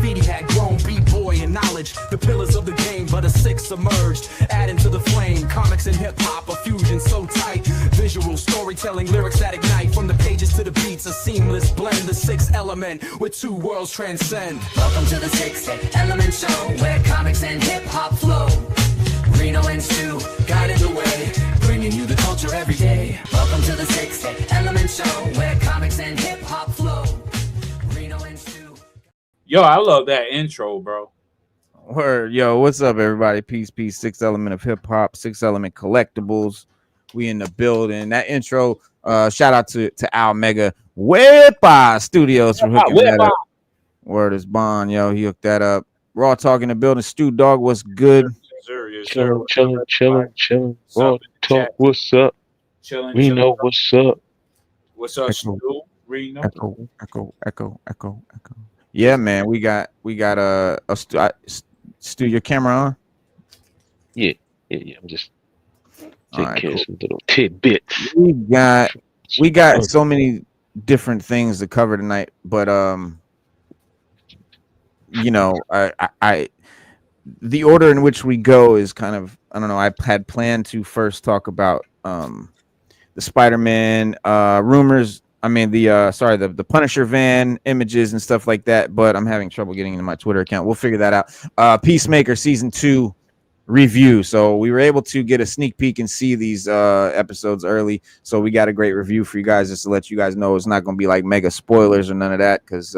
graffiti had grown, b-boy and knowledge, the pillars of the game, but a six emerged, adding to the flame. Comics and hip-hop, a fusion so tight, visual storytelling, lyrics that ignite, from the pages to the beats, a seamless blend, the sixth element, where two worlds transcend. Welcome to the Sixth Element Show, where comics and hip-hop flow. Reno and Stu guiding the way, bringing you the culture every day. Welcome to the Sixth Element Show, where comics and hip-hop flow. Reno and Stu. Yo, I love that intro, bro. Word. Yo, what's up, everybody? Peace, Sixth Element of Hip Hop, Sixth Element Collectibles. We in the building. That intro, shout out to Al Mega Wepa Studios for hooking that up. Word is Bond, yo. He hooked that up. Raw talk in the building. Stu Dog, what's good? Chilling. Raw talk, what's up? We know what's up. What's up, Stu? Reno? Echo. Yeah, man. We got Stu, your camera on? Yeah. I'm just taking Right, care of cool. some little tidbits. We got so many different things to cover tonight, but you know, I the order in which we go is kind of, I don't know. I had planned to first talk about the Spider-Man rumors. I mean the Punisher van images and stuff like that, but I'm having trouble getting into my Twitter account. We'll figure that out. Peacemaker season 2 review. So we were able to get a sneak peek and see these episodes early. So we got a great review for you guys, just to let you guys know it's not going to be like mega spoilers or none of that, because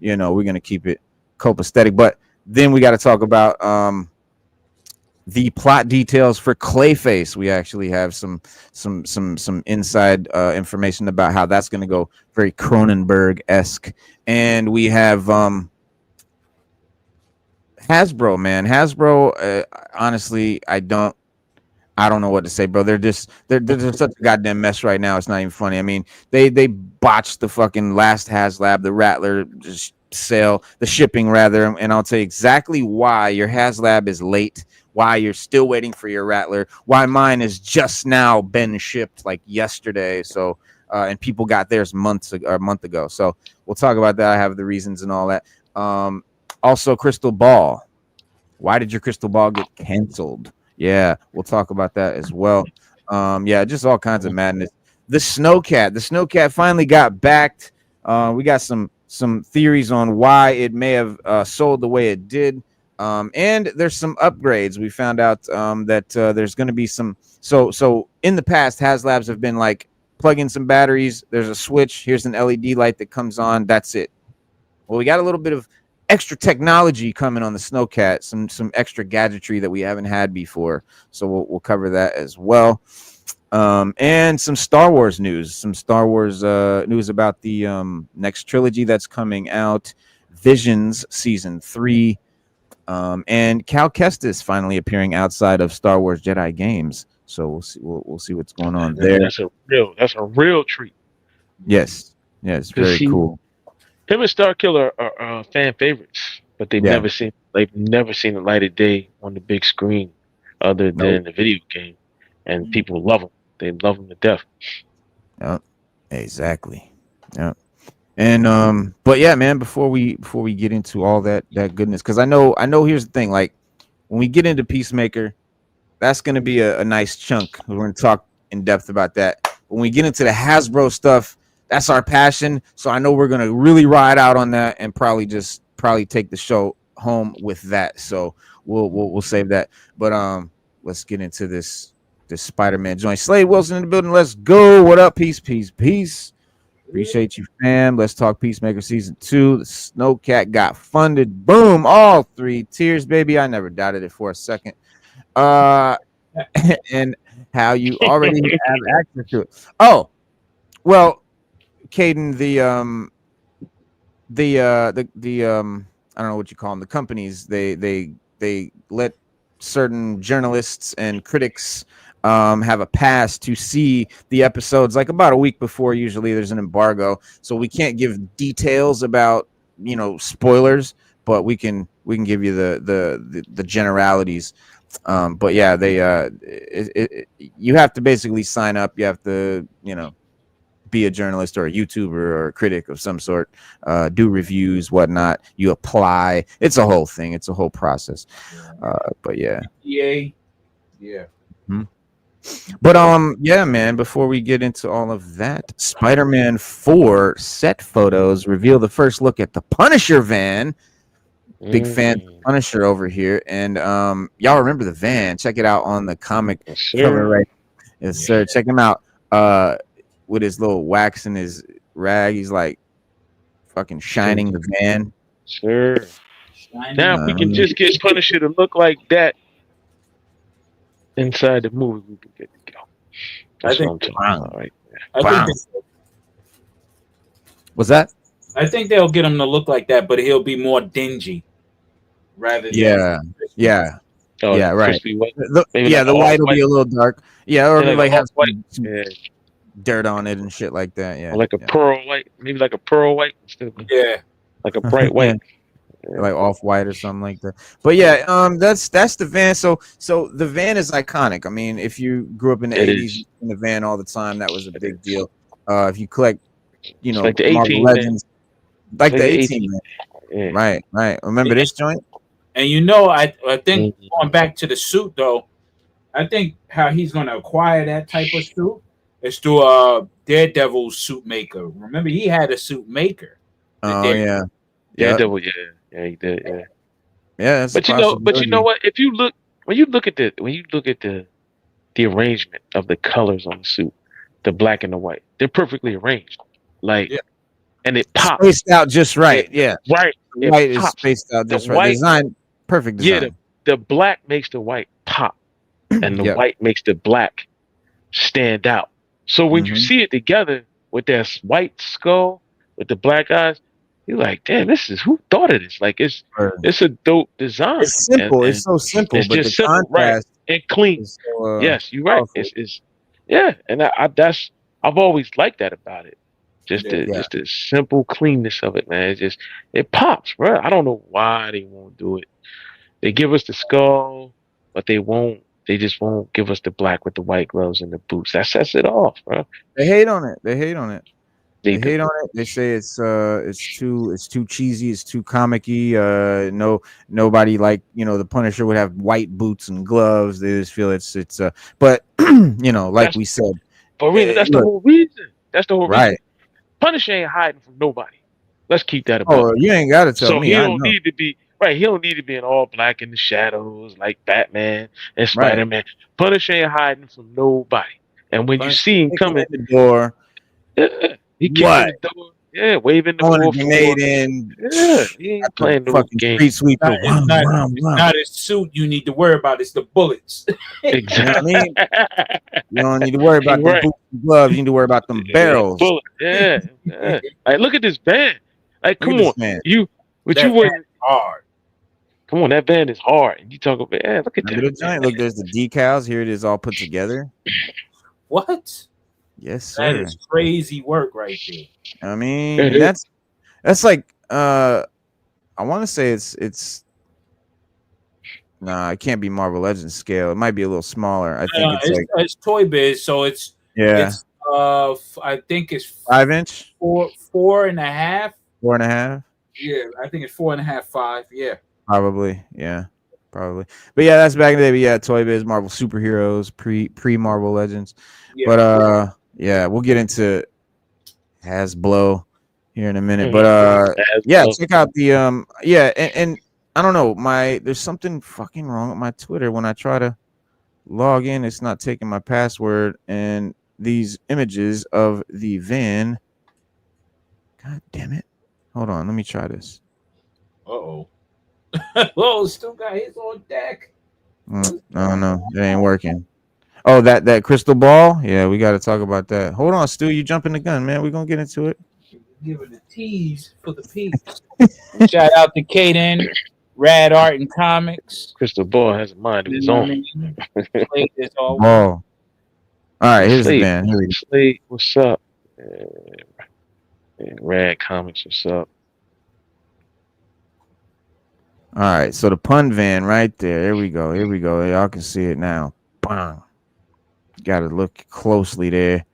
you know, we're going to keep it copacetic. But then we got to talk about the plot details for Clayface. We actually have some inside information about how that's going to go, very Cronenberg-esque. And we have Hasbro, man. Hasbro, honestly, I don't know what to say, bro. They're just such a goddamn mess right now. It's not even funny. I mean, they botched the fucking last HasLab, the Rattler sale, the shipping rather, and I'll tell you exactly why your HasLab is late, why you're still waiting for your Rattler, why mine is just now been shipped like yesterday. So and people got theirs a month ago. So we'll talk about that. I have the reasons and all that. Also, Crystal Ball. Why did your Crystal Ball get canceled? Yeah, we'll talk about that as well. Yeah, just all kinds of madness. The Snowcat finally got backed. We got some theories on why it may have sold the way it did. And there's some upgrades. We found out that there's going to be some. So in the past, HasLabs have been like, plug in some batteries. There's a switch. Here's an LED light that comes on. That's it. Well, we got a little bit of extra technology coming on the Snowcat, some extra gadgetry that we haven't had before. So we'll cover that as well. And some Star Wars news, news about the next trilogy that's coming out, Visions Season 3, and Cal Kestis finally appearing outside of Star Wars Jedi games. So we'll see what's going on there. That's a real treat. Yes, very cool. Him and Starkiller are fan favorites, but they've never seen the light of day on the big screen, other than the video game, and people love them. They love them to death. Yeah, exactly. Yeah, and but yeah, man. Before we get into all that goodness, because I know. Here's the thing: like when we get into Peacemaker, that's going to be a nice chunk. We're going to talk in depth about that. When we get into the Hasbro stuff, that's our passion. So I know we're going to really ride out on that and probably take the show home with that. So we'll save that. But let's get into this Spider-Man joint. Slade Wilson in the building. Let's go. What up? Peace. Appreciate you, fam. Let's talk Peacemaker season 2. The Snowcat got funded. Boom. All 3 tiers, baby. I never doubted it for a second. And how you already have access to it. Oh, well, Caden, the I don't know what you call them, the companies, they let certain journalists and critics have a pass to see the episodes like about a week before. Usually there's an embargo, so we can't give details about, you know, spoilers, but we can give you the generalities. But yeah, they you have to basically sign up. You have to, you know, be a journalist or a YouTuber or a critic of some sort, do reviews, whatnot. You apply. It's a whole thing. It's a whole process. But yeah. Yeah. Hmm. But yeah, man, before we get into all of that, Spider-Man 4 set photos reveal the first look at the Punisher van. Big fan of Punisher over here. And y'all remember the van. Check it out on the comic cover right. Yes, sir. Check him out. With his little wax in his rag. He's like fucking shining the van. Sure. Now if we can just get Punisher to look like that inside the movie, we can get to go. That's what I'm talking about right there. What's that? I think they'll get him to look like that, but he'll be more dingy rather than Oh, yeah, right. White. The white will be a little dark. Yeah, or like have some dirt on it and shit like that. Yeah, or like a pearl white, maybe like a pearl white instead of like a bright white. Like off white or something like that. But yeah, that's the van. So the van is iconic. I mean, if you grew up in the 80s in the van all the time, that was a big deal. If you collect, like the Marvel 18 Legends, like the 18 man. Yeah. Right. Remember this joint? And I think going back to the suit though, I think how he's going to acquire that type of suit is through Daredevil's suit maker. Remember, he had a suit maker. Yeah. Daredevil, he did, yeah. But you know what? If you look when you look at the arrangement of the colors on the suit, the black and the white, they're perfectly arranged. And it pops. Spaced out just right. Right. The white is spaced out just right. Design, perfect design. Yeah, the black makes the white pop, and the white makes the black stand out. So when you see it together with that white skull with the black eyes, you're like, damn, who thought of this? Like it's a dope design. It's simple. It's so simple, it's but just the simple, right? And clean. So, yes, you're right. It's and I've always liked that about it. Just the simple cleanness of it, man. It pops, bro. I don't know why they won't do it. They give us the skull, but they won't. They just won't give us the black with the white gloves and the boots. That sets it off, bro. They hate on it. They hate on it. They say it's too cheesy. It's too comic-y. Nobody like the Punisher would have white boots and gloves. They just feel it's but like we said. But really, that's the whole reason. That's the whole reason. Right. Punisher ain't hiding from nobody. Let's keep that about. Oh, you ain't got to tell me. So he don't need to be right. He don't need to be in all black in the shadows like Batman and Spider-Man. Right. Punisher ain't hiding from nobody. And when you see him coming at the door, he came in the door. Yeah, waving the ball grenade in. Yeah, he ain't playing no fucking game. Street sweeper. It's not his suit you need to worry about. It's the bullets. Exactly. You know what I mean? You don't need to worry about the boots and gloves. You need to worry about them barrels. Yeah. Like, look at this band. Like, come on, hard. Come on, that band is hard. And you talk about, look at that. Look, there's the decals. Here it is, all put together. What? Yes, sir. That is crazy work right there. I mean, that's like I want to say it's it can't be Marvel Legends scale. It might be a little smaller. I think it's Toy Biz, so it's I think it's 5-inch, 4.5. 4.5. Yeah, I think it's 4.5, 5. Yeah, probably. Yeah, probably. But yeah, that's back in the day. But yeah, Toy Biz, Marvel superheroes, pre Marvel Legends. Yeah. But we'll get into Hasblew here in a minute. But check out the and I don't know, there's something fucking wrong with my Twitter. When I try to log in, it's not taking my password, and these images of the van. God damn it. Hold on, let me try this. Uh-oh. Whoa, still got his on deck. No, it ain't working. Oh, that crystal ball? Yeah, we got to talk about that. Hold on, Stu, you jumping the gun, man. We're going to get into it. Giving the tease for the peeps. Shout out to Kaden, Ratt Art and Comics. Crystal ball has a mind of his own. All right, here's the band. Slade, what's up? Ratt Comics, what's up? All right, so the pun van right there. Here we go. Y'all can see it now. Bang. Got to look closely there.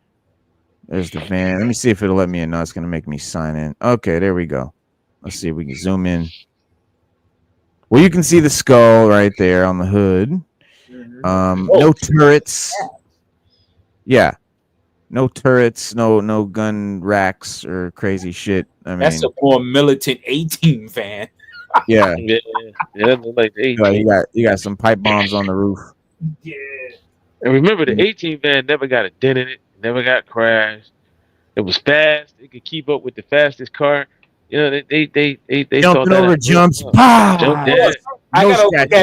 There's the van. Let me see if it'll let me in. No, it's gonna make me sign in. Okay, there we go. Let's see if we can zoom in. Well, you can see the skull right there on the hood. No turrets. Yeah, no turrets, no gun racks or crazy shit. I mean, that's a more militant 18 van. Yeah, like the 18. You got some pipe bombs on the roof. Yeah. And remember, the 18 van never got a dent in it, never got crashed. It was fast. It could keep up with the fastest car. You know, they jumping that over jumps. Pow!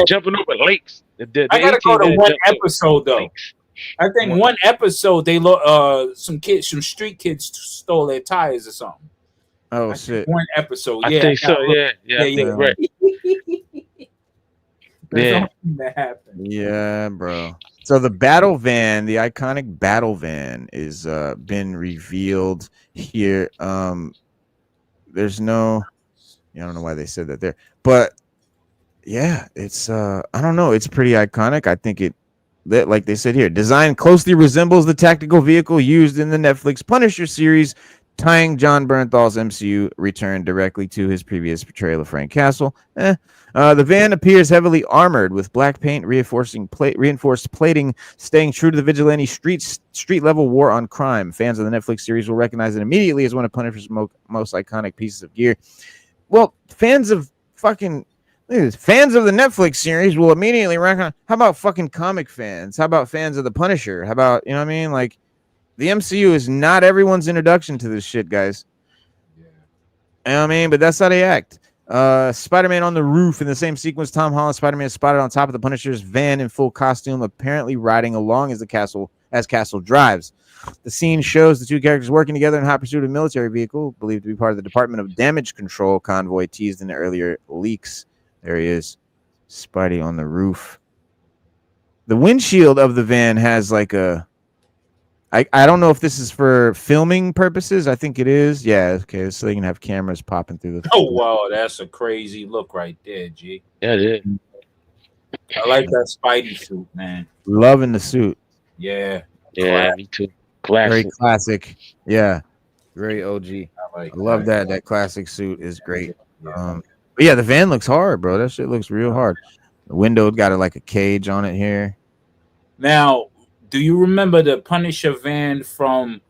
Jumping over lakes. The I gotta go to one jumped episode though. lakes. I think one episode they some street kids stole their tires or something. Oh shit! One episode, I think so. Yeah, right. Yeah, that happened. Yeah, bro. So the battle van, the iconic battle van, is been revealed here. There's no, I don't know why they said that there, but yeah, it's I don't know, it's pretty iconic. I think like they said here, design closely resembles the tactical vehicle used in the Netflix Punisher series, tying John Bernthal's MCU return directly to his previous portrayal of Frank Castle. The van appears heavily armored with black paint, reinforced plating, staying true to the vigilante street level war on crime. Fans of the Netflix series will recognize it immediately as one of Punisher's most iconic pieces of gear. Well, fans of the Netflix series will immediately recognize. How about fucking comic fans? How about fans of the Punisher? How about, you know what I mean? Like, the MCU is not everyone's introduction to this shit, guys. Yeah. You know what I mean? But that's how they act. Spider-Man on the roof in the same sequence. Tom Holland Spider-Man is spotted on top of the Punisher's van in full costume, apparently riding along as Castle drives. The scene shows the two characters working together in hot pursuit of a military vehicle, believed to be part of the Department of Damage Control convoy teased in the earlier leaks. There he is, Spidey on the roof. The windshield of the van has like a... I don't know if this is for filming purposes. I think it is. Yeah, okay. So they can have cameras popping through the... Oh, wow. That's a crazy look right there, G. Yeah, it is. I like that Spidey suit, man. Loving the suit. Yeah. Yeah, me too. Classic. Very classic. Yeah. Very OG. I love that. That classic suit is great. But yeah, the van looks hard, bro. That shit looks real hard. The window got like a cage on it here. Now, do you remember the Punisher van from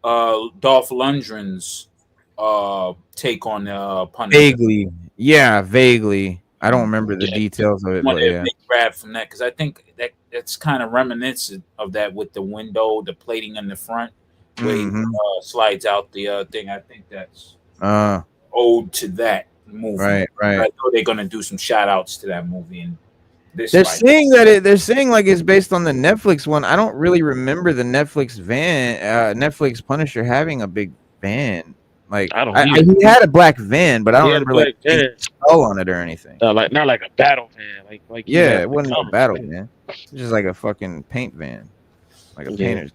Dolph Lundgren's take on Punisher? Vaguely. Yeah, vaguely. I don't remember the details of it. But yeah. Big grab from that because I think that's kind of reminiscent of that with the window, the plating in the front, where he slides out the thing. I think that's ode to that movie. Right. I know they're gonna do some shout outs to that movie and. They're saying they're saying like it's based on the Netflix one. I don't really remember the Netflix van, Netflix Punisher having a big van. Like he had a black van, but I don't remember like a skull on it or anything. Not like a battle van. Like yeah, it wasn't a battle van. It's just like a fucking paint van, like a painter's.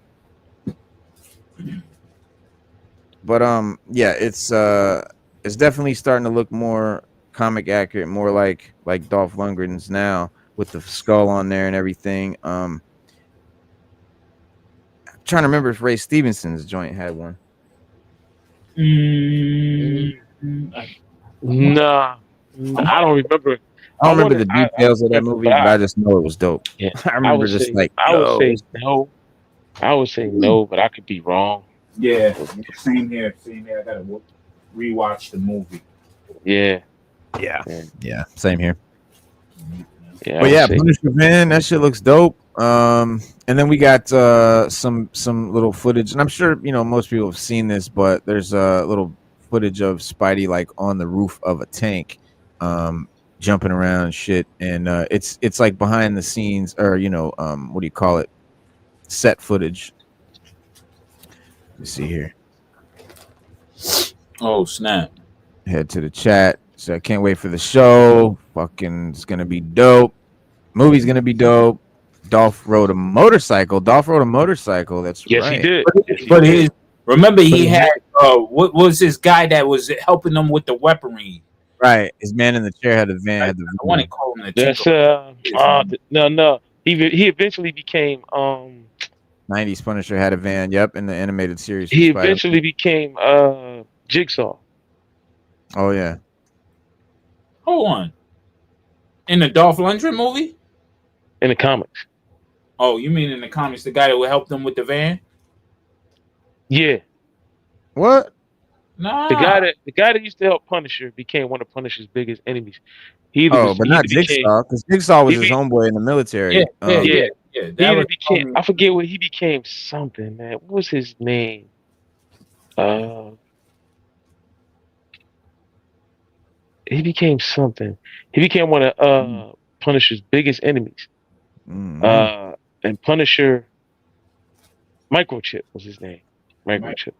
But yeah, it's definitely starting to look more comic accurate, more like Dolph Lundgren's now. With the skull on there and everything. I'm trying to remember if Ray Stevenson's joint had one. Nah, I don't remember. I don't remember the details of that movie, but I just know it was dope. Yeah, I remember I would say no. I would say no, but I could be wrong. Yeah, same here. I gotta rewatch the movie. Yeah, same here. Yeah, but yeah, Punisher van, that shit looks dope. And then we got some little footage, and I'm sure most people have seen this, but there's a little footage of Spidey like on the roof of a tank, jumping around and shit, and it's like behind the scenes, or what do you call it? Set footage. Let's see here. Oh snap! Head to the chat. So I can't wait for the show. Fucking, it's gonna be dope. Movie's gonna be dope. Dolph rode a motorcycle. That's yes, right. He did. But remember he had what was this guy that was helping him with the weaponry? Right, his man in the chair had the van. I want to call him the. That's no. He eventually became 90s Punisher had a van. Yep, in the animated series. For He Spider-Man. eventually became Jigsaw Oh yeah. Hold on. In the Dolph Lundgren movie? in the comics. Oh, you mean in the comics, the guy that would help them with the van? Yeah, What? Nah. the guy that used to help Punisher became one of Punisher's biggest enemies. Oh, but He not either became Jigsaw, because Jigsaw was he his be, homeboy in the Yeah, military. yeah, yeah yeah, yeah. he That either was became I forget what he became something, man. What was his name? Uh, he became something. He became one of Punisher's biggest enemies. Mhm. Uh, and Punisher Microchip was his name. Microchip.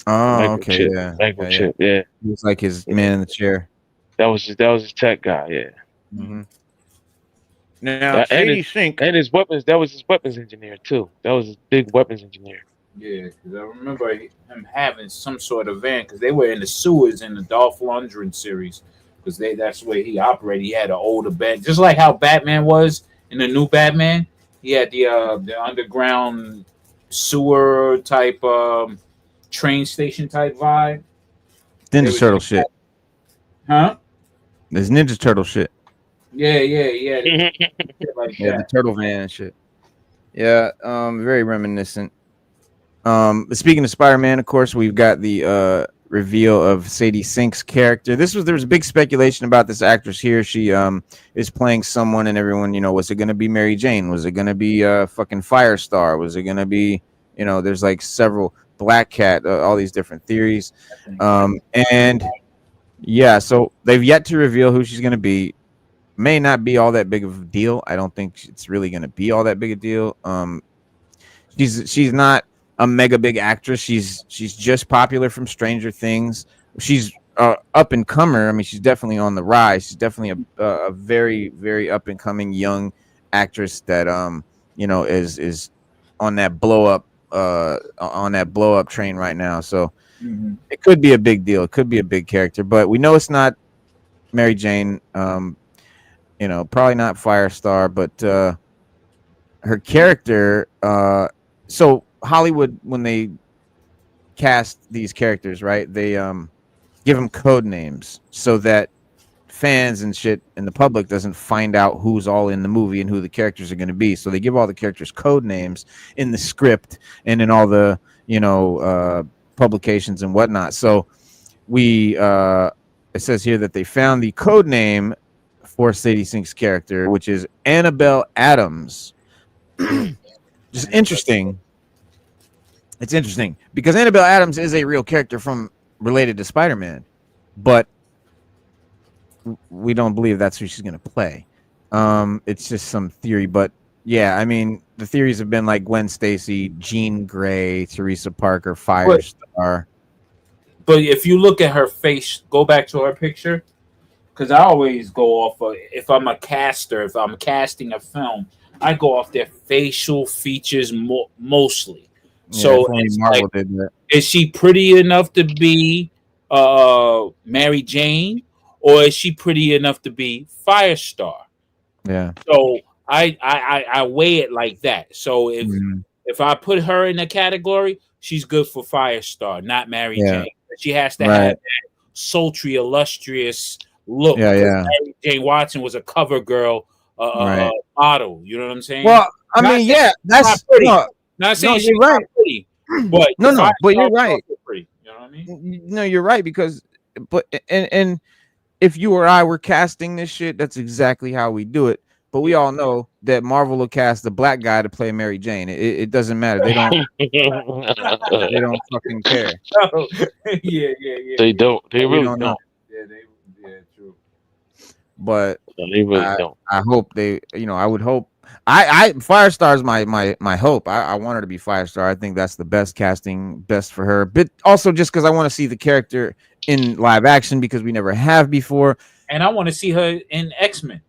Oh, okay, Microchip. yeah, yeah, yeah. Microchip. Yeah. He was like his Yeah. man in the chair. That was his tech guy. Yeah. Mm-hmm. Now, And Sadie Sink. his weapons. That was his weapons engineer too. That was his big weapons engineer. Yeah, because I remember him having some sort of van because they were in the sewers in the Dolph Lundgren series because that's where he operated. He had an older bed, just like how Batman was in the new Batman. He had the underground sewer type train station type vibe. Ninja Turtle shit. Huh? There's Ninja Turtle shit. Yeah, shit like Yeah, the that. turtle van and shit. Yeah, very reminiscent. Speaking of Spider-Man, of course, we've got the reveal of Sadie Sink's character. There was big speculation about this actress here. She is playing someone, and everyone, was it going to be Mary Jane? Was it going to be fucking Firestar? Was it going to be, there's like several Black Cat, all these different theories. And yeah, so they've yet to reveal who she's going to be. May not be all that big of a deal. I don't think it's really going to be all that big a deal. She's not a mega big actress. She's just popular from Stranger Things. She's up and comer. I mean, she's definitely on the rise. She's definitely a very very up and coming young actress that is on that blow up train right now. So it could be a big deal. It could be a big character, but we know it's not Mary Jane. Probably not Firestar, but her character. So Hollywood, when they cast these characters, right, they give them code names so that fans and shit and the public doesn't find out who's all in the movie and who the characters are going to be. So they give all the characters code names in the script and in all the publications and whatnot. So it says here that they found the code name for Sadie Sink's character, which is Annabelle Adams. Just interesting. It's interesting because Annabelle Adams is a real character related to Spider-Man, but we don't believe that's who she's going to play. It's just some theory, but yeah, I mean, the theories have been like Gwen Stacy, Jean Grey, Teresa Parker, Firestar. But if you look at her face, go back to her picture. Because I always go off of, if I'm a caster, if I'm casting a film, I go off their facial features mostly. So it's Marvel like, did that. is she pretty enough to be Mary Jane, or is she pretty enough to be Firestar? Yeah. So I weigh it like that. So if I put her in a category, she's good for Firestar, not Mary Jane. She has to have that sultry, illustrious look. Yeah. Mary Jane Watson was a cover girl model. You know what I'm saying? Well, I mean, that's pretty. Not saying she's right. not pretty, but but you're right. Pretty, you know what I mean? No, you're right because, and if you or I were casting this shit, that's exactly how we do it. But we all know that Marvel will cast the black guy to play Mary Jane. It doesn't matter. They don't. They don't fucking care. Yeah. They don't. They really don't. Yeah, true. But they really don't. I hope they. I would hope. Firestar is my hope. I want her to be Firestar. I think that's the best casting, best for her. But also just because I want to see the character in live action because we never have before. And I want to see her in X-Men.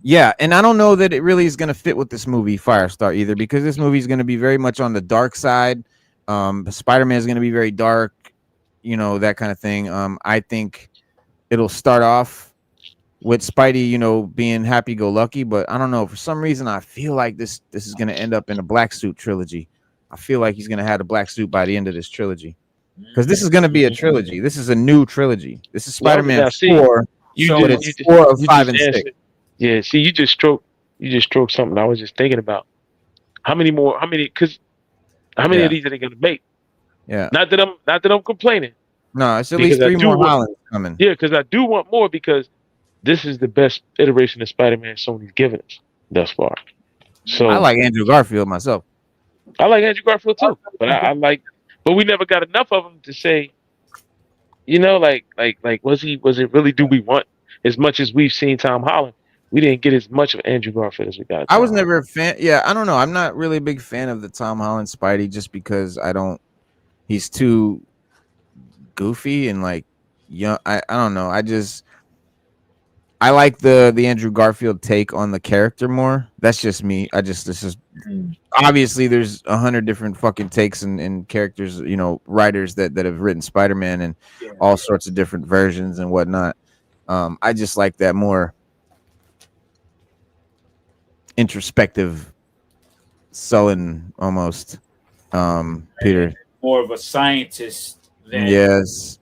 Yeah, and I don't know that it really is going to fit with this movie Firestar either because this movie is going to be very much on the dark side. Spider-Man is going to be very dark, that kind of thing. I think it'll start off with Spidey, you know, being happy-go-lucky, but I don't know. For some reason, I feel like this is going to end up in a black suit trilogy. I feel like he's going to have a black suit by the end of this trilogy, because this is going to be a trilogy. This is a new trilogy. This is Spider-Man 4, but it's 4 of 5 and 6. Yeah, see, you just stroked something I was just thinking about. How many of these are they going to make? Yeah. Not that I'm complaining. No, it's at least 3 more Hollands coming. Yeah, because I do want more, because this is the best iteration of Spider-Man Sony's given us thus far. So I like Andrew Garfield myself. I like Andrew Garfield too, but but we never got enough of him to say, you know, like was it really? Do we want as much as we've seen Tom Holland? We didn't get as much of Andrew Garfield as we got. I was never a fan. Yeah, I don't know. I'm not really a big fan of the Tom Holland Spidey, just because he's too goofy and like young. I don't know. I like the Andrew Garfield take on the character more. That's just me. This is obviously there's 100 different fucking takes and characters, you know, writers that have written Spider-Man and all sorts of different versions and whatnot. I just like that more introspective, sullen almost. Peter, more of a scientist than yes,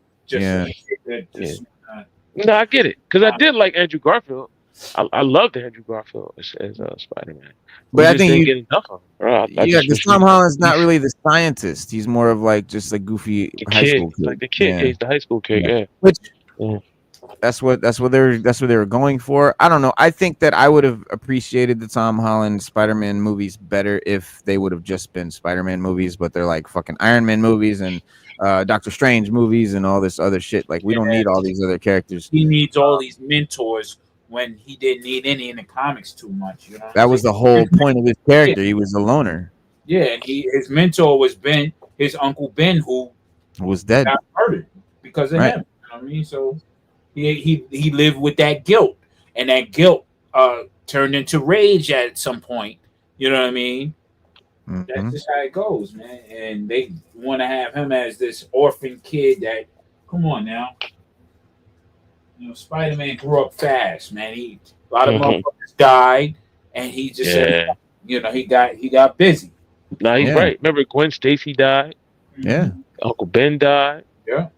No, I get it, because I did like Andrew Garfield. I loved Andrew Garfield as Spider-Man. But I think didn't get enough of him. Bro. Because Tom Holland's not really the scientist. He's more of like just a goofy high school kid. Like the kid, he's the high school kid. Yeah. Which that's what they were going for. I don't know. I think that I would have appreciated the Tom Holland Spider-Man movies better if they would have just been Spider-Man movies, but they're like fucking Iron Man movies and Doctor Strange movies and all this other shit. Like, we don't need all these other characters. He needs all these mentors when he didn't need any in the comics too much. You know, that was the whole point of his character. He was a loner. Yeah, and his mentor was Ben, his uncle Ben, who was dead, got murdered because of him. You know what I mean? So he lived with that guilt, and that guilt turned into rage at some point. You know what I mean? Mm-hmm. That's just how it goes, man. And they want to have him as this orphan kid that, come on now. You know, Spider-Man grew up fast, man. A lot of motherfuckers died, and he just said, you know, he got busy. Nah, he's right. Remember Gwen Stacy died? Yeah. Uncle Ben died. Yeah.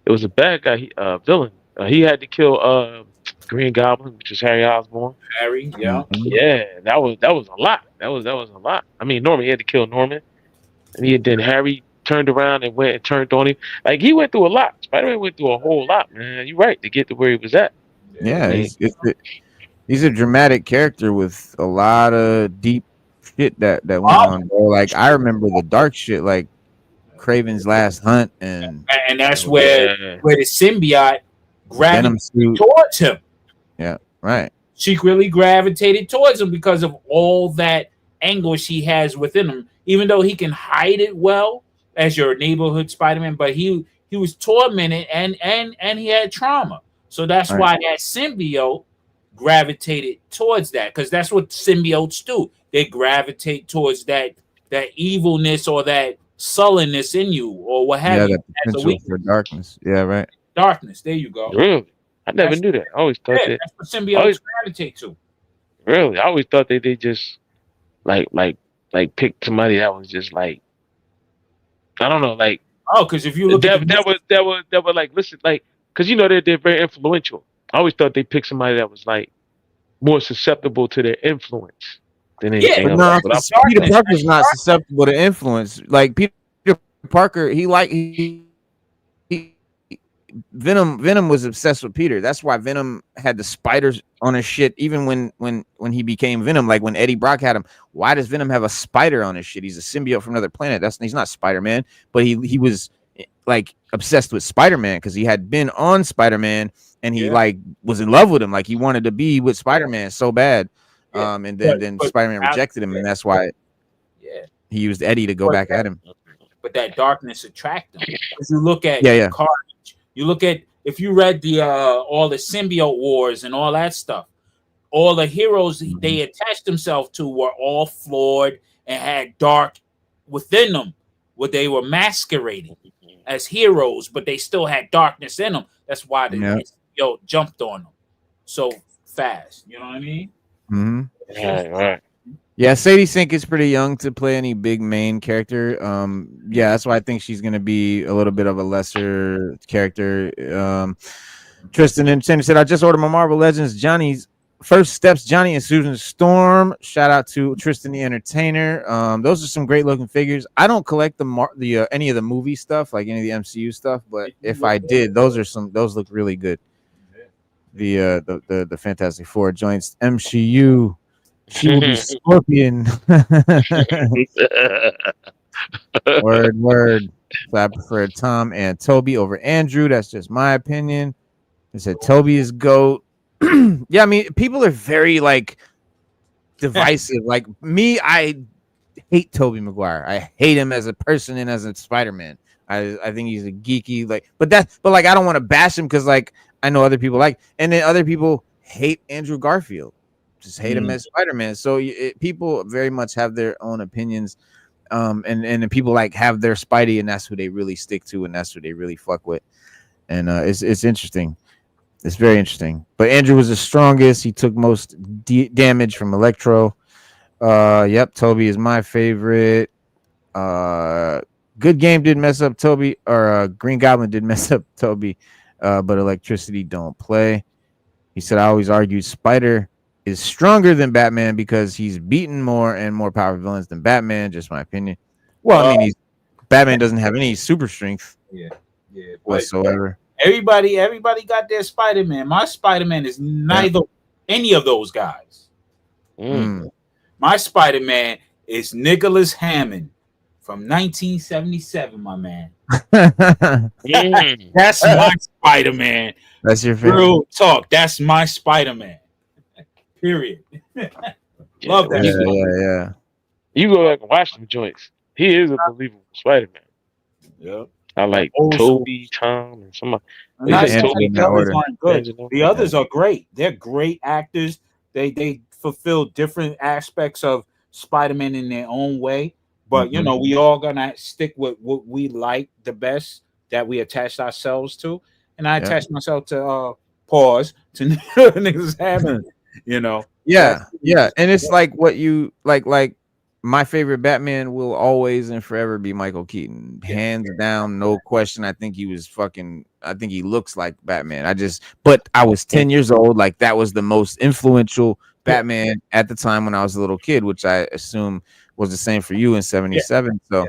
It was a bad guy, villain. He had to kill Green Goblin, which is Harry Osborn. Harry, yeah. Yeah, that was a lot. That was a lot. I mean, Norman, he had to kill Norman. And then Harry turned around and went and turned on him. Like, he went through a lot. Spider-Man went through a whole lot, man. You're right, to get to where he was at. Yeah, he's a dramatic character with a lot of deep shit that went on, bro. Like, I remember the dark shit, like Kraven's Last Hunt, and that's where the symbiote gravitated towards him. Yeah, right. Secretly gravitated towards him because of all that anguish he has within him. Even though he can hide it well as your neighborhood Spider-Man, but he was tormented and he had trauma. So that's why that symbiote gravitated towards that, because that's what symbiotes do. They gravitate towards that evilness or that sullenness in you, or what have you. That potential for darkness. Yeah, right. Darkness. There you go. Really? I never knew that. I always thought that. That's what symbiotes gravitate to. Really? I always thought they just like picked somebody that was just like, I don't know, like, because if you look that was like, listen, like, because you know they're very influential. I always thought they picked somebody that was like more susceptible to their influence than anything else. No, Peter Parker's not susceptible to influence. Like, Peter Parker, Venom was obsessed with Peter. That's why Venom had the spiders on his shit. Even when he became Venom, like when Eddie Brock had him, why does Venom have a spider on his shit? He's a symbiote from another planet. He's not Spider-Man, but he was like obsessed with Spider-Man because he had been on Spider-Man and he like was in love with him. Like, he wanted to be with Spider-Man so bad. And then Spider-Man rejected him, and that's why he used Eddie to go back at him. But that darkness attracted him. If you look at Carnage, you look at, if you read the all the symbiote wars and all that stuff, all the heroes they attached themselves to were all flawed and had dark within them, where they were masquerading as heroes, but they still had darkness in them. That's why the jumped on them so fast. You know what I mean? Mm-hmm. Right. Yeah, Sadie Sink is pretty young to play any big main character. Yeah, that's why I think she's gonna be a little bit of a lesser character. Tristan and Chandler said, I just ordered my Marvel Legends Johnny's First Steps, Johnny and Susan Storm. Shout out to Tristan the Entertainer. Those are some great looking figures. I don't collect the any of the movie stuff, like any of the MCU stuff, but if I did, those look really good. The Fantastic Four joints, MCU. She will be Scorpion. Word. So I prefer Tom and Toby over Andrew. That's just my opinion. I said Toby is GOAT. Yeah, I mean, people are very like divisive. Like me, I hate Tobey Maguire. I hate him as a person and as a Spider-Man. I think he's a geeky, but like I don't want to bash him because like I know other people like, and then other people hate Andrew Garfield. Just hate him as Spider-Man. So people very much have their own opinions, and people like have their Spidey, and that's who they really stick to, and that's who they really fuck with. And it's interesting. It's very interesting. But Andrew was the strongest. He took most damage from Electro. Yep, Toby is my favorite. Good Game did mess up Toby, or Green Goblin did mess up Toby, but Electricity don't play. He said, I always argued Spider is stronger than Batman because he's beaten more and more powerful villains than Batman. Just my opinion. Well, I mean, Batman doesn't have any super strength, whatsoever. Everybody got their Spider-Man. My Spider-Man is neither any of those guys. My Spider-Man is Nicholas Hammond from 1977. My man. That's my Spider-Man. That's your favorite. Real talk. That's my Spider-Man. Period. Love that. Yeah. You go back and watch them joints. He is a believable Spider-Man. Yep. I like Toby, Tom, and somebody. The others aren't good. The others are great. They're great actors. They fulfill different aspects of Spider-Man in their own way. But you know, we all gonna stick with what we like the best that we attach ourselves to. And I attach myself to niggas having, you know. Yeah. And it's like what you like my favorite Batman will always and forever be Michael Keaton. Hands down, no question. I think he looks like Batman. But I was 10 years old. Like that was the most influential Batman at the time when I was a little kid, which I assume was the same for you in 77. So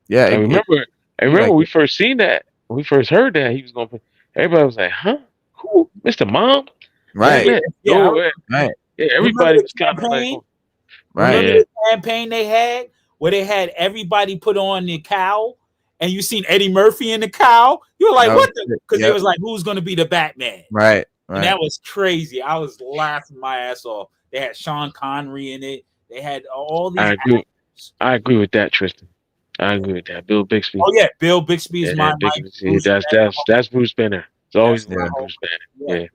yeah. I remember when we first seen that, when we first heard that he was going to play, everybody was like, huh? Who? Mr. Mom? Right. Right. Yeah, everybody was kind of like, remember the campaign they had where they had everybody put on the cowl and you seen Eddie Murphy in the cowl? You were like, what the? Because it was like, who's going to be the Batman? Right. And that was crazy. I was laughing my ass off. They had Sean Connery in it. They had all these. I agree with that, Tristan. I agree with that. Bill Bixby. Oh yeah, Bill Bixby is my. That's Bruce Banner. It's always Bruce Banner.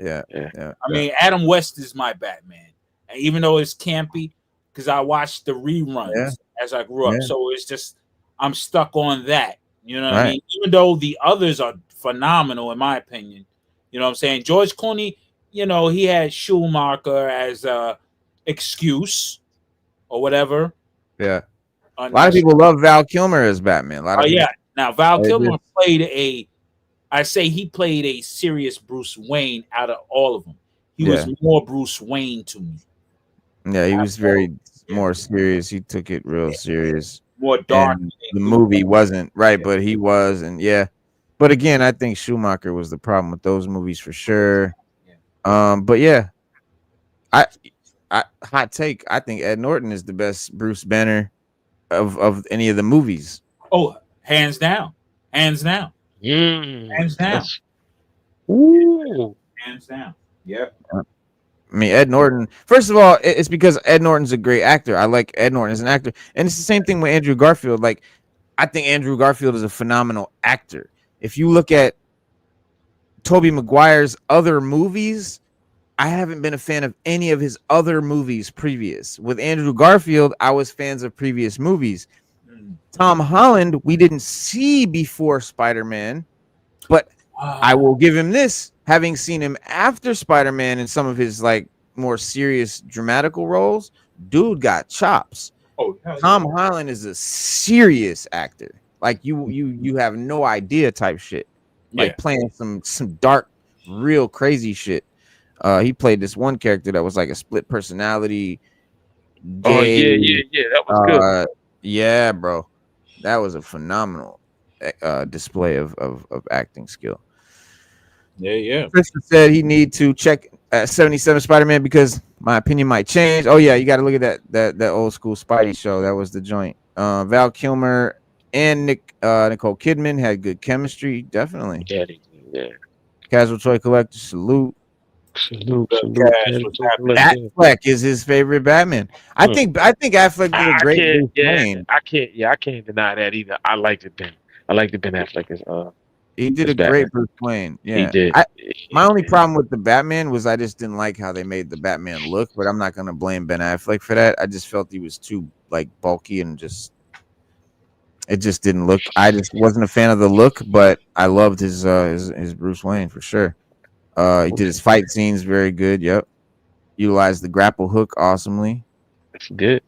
Yeah. I mean, Adam West is my Batman, and even though it's campy, because I watched the reruns as I grew up, so it's just I'm stuck on that. You know what I mean? Even though the others are phenomenal in my opinion, you know what I'm saying? George Clooney, you know, he had Schumacher as a excuse or whatever. Yeah. A lot of people love Val Kilmer as Batman. Now Val Kilmer played he played a serious Bruce Wayne out of all of them. He was more Bruce Wayne to me. Yeah, he was very more serious. He took it real serious. More dark. And the movie wasn't but he was, and But again, I think Schumacher was the problem with those movies for sure. But yeah, I hot take. I think Ed Norton is the best Bruce Banner of any of the movies. Oh, hands down. Hands down. Hands down. Ooh. Hands down. Yep. I mean, Ed Norton, first of all, it's because Ed Norton's a great actor. I like Ed Norton as an actor. And it's the same thing with Andrew Garfield. Like, I think Andrew Garfield is a phenomenal actor. If you look at Tobey Maguire's other movies, I haven't been a fan of any of his other movies previous. With Andrew Garfield, I was fans of previous movies. Tom Holland, we didn't see before Spider-Man, but I will give him this. having seen him after Spider-Man in some of his like more serious dramatical roles, dude got chops. Oh, hell Tom Holland is a serious actor. Like you have no idea type shit. Like playing some dark, real crazy shit. He played this one character that was like a split personality. Gay, yeah. That was good. Yeah, bro. That was a phenomenal display of acting skill. Yeah. Christian said he need to check 77 Spider-Man because my opinion might change. Oh yeah, you got to look at that old school Spidey show. That was the joint. Val Kilmer and Nicole Kidman had good chemistry. Definitely. Yeah. Casual Toy Collector, salute. Salute. Affleck is his favorite Batman. I think Affleck did a great Bruce Wayne. I can't deny that either. I liked it, Ben. I liked it, Ben Affleck as he did a great Bruce Wayne. Yeah, he did. My only problem with the Batman was I just didn't like how they made the Batman look, but I'm not gonna blame Ben Affleck for that. I just felt he was too like bulky and it just didn't look. I just wasn't a fan of the look, but I loved his Bruce Wayne for sure. He did his fight scenes very good. Yep, utilized the grapple hook awesomely. That's good.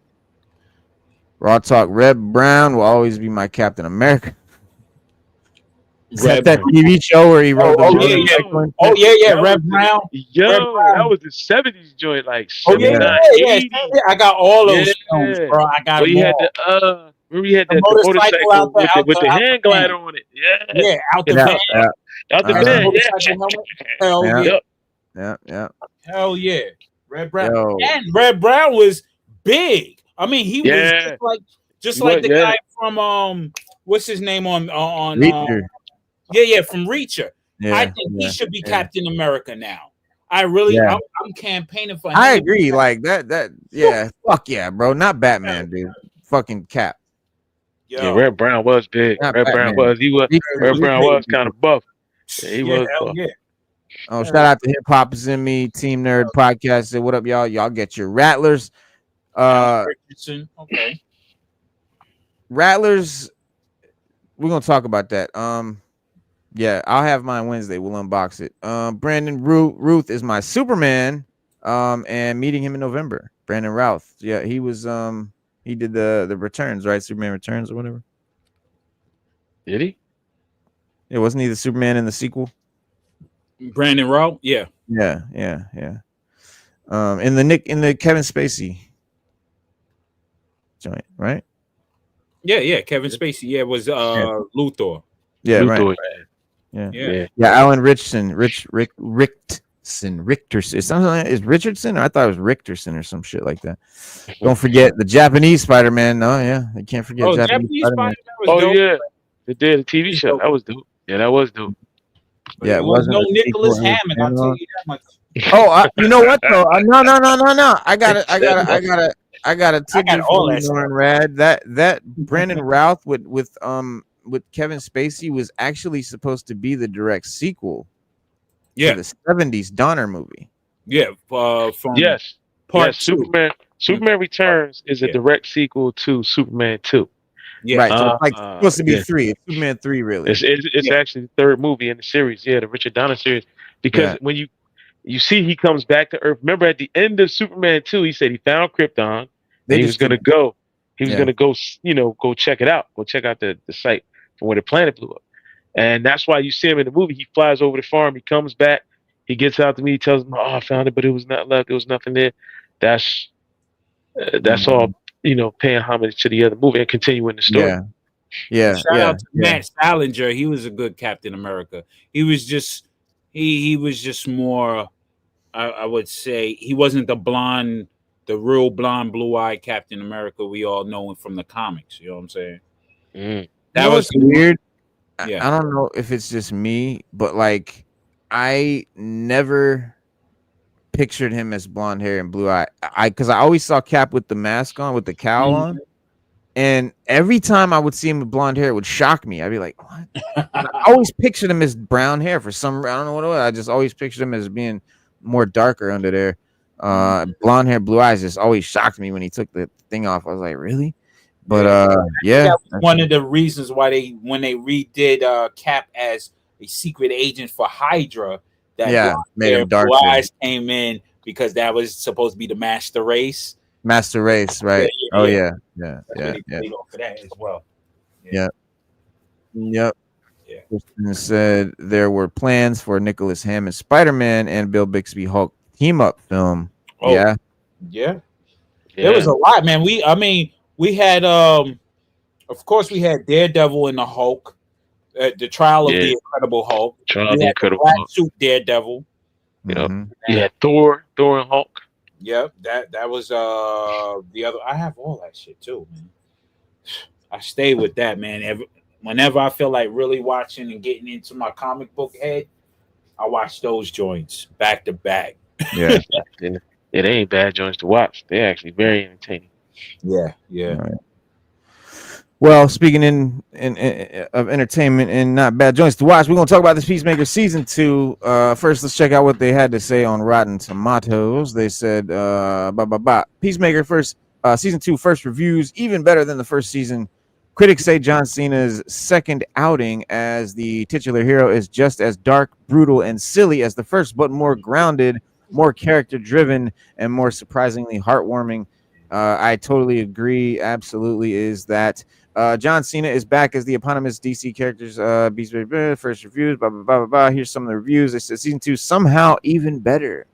Raw talk. Red Brown will always be my Captain America. Is that TV show where he wrote Red Brown. Yo, Red Brown. That was the 70s joint, like 79, 80. I got all those films, bro. I got he had the we had the motorcycle out with the hand glider on it. Yeah, out the van. Out the van. Yeah. Hell yeah. Red Brown. And Red Brown was big. I mean, he was just like the guy from what's his name on Reacher. From Reacher. Yeah, I think he should be Captain America now. I really, I'm campaigning for him. I agree. Like that. Yeah, fuck yeah, bro. Not Batman, dude. Fucking Cap. Yeah, Red Brown was big. Red Brown was kind of buff. Yeah, he was buff. Yeah. Oh, shout out to Hip Hop is in Me, Team Nerd Podcast. Say what up, y'all? Y'all get your Rattlers. Okay. Rattlers. We're gonna talk about that. Yeah, I'll have mine Wednesday. We'll unbox it. Brandon Ruth is my Superman. And meeting him in November. Brandon Routh. Yeah, he was he did the Returns, right? Superman Returns or whatever. Did he? Yeah, wasn't he the Superman in the sequel? Brandon Routh? Yeah. In the Kevin Spacey joint, right? Yeah. Kevin Spacey. Yeah, it was Luthor. Yeah, Luthor. Right. Yeah. Alan Richardson. Richterson. Something like that. Is Richardson? Or I thought it was Richterson or some shit like that. Don't forget the Japanese Spider-Man. Oh yeah, you can't forget Japanese Spider-Man. Yeah, they did a TV show. That was dope. Yeah, that was dope. Yeah, it wasn't no Nicholas Hammond. I'll tell you that much. Oh, you know what though? No. I gotta tip you for Norman Rad. That Brandon Routh with Kevin Spacey was actually supposed to be the direct sequel. Yeah, the 70s Donner movie. Yeah, from part 2. Superman Returns is a direct sequel to Superman 2. Yeah, right. So it's like supposed to be 3. It's Superman 3, really. It's actually the third movie in the series. Yeah, the Richard Donner series. Because when you see he comes back to Earth. Remember at the end of Superman 2, he said he found Krypton. He was gonna go. He was gonna go. Go check it out. Go check out the site from where the planet blew up. And that's why you see him in the movie. He flies over the farm. He comes back. He gets out to me. He tells me, "Oh, I found it, but it was not left. There was nothing there." That's all. Paying homage to the other movie and continuing the story. Yeah. Shout out to Matt Salinger. He was a good Captain America. He was just he was just more. I would say he wasn't the real blonde, blue-eyed Captain America we all know from the comics. You know what I'm saying? That was weird. Yeah. I don't know if it's just me, but like I never pictured him as blonde hair and blue eye. Because I always saw Cap with the mask on, with the cowl on, and every time I would see him with blonde hair, it would shock me. I'd be like, "What?" I always pictured him as brown hair for some. I don't know what it was. I just always pictured him as being more darker under there. Blonde hair, blue eyes just always shocked me when he took the thing off. I was like, really? But that was one of the reasons why when they redid Cap as a secret agent for Hydra, that made him blue darker. eyes came in because that was supposed to be the master race. Master Race, right? Yeah. They played off of that as well. Yep. Yeah. Kristen said there were plans for Nicholas Hammond Spider-Man and Bill Bixby Hulk team-up film. Oh, yeah. There was a lot, man. We had of course we had Daredevil and the Hulk, the Trial of the Incredible Hulk. Trial of the Incredible Black Hulk. Suit Daredevil. Yep. Yeah, Thor and Hulk. Yep, that was the other. I have all that shit too, man. I stay with that, man. Whenever I feel like really watching and getting into my comic book head, I watch those joints back to back. Yeah. It ain't bad joints to watch. They're actually very entertaining. Yeah. Right. Well, speaking of entertainment and not bad joints to watch, we're gonna talk about this Peacemaker season 2. First, let's check out what they had to say on Rotten Tomatoes. They said, Peacemaker season 2 first reviews even better than the first season. Critics say John Cena's second outing as the titular hero is just as dark, brutal, and silly as the first, but more grounded, more character-driven, and more surprisingly heartwarming. I totally agree. Absolutely, is that John Cena is back as the eponymous DC characters. First reviews, blah, blah, blah, blah, blah. Here's some of the reviews. They said season 2 somehow even better.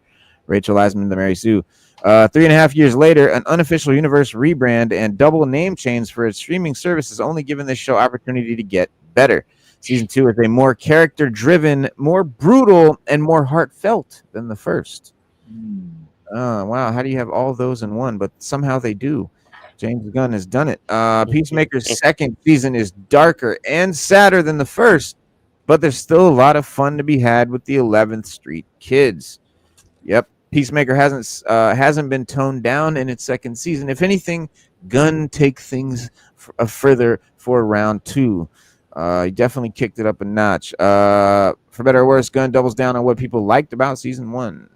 Rachel Eisman, the Mary Sue. 3.5 years later, an unofficial universe rebrand and double name change for its streaming service has only given this show opportunity to get better. Season 2 is a more character-driven, more brutal, and more heartfelt than the first. Wow, how do you have all those in one? But somehow they do. James Gunn has done it. Peacemaker's second season is darker and sadder than the first, but there's still a lot of fun to be had with the 11th Street kids. Yep. Peacemaker hasn't been toned down in its second season. If anything, Gunn take things further for round 2. He definitely kicked it up a notch. For better or worse, Gunn doubles down on what people liked about season 1.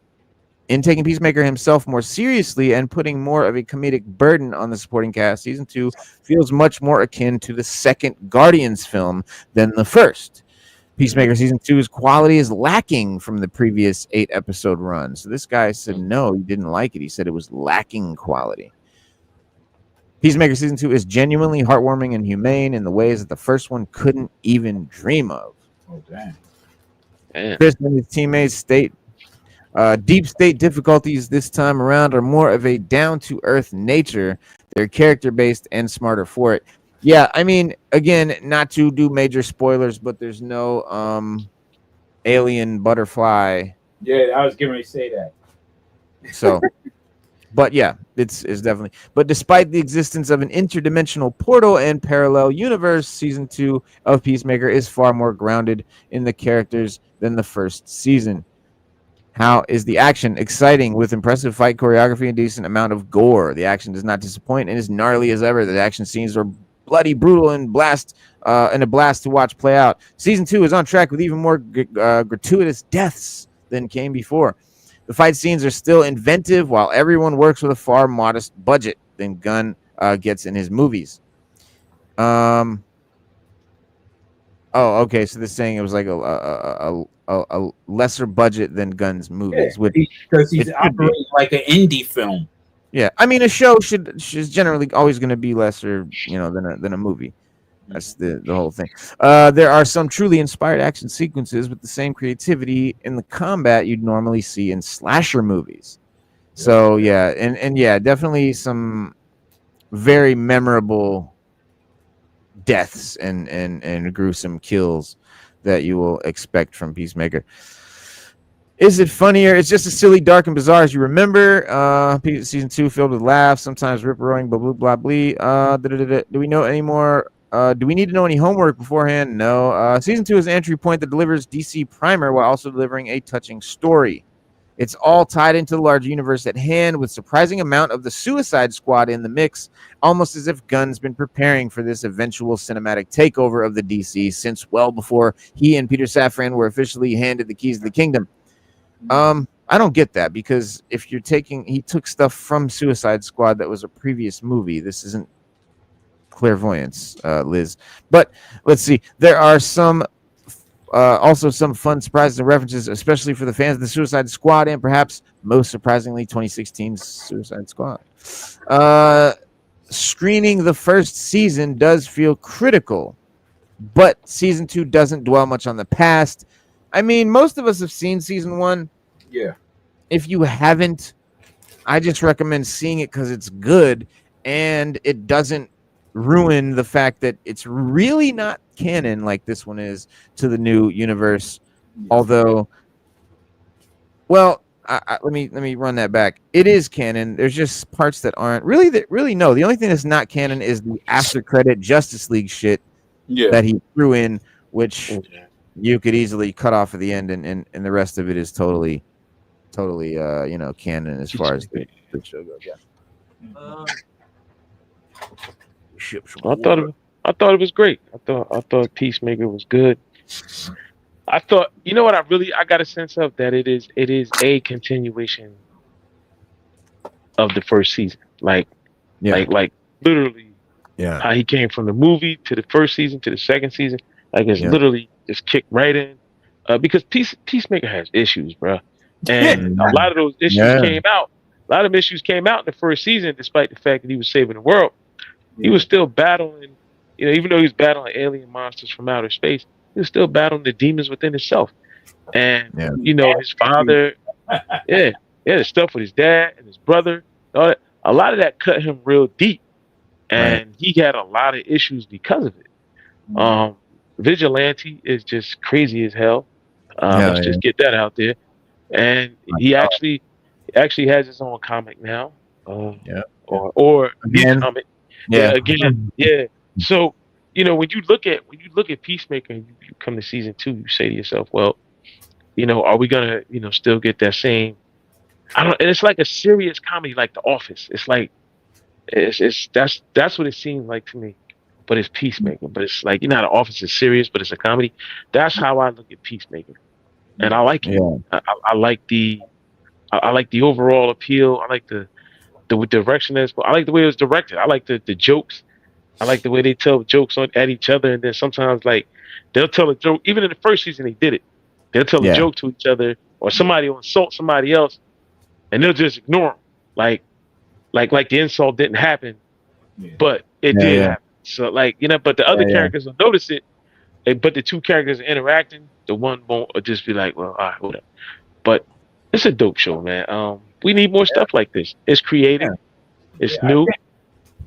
In taking Peacemaker himself more seriously and putting more of a comedic burden on the supporting cast, season 2 feels much more akin to the second Guardians film than the first. Peacemaker season 2's quality is lacking from the previous 8-episode run. So this guy said no, he didn't like it. He said it was lacking quality. Peacemaker season 2 is genuinely heartwarming and humane in the ways that the first one couldn't even dream of. Oh, damn. Chris and his teammates state deep state difficulties this time around are more of a down-to-earth nature. They're character-based and smarter for it. Yeah, I mean, again, not to do major spoilers, but there's no alien butterfly. Yeah, I was getting ready to say that. So, but yeah, it's definitely. But despite the existence of an interdimensional portal and parallel universe, season 2 of Peacemaker is far more grounded in the characters than the first season. How is the action? Exciting with impressive fight choreography and decent amount of gore. The action does not disappoint and is gnarly as ever. The action scenes are bloody, brutal, and a blast to watch play out. Season 2 is on track with even more gratuitous deaths than came before. The fight scenes are still inventive while everyone works with a far modest budget than Gunn gets in his movies. Oh, okay. So they're saying it was like a lesser budget than Gunn's movies, because he's operating like an indie film. Yeah, I mean, a show is generally always going to be lesser, than a movie. That's the whole thing. There are some truly inspired action sequences with the same creativity in the combat you'd normally see in slasher movies. So yeah, and yeah, definitely some very memorable deaths and gruesome kills that you will expect from Peacemaker. Is it funnier? It's just as silly, dark, and bizarre as you remember. Season 2 filled with laughs, sometimes rip-roaring, blah, blah, blah, blah. Do we know any more? Do we need to know any homework beforehand? No. Season 2 is an entry point that delivers DC primer while also delivering a touching story. It's all tied into the large universe at hand with surprising amount of the Suicide Squad in the mix, almost as if Gunn's been preparing for this eventual cinematic takeover of the DC since well before he and Peter Safran were officially handed the keys to the kingdom. I don't get that, because if he took stuff from Suicide Squad that was a previous movie. This isn't clairvoyance, Liz. But let's see. There are some Also, some fun surprises and references, especially for the fans of the Suicide Squad, and perhaps most surprisingly, 2016's Suicide Squad. Screening the first season does feel critical, but season 2 doesn't dwell much on the past. I mean, most of us have seen season 1. Yeah. If you haven't, I just recommend seeing it because it's good and it doesn't ruin the fact that it's really not canon like this one is to the new universe. Although, well, let me run that back. It is canon. There's just parts that aren't really. No, the only thing that's not canon is the after credit Justice League shit that he threw in, which you could easily cut off at the end, and the rest of it is totally canon as far as the show goes. Yeah. I thought it was great. I thought Peacemaker was good. I thought, you know what, I got a sense of that it is a continuation of the first season. Like literally how he came from the movie to the first season to the second season. Like it's literally just kicked right in. Because Peacemaker has issues, bro. And a lot of those issues came out. A lot of issues came out in the first season, despite the fact that he was saving the world. He was still battling, even though he was battling alien monsters from outer space, he was still battling the demons within himself. And, his father, the stuff with his dad and his brother, all that, a lot of that cut him real deep. And he had a lot of issues because of it. Vigilante is just crazy as hell. Let's just get that out there. And he actually has his own comic now. Or again. Comic. Again. So, when you look at Peacemaker and you come to season 2, you say to yourself, well, are we gonna, still get that same and it's like a serious comedy like The Office. It's like that's what it seems like to me. But it's Peacemaker. But it's like, The Office is serious, but it's a comedy. That's how I look at Peacemaker. And I like it. I like the overall appeal. I like the direction I like the way it was directed. I like the jokes. I like the way they tell jokes at each other, and then sometimes like they'll tell a joke. Even in the first season, they did it. They'll tell a joke to each other, or somebody will insult somebody else, and they'll just ignore them, like the insult didn't happen, but it did happen. So but the other characters will notice it, but the two characters are interacting. The one won't just be like, well, all right, whatever. But it's a dope show, man. We need more stuff like this. It's creative. It's new.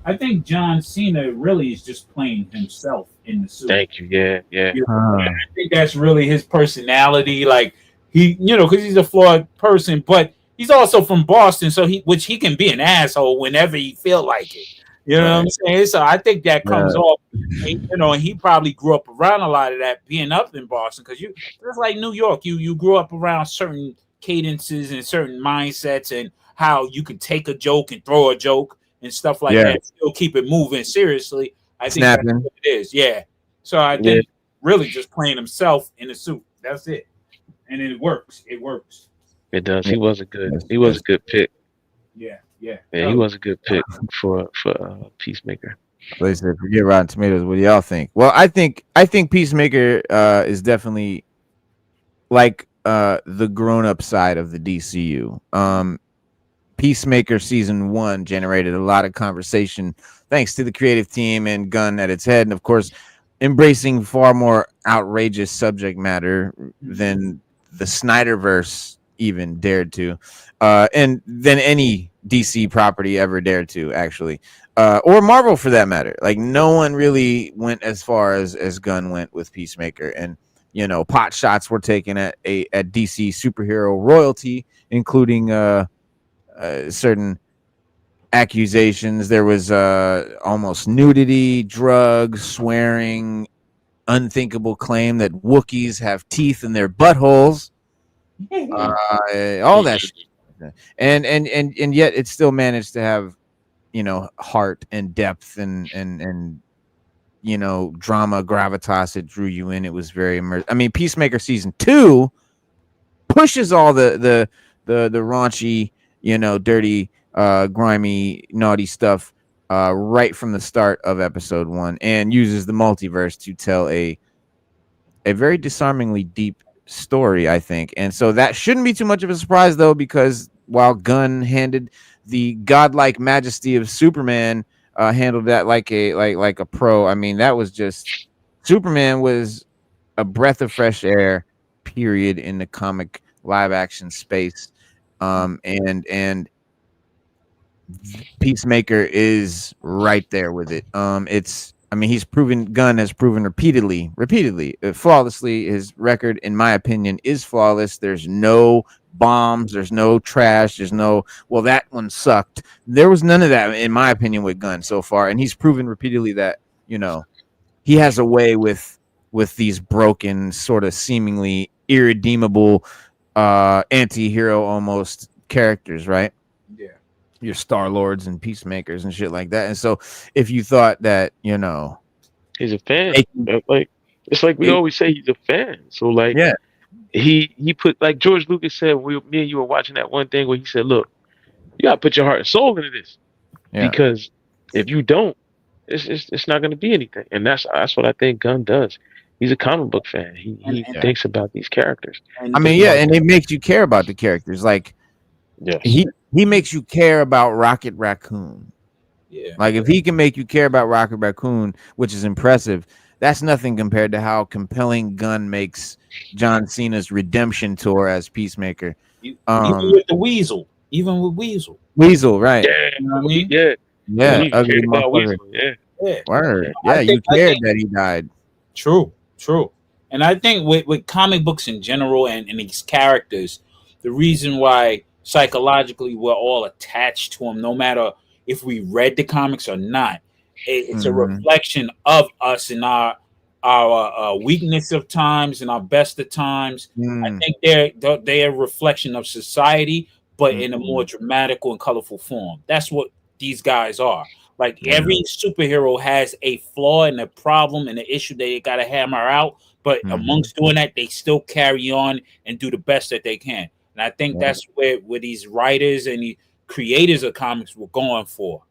I think John Cena really is just playing himself in the suit. Thank you. Yeah. I think that's really his personality. Like he, because he's a flawed person, but he's also from Boston, so he can be an asshole whenever he feel like it. You know what I'm saying? So I think that comes off. And he probably grew up around a lot of that, being up in Boston, because it's like New York. You grew up around certain cadences and certain mindsets, and how you can take a joke and throw a joke and stuff like that, still keep it moving seriously. I think that's what it is. Yeah. So I think really just playing himself in the suit. That's it. And it works. It works. It does. He was a good pick. Yeah. He was a good pick for Peacemaker. They said, forget Rotten Tomatoes. What do y'all think? Well, I think Peacemaker is definitely like the grown-up side of the DCU. Peacemaker season 1 generated a lot of conversation thanks to the creative team and Gunn at its head, and of course embracing far more outrageous subject matter than the Snyderverse even dared to, and than any DC property ever dared to, actually, or Marvel for that matter. Like no one really went as far as Gunn went with Peacemaker, and pot shots were taken at DC superhero royalty, including certain accusations. There was almost nudity, drugs, swearing, unthinkable claim that Wookiees have teeth in their buttholes, all that shit. And yet it still managed to have heart and depth and drama, gravitas. It drew you in. It was very immersive. I mean, Peacemaker season 2 pushes all the raunchy, dirty, grimy, naughty stuff right from the start of episode 1, and uses the multiverse to tell a a very disarmingly deep story, I think. And so that shouldn't be too much of a surprise, though, because while Gunn handed the godlike majesty of Superman, handled that like a pro. I mean, that was just Superman was a breath of fresh air, period, in the comic live action space. And Peacemaker is right there with it. I mean, Gunn has proven repeatedly, flawlessly. His record, in my opinion, is flawless. There's no bombs, there's no trash, there's no, well, that one sucked. There was none of that, in my opinion, with Gunn so far. And he's proven repeatedly that, he has a way with these broken, sort of seemingly irredeemable, anti-hero almost characters, right? Yeah. Your Star Lords and Peacemakers and shit like that. And so if you thought that, he's a fan, like it's like we always say, he's a fan. So like, yeah, he put, like George Lucas said, me and you were watching that one thing where he said, "Look, you gotta put your heart and soul into this, because if you don't, it's not gonna be anything." And that's what I think Gunn does. He's a comic book fan. He thinks about these characters. I mean, yeah, and it makes you care about the characters. Like, yes. He makes you care about Rocket Raccoon. Yeah. Like, if he can make you care about Rocket Raccoon, which is impressive, that's nothing compared to how compelling Gunn makes John Cena's redemption tour as Peacemaker. Even with the Weasel. Even with Weasel. Weasel, right? Yeah. You know what I mean? Yeah. Ugly motherfucker. Yeah. Word. Yeah, you cared that he died. True. And I think with comic books in general and these characters, the reason why psychologically we're all attached to them, no matter if we read the comics or not, it's a reflection of us and our weakness of times and our best of times. I think they're a reflection of society, but in a more dramatical and colorful form. That's what these guys are. Like, every superhero has a flaw and a problem and an issue that they got to hammer out, but amongst doing that, they still carry on and do the best that they can. And I think that's where these writers and the creators of comics were going for.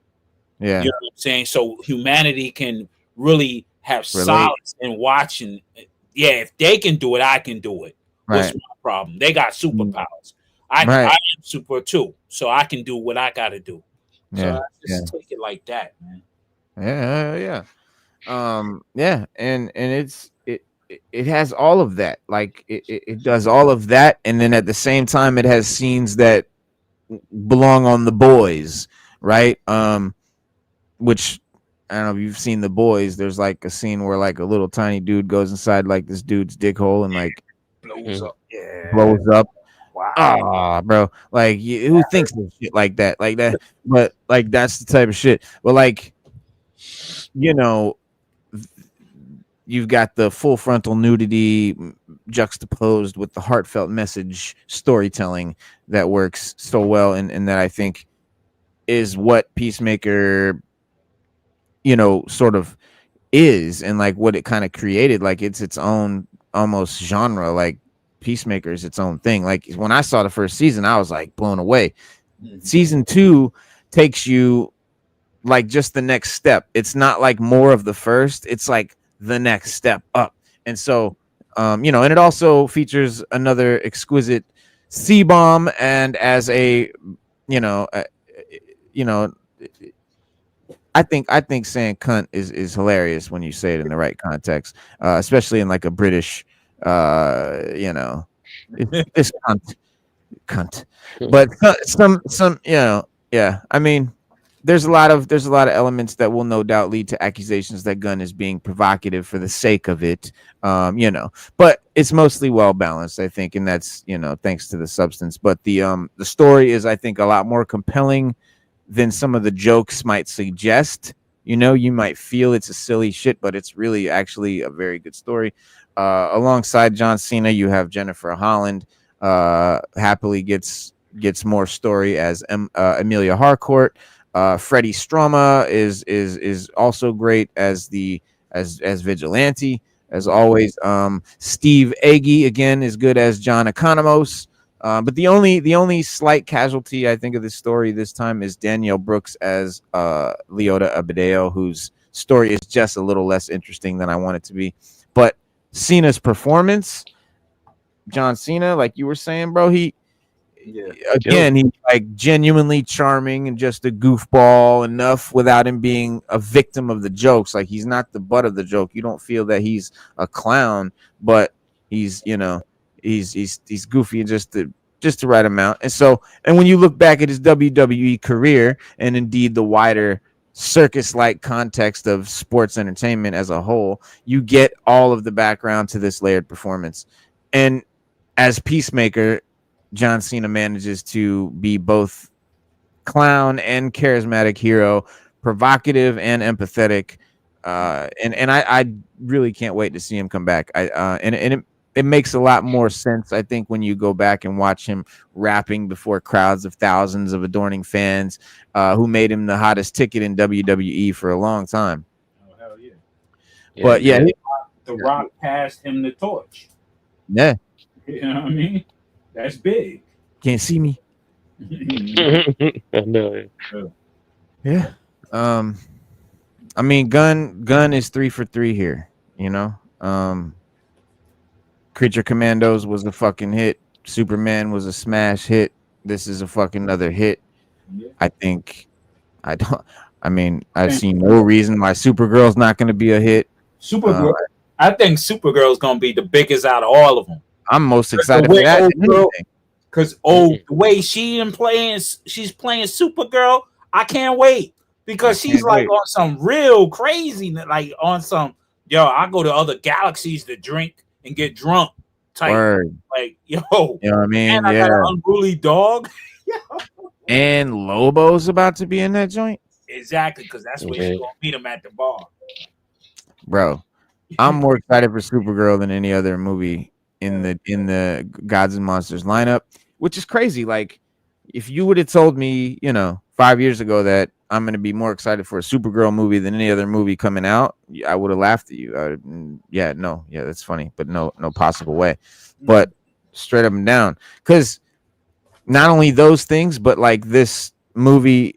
Yeah. You know what I'm saying? So humanity can really have solace in watching. Yeah, if they can do it, I can do it. What's my problem? They got superpowers. I am super too, so I can do what I got to do. So I just take it like that, man. Yeah. And it has all of that. Like, it does all of that, and then at the same time, it has scenes that belong on The Boys, right? Which, I don't know if you've seen The Boys. There's like a scene where like a little tiny dude goes inside like this dude's dick hole and like Blows up. Yeah. blows up. Wow. Ah, bro. Like, who thinks of shit like that? Like that, but like that's the type of shit. But like, you've got the full frontal nudity juxtaposed with the heartfelt message storytelling that works so well, and that I think is what Peacemaker, sort of is, and like what it kind of created. Like, it's its own almost genre. Like, Peacemaker is its own thing. Like, when I saw the first season, I was like blown away. Season 2 takes you like just the next step. It's not like more of the first, it's like the next step up. And so and it also features another exquisite C-bomb, and as a I think saying cunt is hilarious when you say it in the right context, especially in like a British it's cunt. But some I mean, there's a lot of elements that will no doubt lead to accusations that Gunn is being provocative for the sake of it, but it's mostly well balanced, I think, and that's thanks to the substance. But the story is, I think, a lot more compelling than some of the jokes might suggest. You might feel it's a silly shit, but it's really actually a very good story. Alongside John Cena, you have Jennifer Holland. Happily gets more story as Amelia Harcourt. Freddie Stroma is also great as Vigilante, as always. Steve Agee again is good as John Economos. But the only slight casualty, I think, of this story this time is Danielle Brooks as Leota Abadeo, whose story is just a little less interesting than I want it to be. But Cena's performance, John Cena, like you were saying, bro, he's like genuinely charming and just a goofball enough without him being a victim of the jokes. Like he's not the butt of the joke. You don't feel that he's a clown, but he's, you know, he's goofy and just the right amount. And when you look back at his WWE career and indeed the wider circus-like context of sports entertainment as a whole, you get all of the background to this layered performance. And as Peacemaker, John Cena manages to be both clown and charismatic hero, provocative and empathetic. And I really can't wait to see him come back. It makes a lot more sense, I think, when you go back and watch him rapping before crowds of thousands of adoring fans who made him the hottest ticket in WWE for a long time. Oh, hell yeah. But yeah, The Rock passed him the torch. Yeah. You know what I mean? That's big. Can't see me. I know. Yeah. I mean, Gunn is 3 for 3 here, you know. Creature Commandos was a fucking hit. Superman was a smash hit. This is a fucking another hit. Yeah. I've seen no reason why Supergirl's not going to be a hit. Supergirl, I think Supergirl's going to be the biggest out of all of them. I'm most excited for that. Because the way she's playing Supergirl, I can't wait. Because she's like on some real crazy, like on some, I go to other galaxies to drink and get drunk type. Word. Like, you know what I mean? And I got an unruly dog. And Lobo's about to be in that joint. Exactly, because that's where she's gonna meet him at the bar. Bro, I'm more excited for Supergirl than any other movie in the Gods and Monsters lineup, which is crazy. Like, if you would have told me, 5 years ago that I'm going to be more excited for a Supergirl movie than any other movie coming out, I would have laughed at you. That's funny, but no possible way. But straight up and down, because not only those things, but like this movie,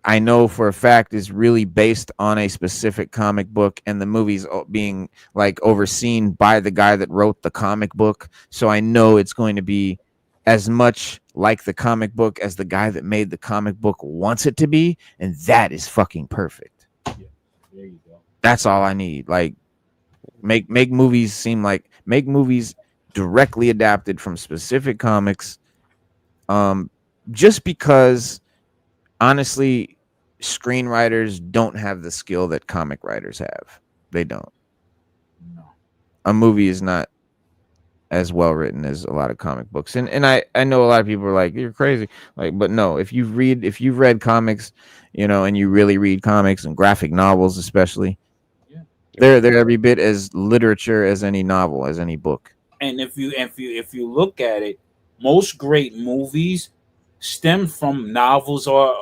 I know for a fact is really based on a specific comic book, and the movie's being like overseen by the guy that wrote the comic book. So I know it's going to be as much like the comic book as the guy that made the comic book wants it to be, and that is fucking perfect. Yeah, there you go. That's all I need. Like, make movies directly adapted from specific comics. Just because, honestly, screenwriters don't have the skill that comic writers have. They don't. No. A movie is not as well written as a lot of comic books, and I know a lot of people are like, you're crazy, like, but no, if you've read comics, and you really read comics and graphic novels especially, they're every bit as literature as any novel, as any book. And if you look at it, most great movies stem from novels, or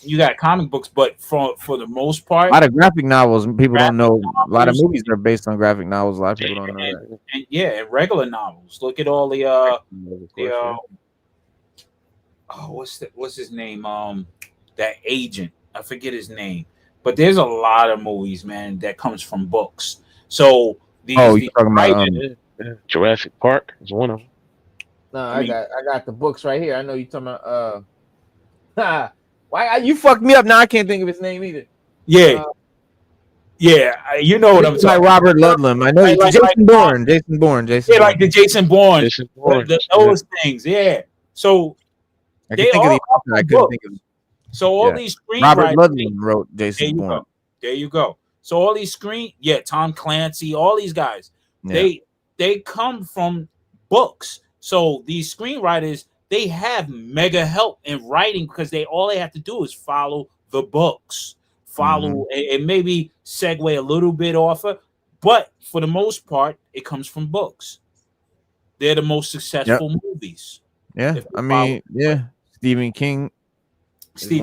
you got comic books, but for the most part, a lot of graphic novels, people don't know. A lot of movies are based on graphic novels. A lot of people don't know that. And regular novels. Look at all the what's his name? That agent, I forget his name, but there's a lot of movies, man, that comes from books. So you're talking about Jurassic Park is one of them. No, I got the books right here. I know you're talking about why you fucked me up now? I can't think of his name either. Yeah, you know what I'm talking about. Robert Ludlum. I know Jason Bourne. Yeah, like the Jason Bourne. Those things. Yeah. So I couldn't think of. So all these screenwriters. Robert Ludlum wrote Jason Bourne. There you go. So all these Tom Clancy, all these guys, they come from books. So these screenwriters, they have mega help in writing, because all they have to do is follow the books, and maybe segue a little bit off of, but for the most part, it comes from books. They're the most successful movies. Yeah, Stephen King. He's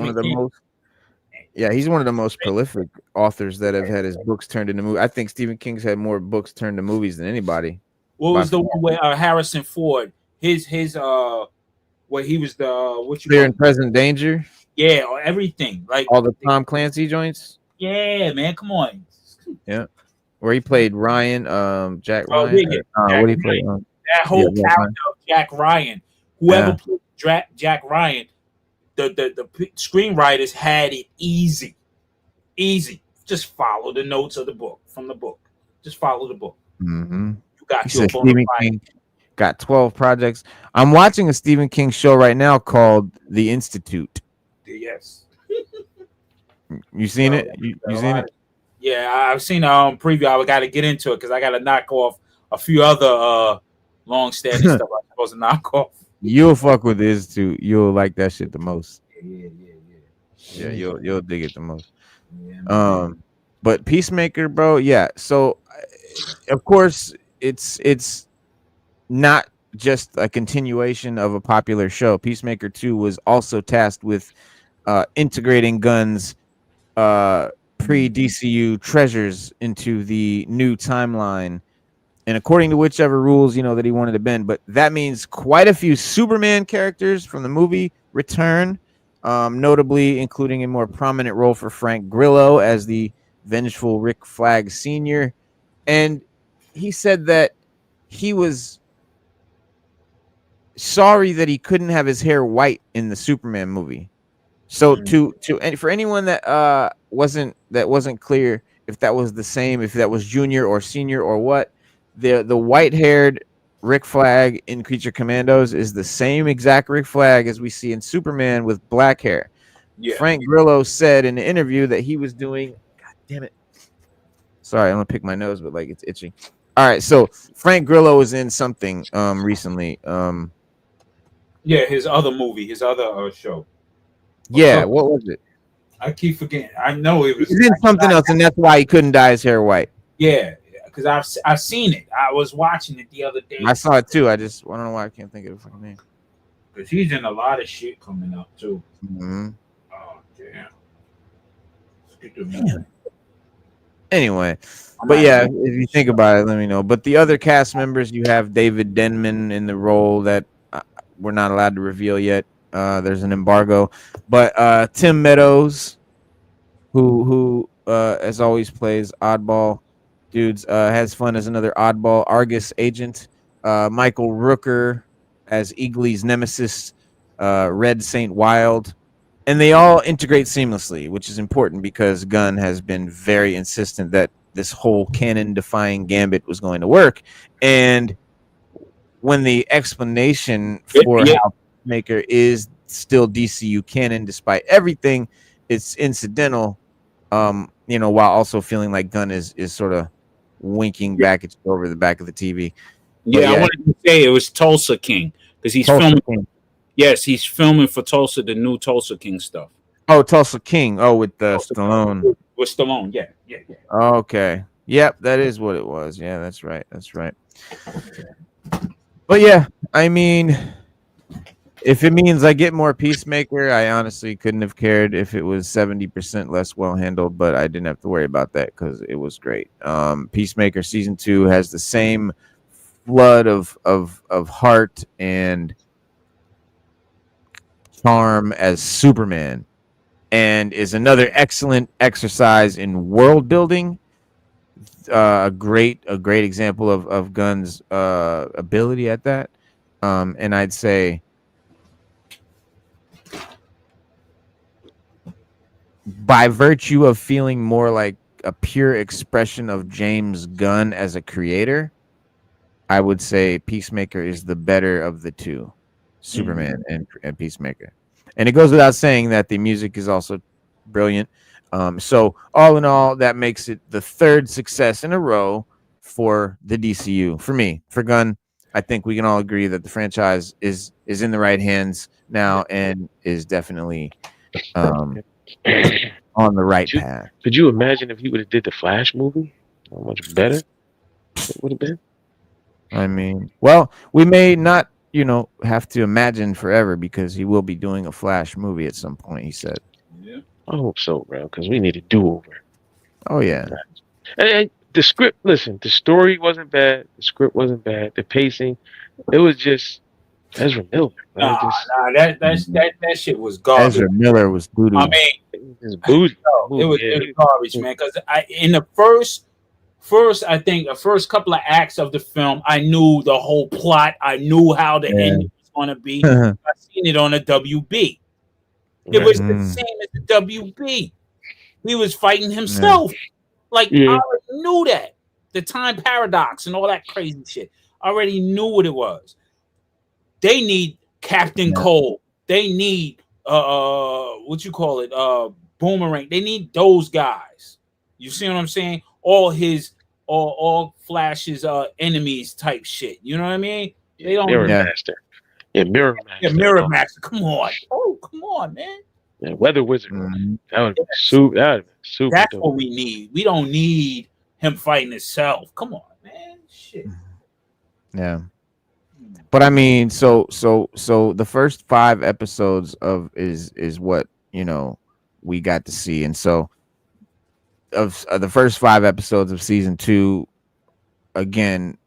one of the most prolific authors that have had his books turned into movies. I think Stephen King's had more books turned to movies than anybody. What was the one where Harrison Ford? His where he was the Clear and Present Danger. Yeah, or everything, like all the Tom Clancy joints. Yeah, man, come on. Yeah. where he played Ryan, Jack Oh Ryan. yeah, yeah. What Jack he played? Ryan. That Yeah, whole Jack Ryan. character of Jack Ryan, whoever Yeah. played Jack Ryan, the screenwriters had it easy, easy. Just follow the notes of the book from the book. Just follow the book. Mm-hmm. You He got your said bona Stephen fide. King got 12 projects. I'm watching a Stephen King show right now called The Institute. Yes. You seen So, it? You seen it? Yeah, I've seen preview. I got to get into it because I got to knock off a few other long-standing stuff I'm supposed to knock off. You'll fuck with this too. You'll like that shit the most. Yeah. Yeah, you'll dig it the most. Yeah, man. But Peacemaker, bro, yeah. So of course it's not just a continuation of a popular show. Peacemaker 2 was also tasked with integrating Gunn's pre-DCU treasures into the new timeline, and according to whichever rules that he wanted to bend. But that means quite a few Superman characters from the movie return, notably including a more prominent role for Frank Grillo as the vengeful Rick Flag Sr. And he said that he was sorry that he couldn't have his hair white in the Superman movie. So and for anyone that wasn't clear if that was the same, if that was junior or senior or what, the white-haired Rick Flag in Creature Commandos is the same exact Rick Flag as we see in Superman with black hair. Yeah. Frank Grillo said in an interview that he was doing, God damn it. Sorry, I'm gonna pick my nose, but like it's itching. All right, so Frank Grillo was in something recently. Yeah, his other movie, his other show. Yeah, what was it? I keep forgetting. I know it was. He did something else, and that's why he couldn't dye his hair white. Yeah, because I've seen it. I was watching it the other day. I saw it too. I don't know why I can't think of the fucking name. Because he's in a lot of shit coming up too. Mm-hmm. Oh damn. Anyway, but yeah, if you think about it, let me know. But the other cast members, you have David Denman in the role that we're not allowed to reveal yet. There's an embargo, but Tim Meadows, who as always plays oddball dudes, has fun as another oddball Argus agent. Michael Rooker as Eagly's nemesis, Red Saint Wild, and they all integrate seamlessly, which is important because Gunn has been very insistent that this whole canon-defying gambit was going to work. And when the explanation for how Maker is still DCU canon despite everything, it's incidental, while also feeling like Gunn is sort of winking back at you over the back of the TV. Yeah, I wanted to say it was Tulsa King because he's Tulsa filming. King. Yes, he's filming for Tulsa, the new Tulsa King stuff. Oh, Tulsa King. Oh, with Stallone. With Stallone, yeah. Okay. Yep, that is what it was. Yeah, that's right. But yeah, I mean, if it means I get more Peacemaker, I honestly couldn't have cared if it was 70% less well handled, but I didn't have to worry about that because it was great. Peacemaker season 2 has the same flood of heart and charm as Superman, and is another excellent exercise in world building. A great example of Gunn's ability at that. And I'd say by virtue of feeling more like a pure expression of James Gunn as a creator, I would say Peacemaker is the better of the two, Superman and Peacemaker. And it goes without saying that the music is also brilliant. So all in all, that makes it the third success in a row for the DCU. For me, for Gunn, I think we can all agree that the franchise is in the right hands now and is definitely on the right path. Could you imagine if he would have did the Flash movie? How much better it would have been? I mean, well, we may not, have to imagine forever because he will be doing a Flash movie at some point, he said. Yeah. I hope so, bro, because we need a do-over. Oh, yeah. And the script, listen, the story wasn't bad. The script wasn't bad. The pacing, it was just Ezra Miller. That shit was garbage. Ezra Miller was booty. I mean, it was booty. It was garbage, man. Because in the first first, I think the first couple of acts of the film, I knew the whole plot. I knew how the ending was going to be. I seen it on a WB. It was the same as the WB. He was fighting himself. Like, I already knew that. The time paradox and all that crazy shit. I already knew what it was. They need Captain Cole. They need what you call it? Boomerang. They need those guys. You see what I'm saying? All Flash's enemies type shit. You know what I mean? They don't Mirror Master. Yeah, Mirror Master. Yeah, Mirror Master. Come on. Oh, come on, man. Yeah, Weather Wizard. That would be super. That's dope. What we need. We don't need him fighting himself. Come on, man. Shit. Yeah. But I mean, so the first 5 episodes of is what, you know, we got to see. And so of the first 5 episodes of season 2, again,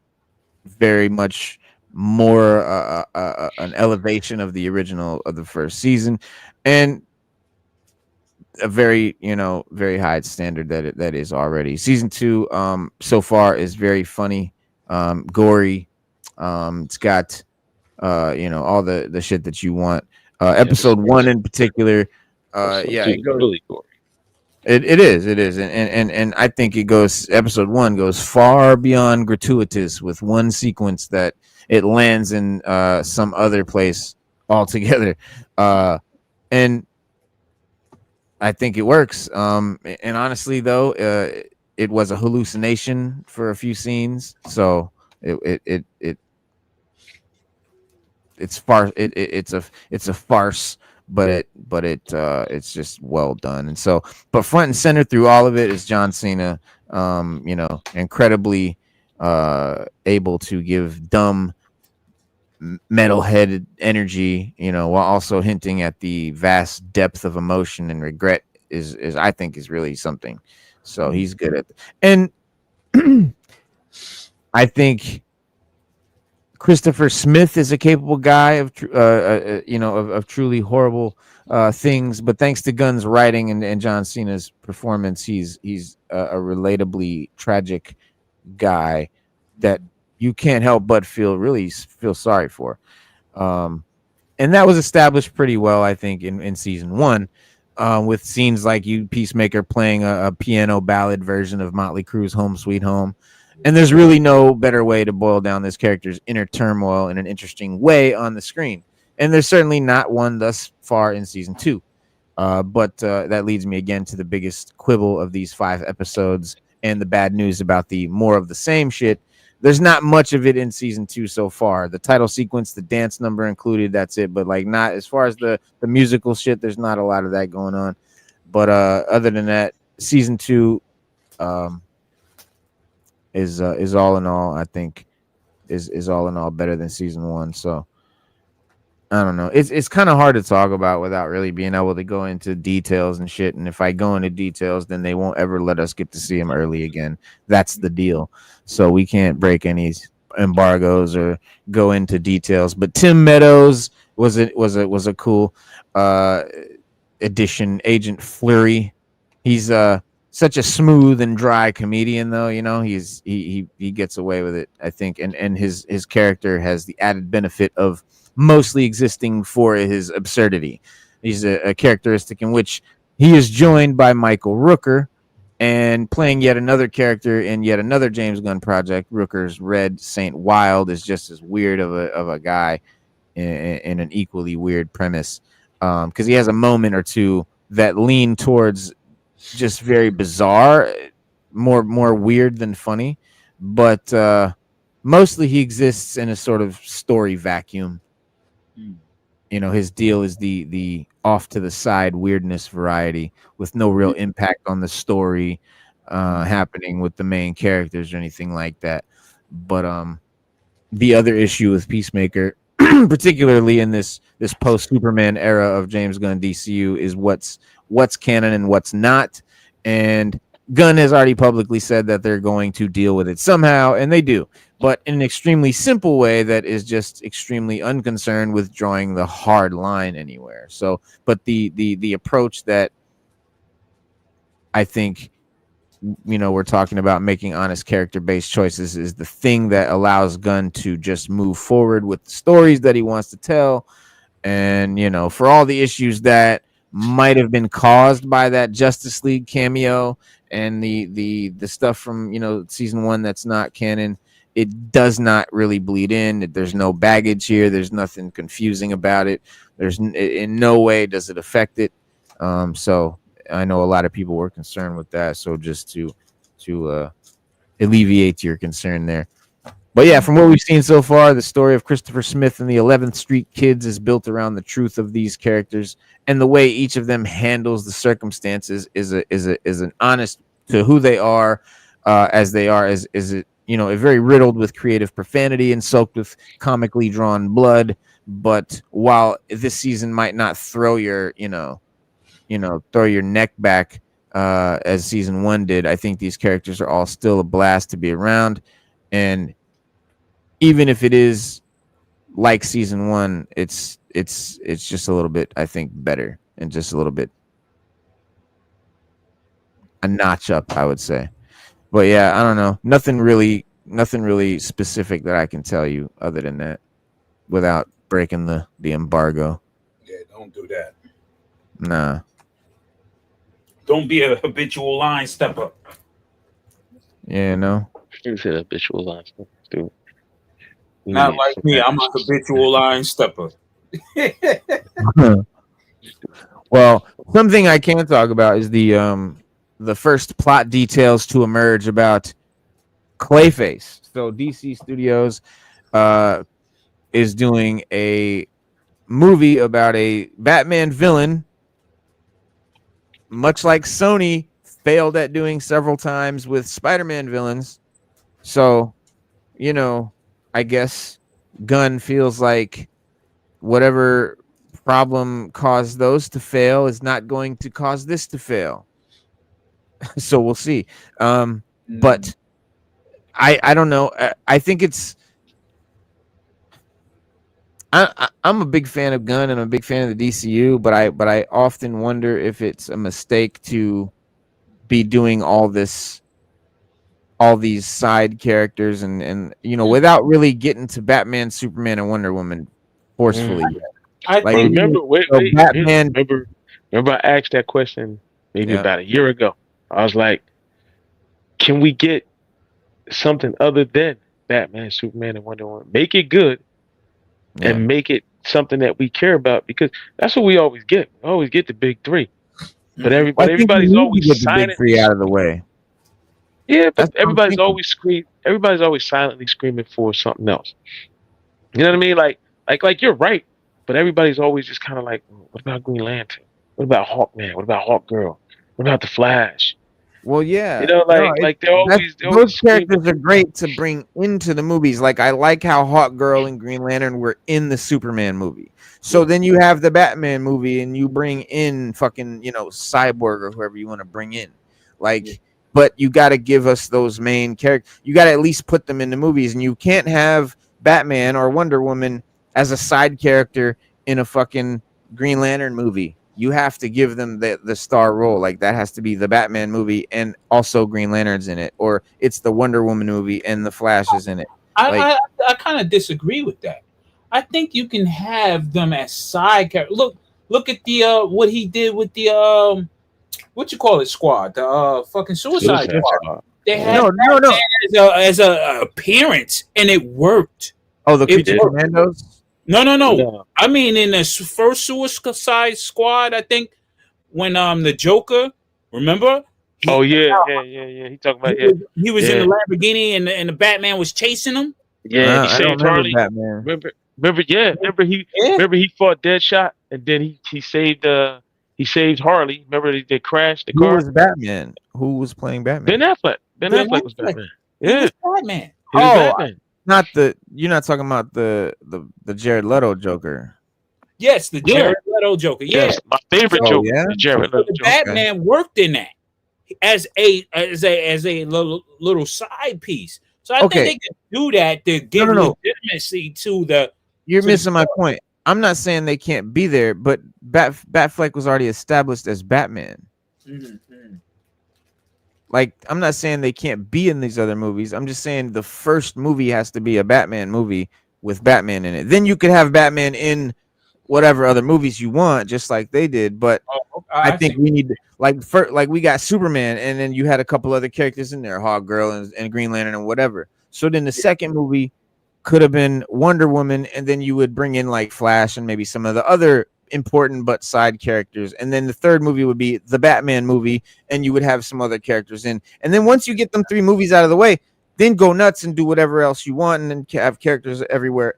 very much more an elevation of the original of the first season, and a very, you know, very high standard that is already. Season 2 so far is very funny, gory. It's got you know, all the shit that you want. Episode 1 in particular, it goes, really gory. It is, and I think it goes. Episode 1 goes far beyond gratuitous with one sequence that it lands in some other place altogether, and I think it works. And honestly, though, it was a hallucination for a few scenes, so it's a farce, but it's just well done. And so, but front and center through all of it is John Cena, you know, incredibly able to give dumb metal-headed energy, you know, while also hinting at the vast depth of emotion and regret is I think is really something. So he's good at it. And I think Christopher Smith is a capable guy of you know, of truly horrible things, but thanks to Gunn's writing and John Cena's performance, he's a relatably tragic guy that you can't help but feel sorry for. And that was established pretty well, I think, in season 1, with scenes like Peacemaker playing a piano ballad version of Motley Crue's Home Sweet Home. And there's really no better way to boil down this character's inner turmoil in an interesting way on the screen. And there's certainly not one thus far in season 2. But that leads me again to the biggest quibble of these 5 episodes and the bad news about the more of the same shit. There's not much of it in season 2 so far. The title sequence, the dance number included, that's it. But like, not as far as the musical shit, there's not a lot of that going on. But other than that, season 2 is all in all, I think, is all in all better than season 1. So I don't know. It's kind of hard to talk about without really being able to go into details and shit. And if I go into details, then they won't ever let us get to see him early again. That's the deal. So we can't break any embargoes or go into details. But Tim Meadows was a cool addition. Agent Fleury. He's such a smooth and dry comedian, though. You know, he gets away with it, I think. And his character has the added benefit of mostly existing for his absurdity. He's a characteristic in which he is joined by Michael Rooker and playing yet another character in yet another James Gunn project. Rooker's Red Saint Wild is just as weird of a guy in an equally weird premise, because he has a moment or two that lean towards just very bizarre, more weird than funny, but mostly he exists in a sort of story vacuum. You know, his deal is the off to the side weirdness variety with no real impact on the story happening with the main characters or anything like that. But the other issue with Peacemaker, particularly in this post Superman era of James Gunn DCU, is what's canon and what's not. And Gunn has already publicly said that they're going to deal with it somehow, and they do, but in an extremely simple way that is just extremely unconcerned with drawing the hard line anywhere. So, but the approach that I think we're talking about making honest character-based choices is the thing that allows Gunn to just move forward with the stories that he wants to tell. And, for all the issues that might have been caused by that Justice League cameo and the stuff from, season 1 that's not canon, it does not really bleed in. There's no baggage here. There's nothing confusing about it. There's in no way does it affect it. So I know a lot of people were concerned with that. So just to alleviate your concern there. But yeah, from what we've seen so far, the story of Christopher Smith and the 11th Street Kids is built around the truth of these characters, and the way each of them handles the circumstances is an honest to who they are, as they are, is it a very riddled with creative profanity and soaked with comically drawn blood. But while this season might not throw your throw your neck back as season 1 did, I think these characters are all still a blast to be around. And even if it is like season 1, it's just a little bit, I think, better and just a little bit a notch up, I would say. But yeah, I don't know. Nothing really specific that I can tell you other than that without breaking the embargo. Yeah, don't do that. Nah. Don't be a habitual line stepper. Yeah, no. You said habitual line stepper, dude. Not like me. I'm a habitual line stepper. Well, something I can talk about is the first plot details to emerge about Clayface. So DC Studios is doing a movie about a Batman villain, much like Sony failed at doing several times with Spider-Man villains. So, I guess Gunn feels like whatever problem caused those to fail is not going to cause this to fail. So we'll see. But I don't know. I think it's. I'm a big fan of Gunn and I'm a big fan of the DCU, but I often wonder if it's a mistake to be doing all these side characters and without really getting to Batman, Superman, and Wonder Woman forcefully. I remember. Batman. Remember, I asked that question maybe about a year ago. I was like, "Can we get something other than Batman, Superman, and Wonder Woman? Make it good, and make it something that we care about, because that's what we always get. We always get the big three, but everybody's always get the big three out of the way. Yeah, but everybody's always silently screaming for something else. You know what I mean? Like you're right, but everybody's always just kind of like, what about Green Lantern? What about Hawkman? What about Hawkgirl? What about the Flash? Well, yeah, those characters are great to bring into the movies. Like I like how Hawkgirl and Green Lantern were in the Superman movie. So then you have the Batman movie, and you bring in fucking Cyborg or whoever you want to bring in, But you got to give us those main characters. You got to at least put them in the movies, and you can't have Batman or Wonder Woman as a side character in a fucking Green Lantern movie. You have to give them the star role. Like that has to be the Batman movie and also Green Lantern's in it, or it's the Wonder Woman movie and the Flash is in it. I kind of disagree with that. I think you can have them as side characters. Look at the what he did with the what you call it squad, the fucking Suicide Squad. They had no as a appearance, and it worked. Oh, the Creature Commandos. No. I mean, in the first Suicide Squad, I think when the Joker, remember? He talking about he was in the Lamborghini, and the Batman was chasing him. Yeah, he saved Harley. Batman. Remember he fought Deadshot, and then he saved Harley. Remember they crashed the car. Who was Batman? Who was playing Batman? Ben Affleck. Ben Affleck was Batman. Yeah, Batman. Batman. You're not talking about the Jared Leto Joker. Yes, the Jared Leto Joker. Yeah, yes, my favorite Joker. Yeah? The Jared Leto Joker. Batman worked in that as a little side piece. So I think they can do that to give legitimacy to the. You're missing my point. I'm not saying they can't be there, but Batfleck was already established as Batman. Mm-hmm. Like, I'm not saying they can't be in these other movies. I'm just saying the first movie has to be a Batman movie with Batman in it. Then you could have Batman in whatever other movies you want, just like they did. But Oh, I I think see. we need like we got Superman, and then you had a couple other characters in there, Hawk Girl and Green Lantern and whatever. So then the second movie could have been Wonder Woman, and then you would bring in like Flash and maybe some of the other important but side characters, and then the third movie would be the Batman movie, and you would have some other characters in. And then once you get them three movies out of the way, then go nuts and do whatever else you want, and then have characters everywhere.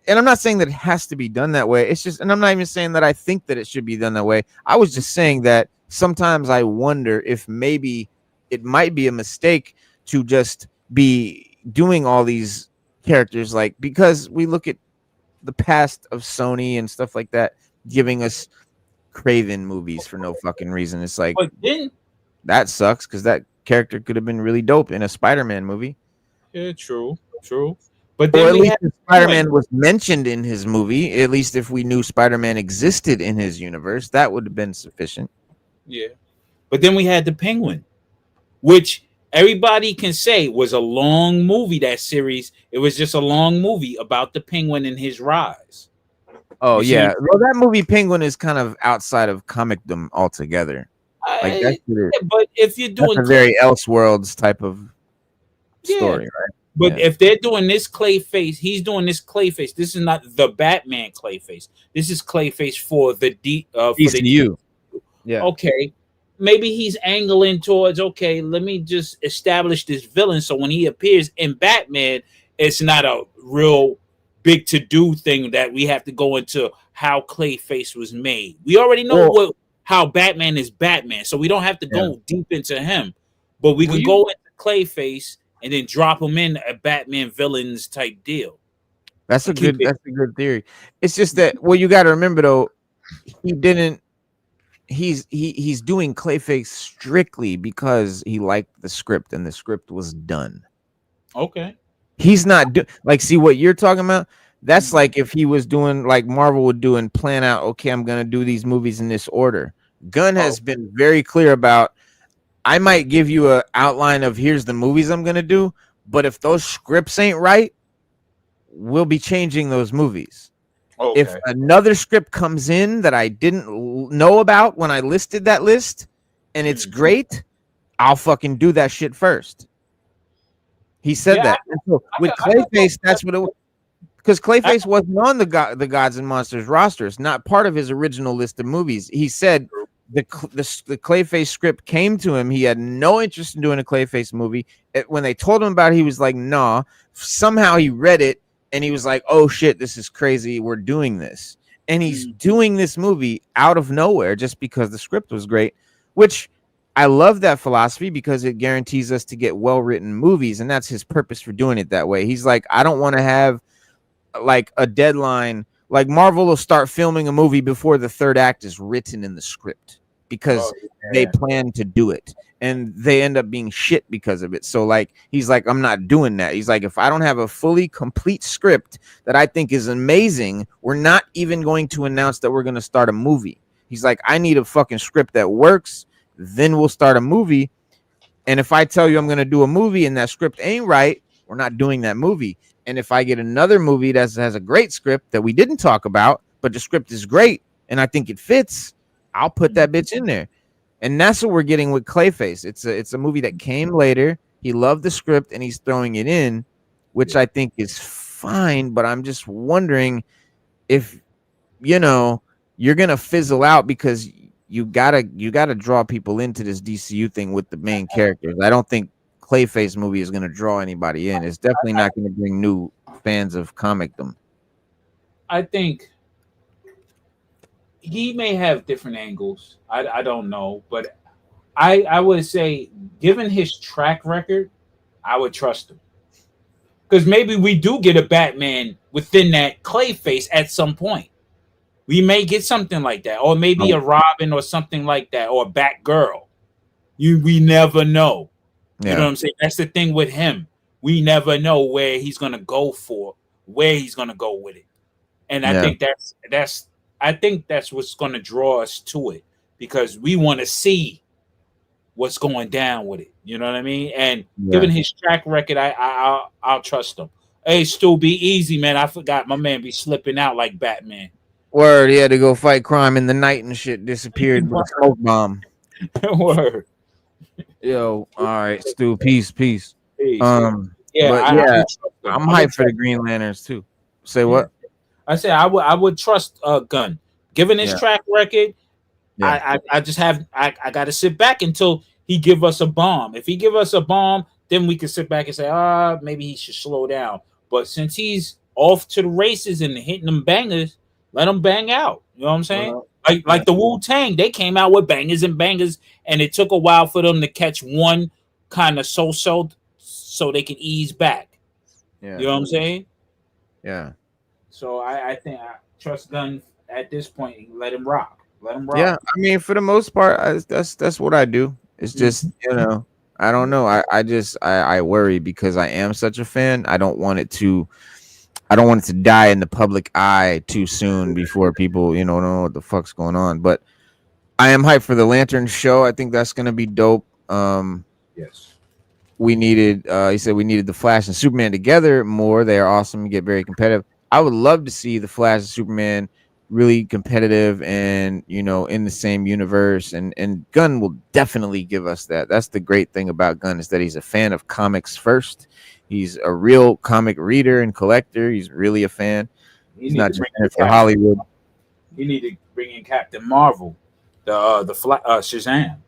And I'm not saying that it has to be done that way. It's just, and I'm not even saying that I think that it should be done that way. I was just saying that sometimes I wonder if maybe it might be a mistake to just be doing all these characters, like, because we look at the past of Sony and stuff like that, giving us Craven movies for no fucking reason. It's like, But then, that sucks because that character could have been really dope in a Spider-Man movie. yeah, true. But Or then at we least had if Spider-Man was mentioned in his movie, at least if we knew Spider-Man existed in his universe, that would have been sufficient. yeah. But then we had the Penguin, which everybody can say was a long movie. That series, it was just a long movie about the Penguin and his rise. Oh, You see yeah. what Well, that movie Penguin is kind of outside of comicdom altogether. Like, that's but if you're doing a very Elseworlds type of story, yeah. right? But Yeah. if they're doing this Clayface, he's doing this Clayface. This is not the Batman Clayface. This is Clayface for the DCU. Yeah. Okay, maybe he's angling towards, okay, let me just establish this villain so when he appears in Batman, it's not a real big to-do thing that we have to go into how Clayface was made. We already know how Batman is Batman, so we don't have to go deep into him, but we can go into Clayface and then drop him in a Batman villains type deal. That's a good theory. It's just that, well, you got to remember though, he's doing Clayface strictly because he liked the script and the script was done. Okay. He's not like, see what you're talking about? That's like if he was doing like Marvel would do and plan out, okay, I'm going to do these movies in this order. Gunn has been very clear about, I might give you an outline of here's the movies I'm going to do, but if those scripts ain't right, we'll be changing those movies. Okay. If another script comes in that I didn't know about when I listed that list and it's great, I'll fucking do that shit first. He said that. And so with Clayface, that's what it was. Because Clayface wasn't on the Gods and Monsters roster. It's not part of his original list of movies. He said the Clayface script came to him. He had no interest in doing a Clayface movie. When they told him about it, he was like, nah. Somehow he read it and he was like, oh shit, this is crazy. We're doing this. And he's doing this movie out of nowhere just because the script was great, which I love that philosophy because it guarantees us to get well-written movies. And that's his purpose for doing it that way. He's like, I don't want to have like a deadline. Like Marvel will start filming a movie before the third act is written in the script because they plan to do it and they end up being shit because of it. So like, he's like, I'm not doing that. He's like, if I don't have a fully complete script that I think is amazing, we're not even going to announce that we're going to start a movie. He's like, I need a fucking script that works. Then we'll start a movie. And if I tell you I'm going to do a movie and that script ain't right, we're not doing that movie. And if I get another movie that has a great script that we didn't talk about, but the script is great and I think it fits, I'll put that bitch in there. And that's what we're getting with Clayface. It's a movie that came later. He loved the script and he's throwing it in, which I think is fine. But I'm just wondering if, you're going to fizzle out because you gotta draw people into this DCU thing with the main characters. I don't think Clayface movie is going to draw anybody in. It's definitely not going to bring new fans of comicdom. I think he may have different angles. I don't know, but I would say, given his track record, I would trust him. Because maybe we do get a Batman within that Clayface at some point. We may get something like that, or maybe a Robin or something like that, or a Batgirl. We never know. You know what I'm saying? That's the thing with him. We never know where he's gonna go where he's gonna go with it. And I think that's what's gonna draw us to it, because we want to see what's going down with it. You know what I mean? And Yeah. given his track record, I'll trust him. Hey, Stu, be easy, man. I forgot my man be slipping out like Batman. Word, he had to go fight crime in the night and shit. Disappeared with a smoke bomb. Word. Yo, all right, Stu. Peace. Peace. Yeah, but yeah, I'm hyped for the Green Lanterns too. Say what? I said I would trust Gunn. Given his track record, I just have I got to sit back until he give us a bomb. If he give us a bomb, then we can sit back and say, maybe he should slow down. But since he's off to the races and hitting them bangers, let him bang out. You know what I'm saying? Like the Wu-Tang, they came out with bangers and bangers, and it took a while for them to catch one kind of so they can ease back. Yeah. You know what I'm saying? Yeah. So I think I trust Gunn at this point. Let him rock. Let him rock. Yeah, I mean, for the most part, that's what I do. It's just, I don't know. I worry because I am such a fan. I don't want it to die in the public eye too soon before people, know what the fuck's going on. But I am hyped for the Lantern show. I think that's gonna be dope. Yes. We needed, he said we needed the Flash and Superman together more. They are awesome and get very competitive. I would love to see the Flash and Superman really competitive and, in the same universe. And Gunn will definitely give us that. That's the great thing about Gunn, is that he's a fan of comics first. He's a real comic reader and collector. He's really a fan. He's not just for Hollywood. You need to bring in Captain Marvel, the Shazam.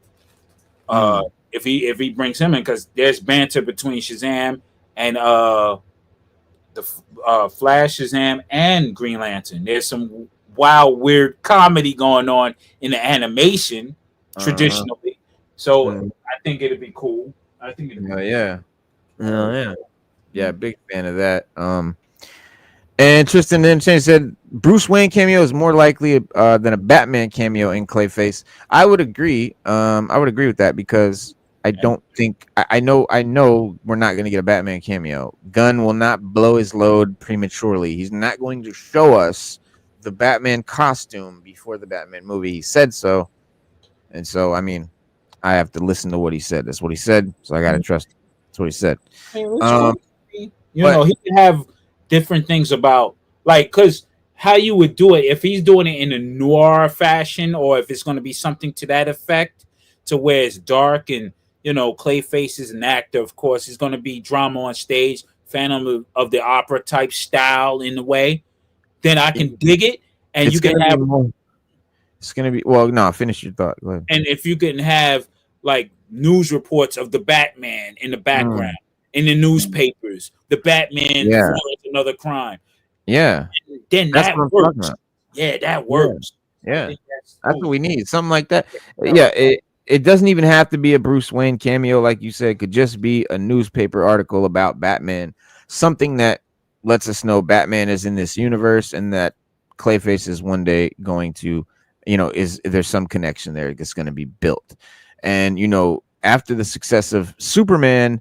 If he brings him in, because there's banter between Shazam and the Flash, Shazam, and Green Lantern. There's some wild, weird comedy going on in the animation traditionally. So I think it'd be cool. I think it'd be Yeah, big fan of that. And Tristan then said Bruce Wayne cameo is more likely than a Batman cameo in Clayface. I would agree. I would agree with that because I don't think I know we're not going to get a Batman cameo. Gunn will not blow his load prematurely. He's not going to show us the Batman costume before the Batman movie. He said so, and so I mean, I have to listen to what he said. That's what he said, so I got to trust. That's what he said. He can have different things about, because how you would do it if he's doing it in a noir fashion, or if it's going to be something to that effect, to where it's dark and Clayface is an actor. Of course, he's going to be drama on stage, Phantom of the Opera type style in the way. Then I can dig it, and you can have. It's going to be no. Finish your thought. Go ahead. And if you can have news reports of the Batman in the background. In the newspapers, the Batman for another crime. Yeah. And then that works. Yeah, that works. Yeah. That's what we need. Something like that. Yeah. It doesn't even have to be a Bruce Wayne cameo, like you said. It could just be a newspaper article about Batman. Something that lets us know Batman is in this universe and that Clayface is one day going to, is there's some connection there that's going to be built. And, after the success of Superman,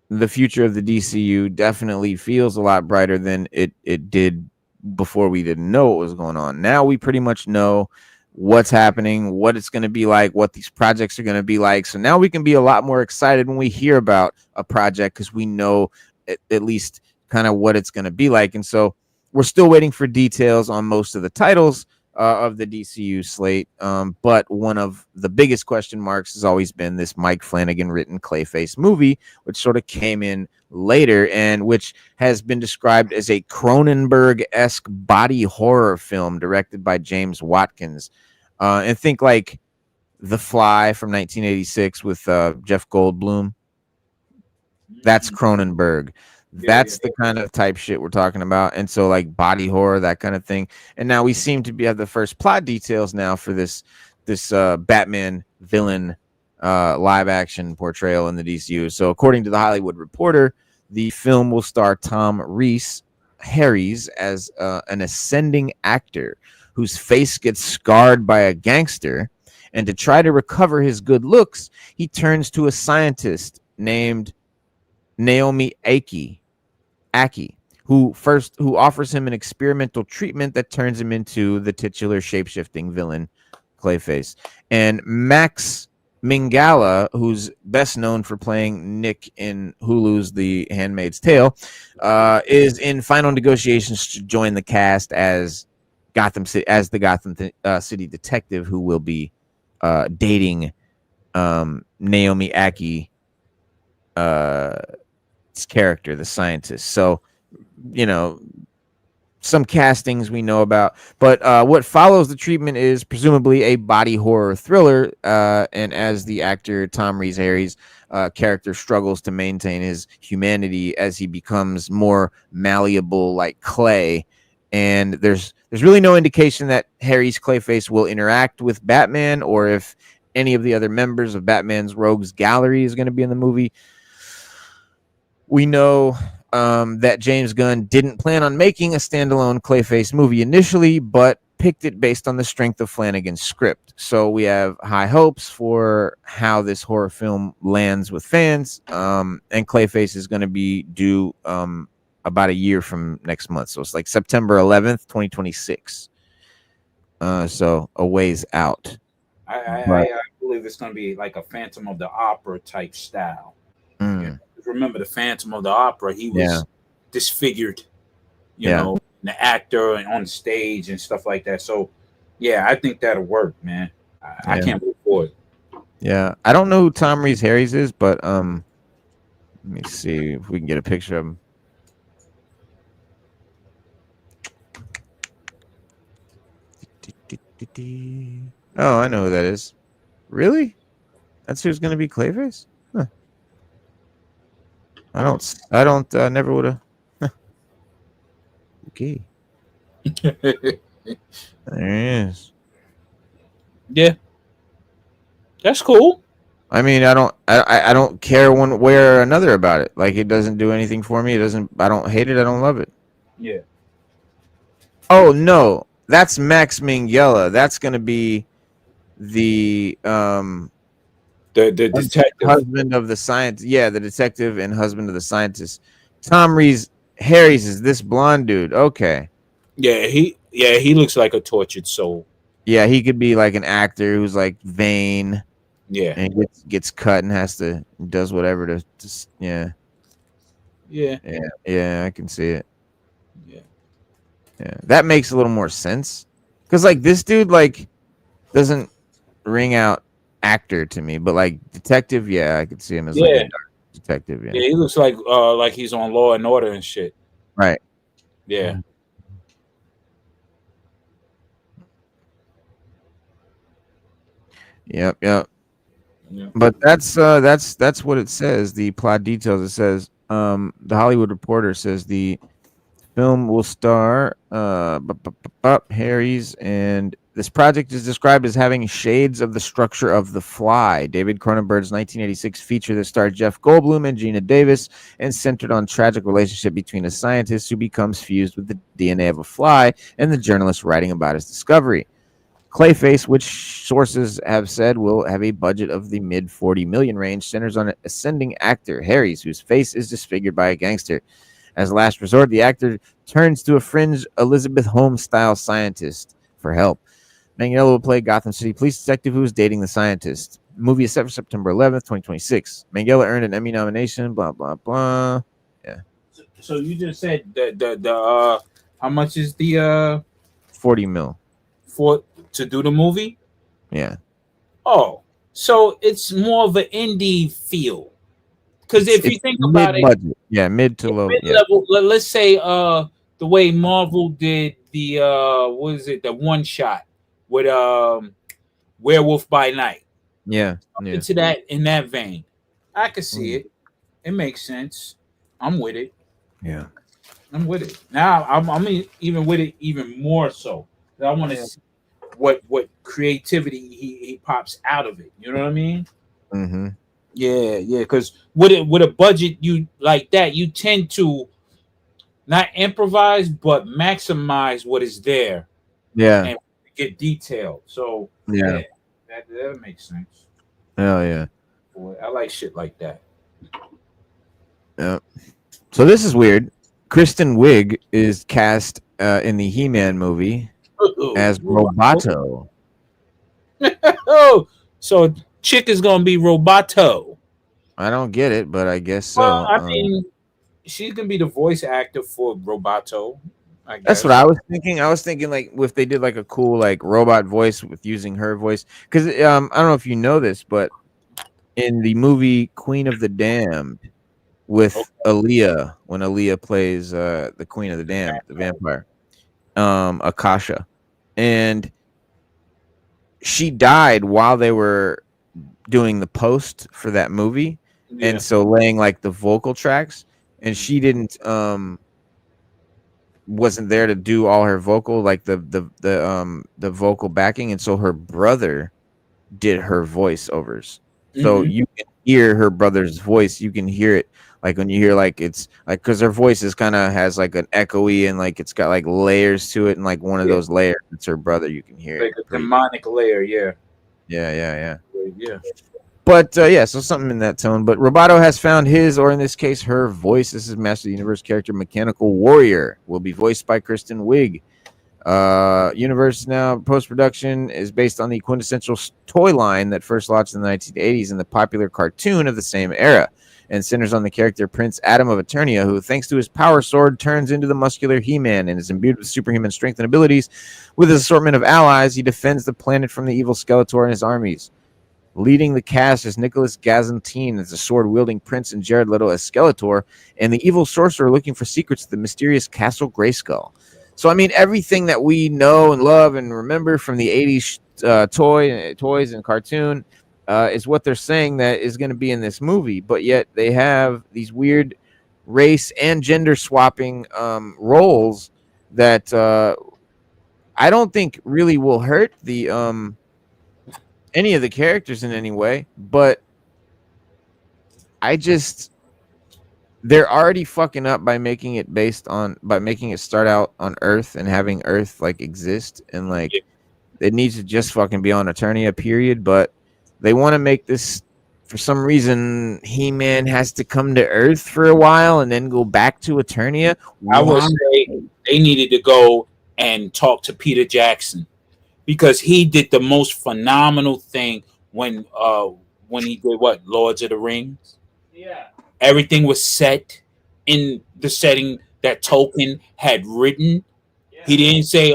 the future of the DCU definitely feels a lot brighter than it did before we didn't know what was going on. Now we pretty much know what's happening, what it's going to be like, what these projects are going to be like. So now we can be a lot more excited when we hear about a project because we know at least kind of what it's going to be like. And so we're still waiting for details on most of the titles of the DCU slate. But one of the biggest question marks has always been this Mike Flanagan written Clayface movie, which sort of came in later and which has been described as a Cronenberg-esque body horror film directed by James Watkins. And think like The Fly from 1986 with Jeff Goldblum. That's Cronenberg. That's the kind of type shit we're talking about. And so body horror, that kind of thing. And now we seem to have the first plot details now for this Batman villain live action portrayal in the DCU. So according to the Hollywood Reporter, the film will star Tom Harris as an ascending actor whose face gets scarred by a gangster. And to try to recover his good looks, he turns to a scientist named Naomi Aki, who offers him an experimental treatment that turns him into the titular shape-shifting villain Clayface. And Max Mingala, who's best known for playing Nick in Hulu's The Handmaid's Tale, is in final negotiations to join the cast as the Gotham City detective who will be dating Naomi Ackie, character, the scientist. So, some castings we know about, but what follows the treatment is presumably a body horror thriller, and as the actor Tom Rhys Harry's character struggles to maintain his humanity as he becomes more malleable like clay, and there's really no indication that Harry's Clayface will interact with Batman or if any of the other members of Batman's rogues gallery is going to be in the movie. We know that James Gunn didn't plan on making a standalone Clayface movie initially, but picked it based on the strength of Flanagan's script. So we have high hopes for how this horror film lands with fans. And Clayface is going to be due about a year from next month. So it's like September 11th, 2026. So a ways out. I believe it's going to be like a Phantom of the Opera type style. Yeah. Remember the Phantom of the Opera, he was disfigured, you know, the actor and on stage and stuff like that. So yeah, I think that'll work, man. I can't move forward. Yeah, I don't know who Tom Rhys Harry's is, but let me see if we can get a picture of him. Oh, I know who that is. Really? That's who's going to be Clayface? Huh. I don't, never would have. Okay. There he is. Yeah. That's cool. I mean, I don't care one way or another about it. Like, it doesn't do anything for me. I don't hate it. I don't love it. Yeah. Oh, no. That's Max Minghella. That's going to be the detective, husband of the science. Yeah, the detective and husband of the scientist. Tom Rhys Harry's is this blonde dude. Okay. Yeah, he looks like a tortured soul. Yeah, he could be like an actor who's like vain. Yeah, and gets cut and does whatever to yeah. I can see it. Yeah, that makes a little more sense because like this dude like doesn't ring out actor to me, but like detective, yeah, I could see him as like a dark detective. Yeah, he looks like he's on Law and Order and shit. Right. Yeah. Yep. Yeah. But that's what it says. The plot details. It says the Hollywood Reporter says the film will star Harry's, and this project is described as having shades of the structure of The Fly, David Cronenberg's 1986 feature that starred Jeff Goldblum and Gina Davis and centered on tragic relationship between a scientist who becomes fused with the DNA of a fly and the journalist writing about his discovery. Clayface, which sources have said will have a budget of the mid 40 million range, centers on an ascending actor, Harry's, whose face is disfigured by a gangster. As a last resort, the actor turns to a fringe Elizabeth Holmes-style scientist for help. Minghella will play Gotham City police detective who is dating the scientist. The movie is set for September 11th, 2026. Minghella earned an Emmy nomination, blah, blah, blah. Yeah. So you just said the how much is the 40 mil. For to do the movie? Yeah. Oh, so it's more of an indie feel. Because if you think about it, yeah, mid to low level. Let's say the way Marvel did the what is it, the one shot with Werewolf by Night. Yeah. Into that in that vein. I can see it. It makes sense. I'm with it. Yeah. I'm with it. Now I'm even with it even more so. I want to see what creativity he pops out of it. You know what I mean? Mm-hmm. Yeah. Because with a budget you like that, you tend to not improvise but maximize what is there. Yeah. And get detailed. So yeah that makes sense. Oh yeah. Boy, I like shit like that. Yeah. So this is weird. Kristen Wiig is cast in the He-Man movie as Roboto. Oh, so chick is gonna be Roboto. I don't get it, but I guess Well, so. I mean, she's gonna be the voice actor for Roboto. I That's guess. what I was thinking. I was thinking like if they did like a cool like robot voice with using her voice, because I don't know if you know this, but in the movie Queen of the Damned with Aaliyah, when Aaliyah plays the Queen of the Damned, the vampire, Akasha, and she died while they were doing the post for that movie, Yeah. and so laying like the vocal tracks, and she didn't wasn't there to do all her vocal, like the vocal backing, and so her brother did her voiceovers. So Mhm. you can hear her brother's voice. You can hear it like when you hear like it's like because her voice is kind of has like an echoey and like it's got like layers to it, and like one of those layers, it's her brother. You can hear Like it. a demonic layer. Yeah. Yeah. Yeah. But yeah, so something in that tone. But Roboto has found his, or in this case, her voice. This is Master of the Universe character Mechanical Warrior. Will be voiced by Kristen Wiig. Universe now post production is based on the quintessential toy line that first launched in the 1980s and the popular cartoon of the same era, and centers on the character Prince Adam of Eternia, who, thanks to his power sword, turns into the muscular He-Man and is imbued with superhuman strength and abilities. With his assortment of allies, he defends the planet from the evil Skeletor and his armies. Leading the cast is Nicholas Gazantine as the sword-wielding prince and Jared Leto as Skeletor, and the evil sorcerer looking for secrets of the mysterious Castle Grayskull. So, I mean, everything that we know and love and remember from the 80s toys and cartoon is what they're saying that is going to be in this movie. But yet they have these weird race and gender swapping roles that I don't think really will hurt the any of the characters in any way. But they're already fucking up by making it start out on Earth and having Earth like exist, and like it needs to just fucking be on Eternia, period. But they want to make this, for some reason, He-Man has to come to Earth for a while and then go back to Eternia. I would say they needed to go and talk to Peter Jackson, because he did the most phenomenal thing when he did what, Lords of the Rings. Yeah. Everything was set in the setting that Tolkien had written. Yeah. He didn't say,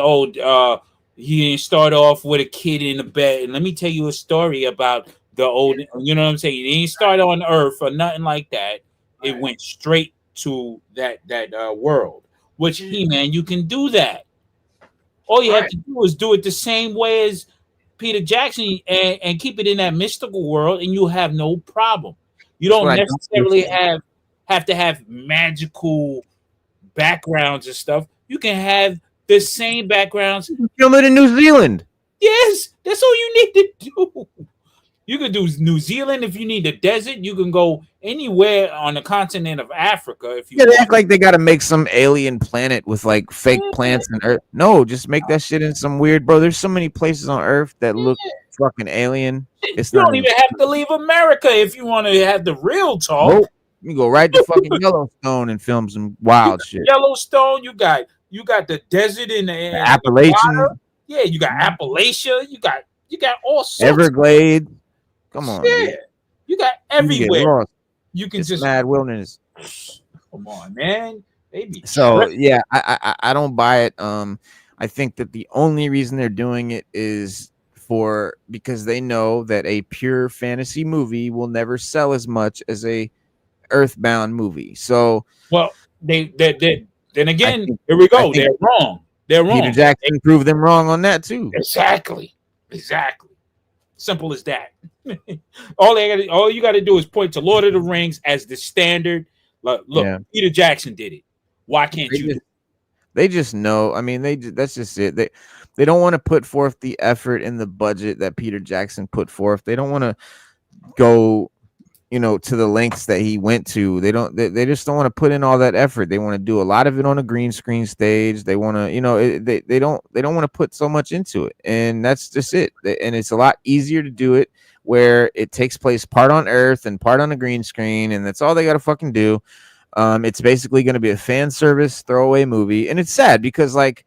he didn't start off with a kid in the bed. And let me tell you a story about the old, you know what I'm saying? He didn't start on Earth or nothing like that. It went straight to that world, which He-Man, you can do that. All you have to do is do it the same way as Peter Jackson, and keep it in that mystical world, and you'll have no problem. You don't necessarily have to have magical backgrounds and stuff. You can have the same backgrounds. Film it in New Zealand. Yes, that's all you need to do. You can do New Zealand if you need a desert. You can go anywhere on the continent of Africa if you They act like they got to make some alien planet with like fake plants and Earth. No, just make that shit in some weird, bro. There's so many places on Earth that look fucking alien. It's you not don't even have to leave America if you want to have the real talk. Nope. You go right to fucking Yellowstone and film some wild shit. Yellowstone, you got the desert in the Appalachian. Yeah, you got Appalachia. You got all sorts. Everglades. Come on, dude. You got everywhere. You can it's just mad wilderness. Come on, man. So yeah, I don't buy it. I think that the only reason they're doing it is because they know that a pure fantasy movie will never sell as much as a Earthbound movie. So then again, here we go. They're wrong. They're wrong. Peter Jackson proved them wrong on that too. Exactly. Simple as that. all you got to do is point to Lord of the Rings as the standard. Look, Peter Jackson did it. Why can't you? They just know. I mean, that's just it. They don't want to put forth the effort and the budget that Peter Jackson put forth. They don't want to go, to the lengths that he went to. They just don't want to put in all that effort. They want to do a lot of it on a green screen stage. They want to, they don't want to put so much into it. And that's just it. And it's a lot easier to do it where it takes place part on Earth and part on a green screen, and that's all they got to fucking do. It's basically going to be a fan service throwaway movie, and it's sad because like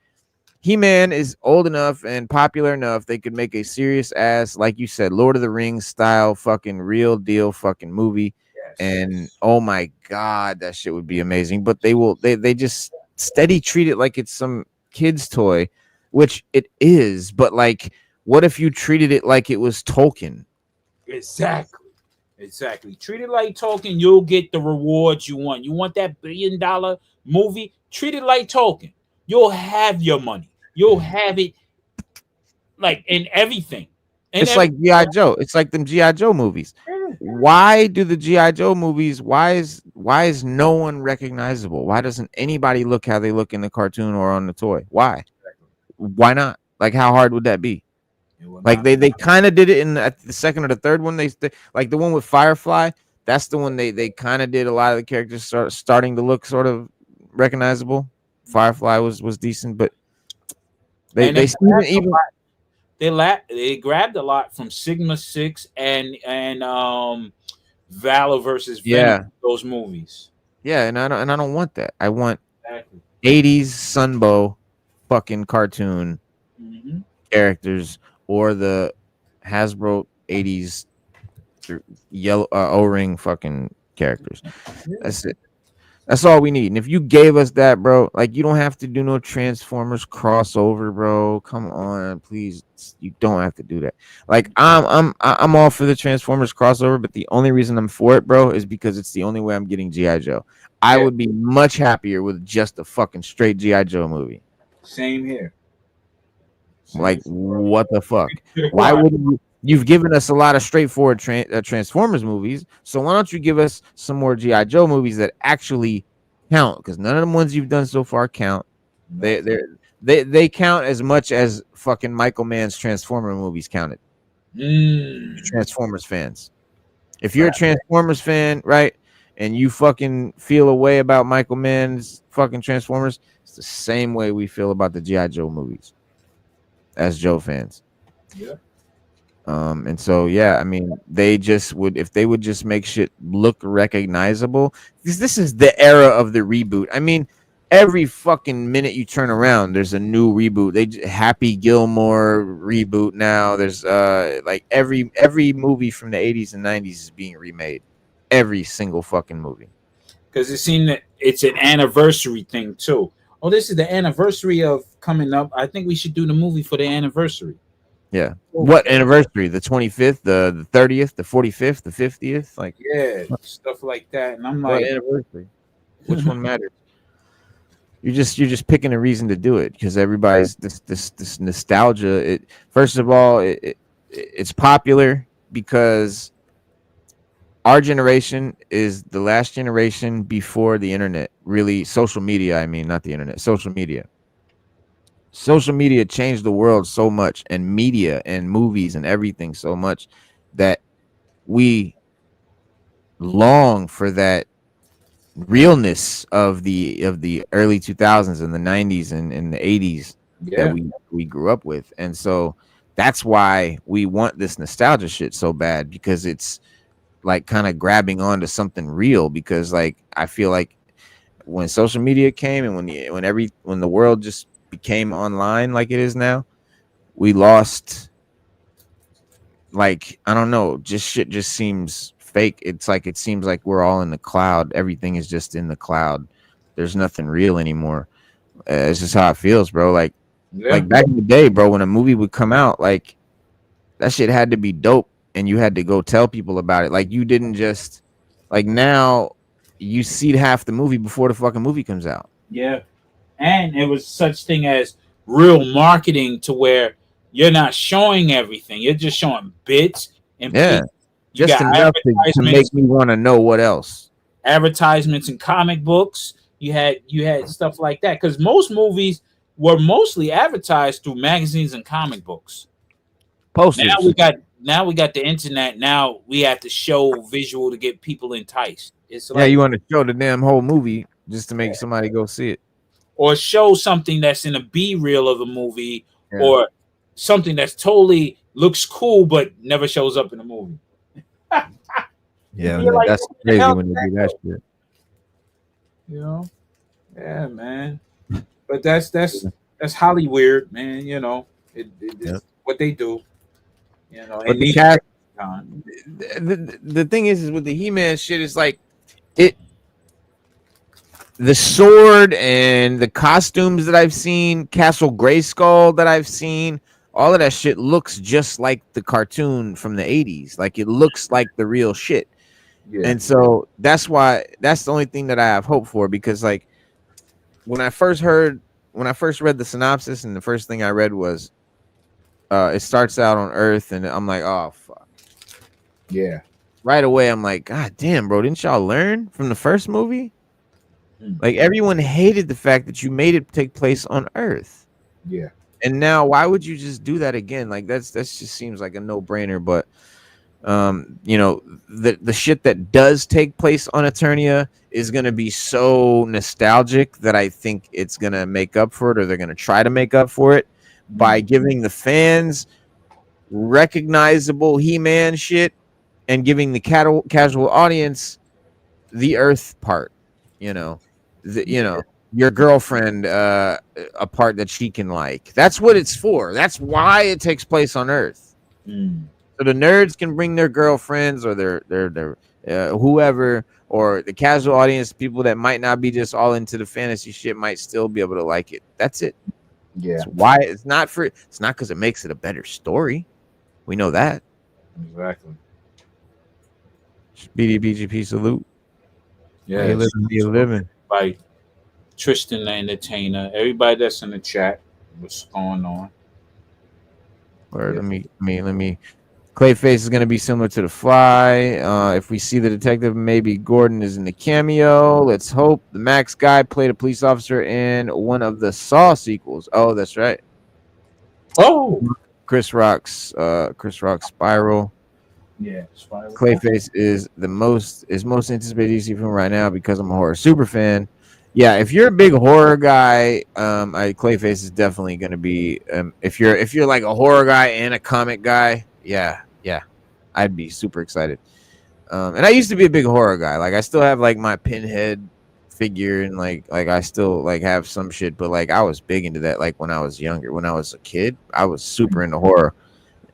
He-Man is old enough and popular enough they could make a serious ass, like you said, Lord of the Rings style fucking real deal fucking movie. Yes. And oh my god, that shit would be amazing. But they just steady treat it like it's some kid's toy, which it is. But like, what if you treated it like it was Tolkien? Exactly. Treat it like Tolkien. You'll get the rewards you want. You want that $1 billion movie? Treat it like Tolkien. You'll have your money. You'll have it like in everything. It's like GI Joe. It's like them GI Joe movies. Why do the GI Joe movies? Why is no one recognizable? Why doesn't anybody look how they look in the cartoon or on the toy? Why not? Like, how hard would that be? Like they kind of did it in the second or the third one. They like the one with Firefly. That's the one they kind of did. A lot of the characters starting to look sort of recognizable. Firefly was decent, but they they grabbed a lot from Sigma 6 and Valor versus Venom, those movies. Yeah, and I don't want that. I want 80s Sunbow fucking cartoon characters or the Hasbro 80s yellow O-ring fucking characters. That's it. That's all we need. And if you gave us that, bro, like, you don't have to do no Transformers crossover, bro. Come on, please. You don't have to do that. Like, I'm all for the Transformers crossover, but the only reason I'm for it, bro, is because it's the only way I'm getting GI Joe. I would be much happier with just a fucking straight GI Joe movie. Same here. Like, what the fuck? Why wouldn't you? You've given us a lot of straightforward Transformers movies, so why don't you give us some more GI Joe movies that actually count? Because none of the ones you've done so far count. They count as much as fucking Michael Mann's Transformer movies counted. Transformers fans, if you're a Transformers fan, right, and you fucking feel a way about Michael Mann's fucking Transformers, it's the same way we feel about the GI Joe movies as Joe fans. Yeah. And so, yeah, I mean, they just would, if they would just make shit look recognizable, because this is the era of the reboot. I mean, every fucking minute you turn around, there's a new reboot. Happy Gilmore reboot now. There's like every movie from the 80s and 90s is being remade. Every single fucking movie. Because it seemed that it's an anniversary thing too. Oh, this is the anniversary of coming up. I think we should do the movie for the anniversary. Yeah. What anniversary? The 25th, the 30th, the 45th, the 50th? Like, yeah, stuff like that. And I'm like, what anniversary? Which one matters? You're just picking a reason to do it because everybody's this nostalgia. First of all, it's popular because our generation is the last generation before the internet. Really, social media. I mean, not the internet. Social media. Social media changed the world so much, and media and movies and everything so much, that we long for that realness of the early 2000s and the 90s and the 80s that we grew up with. And so that's why we want this nostalgia shit so bad, because it's like kind of grabbing onto something real. Because like, I feel like when social media came and when the world just became online like it is now, we lost, like, I don't know, just shit just seems fake. It's like, it seems like we're all in the cloud. Everything is just in the cloud. There's nothing real anymore. It's just how it feels, bro. Like back in the day, bro, when a movie would come out, like, that shit had to be dope and you had to go tell people about it. Like, you didn't just, like, now you see half the movie before the fucking movie comes out. Yeah. And it was such thing as real marketing, to where you're not showing everything. You're just showing bits and pieces. You just enough to make me want to know what else. Advertisements and comic books. You had stuff like that, because most movies were mostly advertised through magazines and comic books. Posters. Now we got the internet. Now we have to show visual to get people enticed. It's like, you want to show the damn whole movie just to make somebody go see it, or show something that's in a B-reel of a movie, or something that's totally looks cool but never shows up in the movie. Yeah, man, like, that's crazy when they do that shit. You know, yeah, man. But that's that's Hollywood, man. You know, Yep. it's what they do. You know, But and the these cast, time. the thing is with the He-Man shit is like it. The sword and the costumes that I've seen, Castle Grayskull that I've seen, all of that shit looks just like the cartoon from the 80s. Like it looks like the real shit. Yeah, And so that's the only thing that I have hope for, because like when I first read the synopsis, and the first thing I read was it starts out on Earth, and I'm like, oh fuck. yeah, Right away I'm like, God damn, bro, didn't y'all learn from the first movie? Like everyone hated the fact that you made it take place on Earth. yeah. And now why would you just do that again? Like that's just seems like a no-brainer. But you know, the shit that does take place on Eternia is gonna be so nostalgic that I think it's gonna make up for it, or they're gonna try to make up for it by giving the fans recognizable He-Man shit and giving the casual audience the Earth part, you know. Your girlfriend a part that she can like. That's what it's for. That's why it takes place on Earth. So the nerds can bring their girlfriends or their whoever, or the casual audience, people that might not be just all into the fantasy shit, might still be able to like it. That's it. Yeah, It's why it's not because it makes it a better story. We know that. exactly. BDBGP salute. Yeah, You living. by Tristan the Entertainer. Everybody that's in the chat, what's going on? Or let me. Clayface is going to be similar to the Fly. If we see the detective, maybe Gordon is in the cameo. Let's hope. The Max guy played a police officer in one of the Saw sequels. Oh, that's right. Oh, Chris Rock's Spiral. yeah. Spiral. Clayface is most anticipated DC film right now because I'm a horror super fan. Yeah, if you're a big horror guy, Clayface is definitely going to be. If you're like a horror guy and a comic guy, yeah, I'd be super excited. And I used to be a big horror guy. Like I still have like my Pinhead figure, and like I still like have some shit. But like I was big into that. Like when I was younger, when I was a kid, I was super into horror.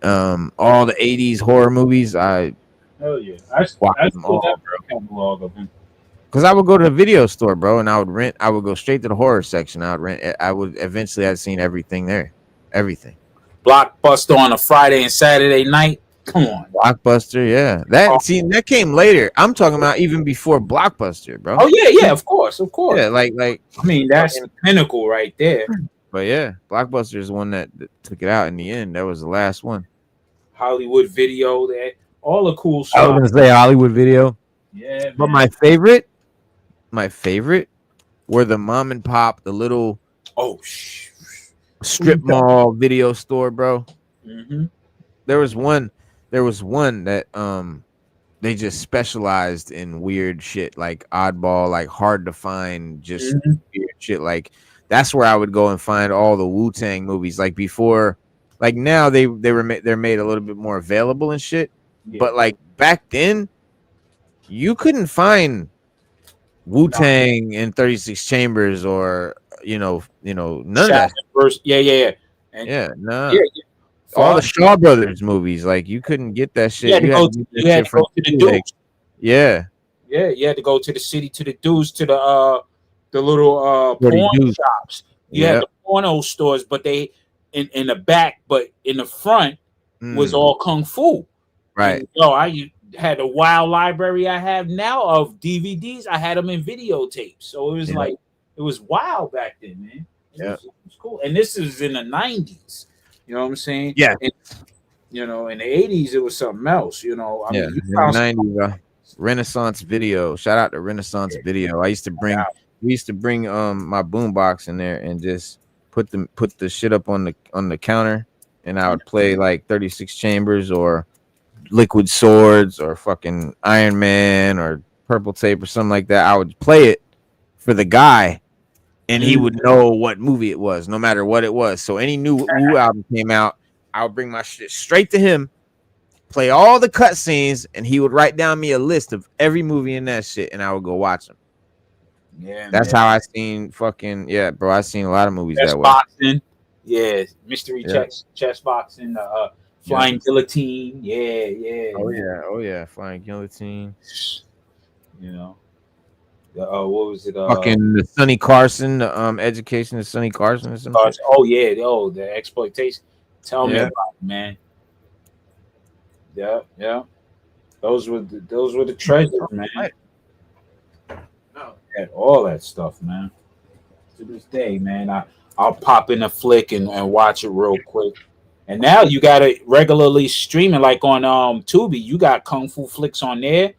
All the 80s horror movies, I yeah. I watched them still all, have bro. a catalog of him. Because I would go to the video store, bro, and I would go straight to the horror section. I'd seen everything there. Everything. Blockbuster on a Friday and Saturday night. Come on. Blockbuster, yeah. That came later. I'm talking about even before Blockbuster, bro. Oh yeah, of course. Yeah, like I mean, that's the pinnacle right there. But yeah, Blockbuster is the one that took it out in the end. That was the last one. Hollywood Video, that all the cool I stuff. was gonna say Hollywood Video. Yeah, But man. my favorite were the mom and pop, the little strip mall video store, bro. Mm-hmm. There was one that they just specialized in weird shit, like oddball, like hard to find, just weird shit. Like that's where I would go and find all the Wu-Tang movies. Like before, like now they're made a little bit more available and shit. Yeah. But like back then, you couldn't find Wu-Tang in 36 Chambers or none of that. Yeah. All the Shaw Brothers movies, like you couldn't get that shit. You had to go to the dudes. Yeah, you had to go to the city, to the dudes, to the little porn shops. You had the porno stores, but they in the back, but in the front was all kung fu. Right. And, I had a wild library I have now of DVDs. I had them in videotapes, so it was like it was wild back then, man. It was cool. And this is in the 90s. You know what I'm saying? Yeah. And, in the 80s, it was something else. I mean, in the 90s, Renaissance Video. Shout out to Renaissance Video. We used to bring my boombox in there and just put the shit up on the counter, and I would play like 36 Chambers or Liquid Swords or fucking Iron Man or Purple Tape or something like that. I would play it for the guy, and he would know what movie it was, no matter what it was. So any new Wu album came out, I would bring my shit straight to him, play all the cutscenes, and he would write down me a list of every movie in that shit, and I would go watch them. Yeah, That's man. how I seen fucking bro. I seen a lot of movies Chess that way. boxing. Yeah, mystery Yeah. chess boxing. Yeah. Flying guillotine. Yeah, Oh man. yeah. Oh yeah. Flying guillotine. You know. What was it? Fucking the Sonny Carson, the education of Sonny Carson or some shit. Oh yeah. Oh, the exploitation. Tell me Yeah. about it, man. Yeah. Those were the treasures, man. Right. No. Had all that stuff, man. To this day, man, I'll pop in a flick and watch it real quick. And now you got it regularly streaming, like on Tubi. You got Kung Fu flicks on there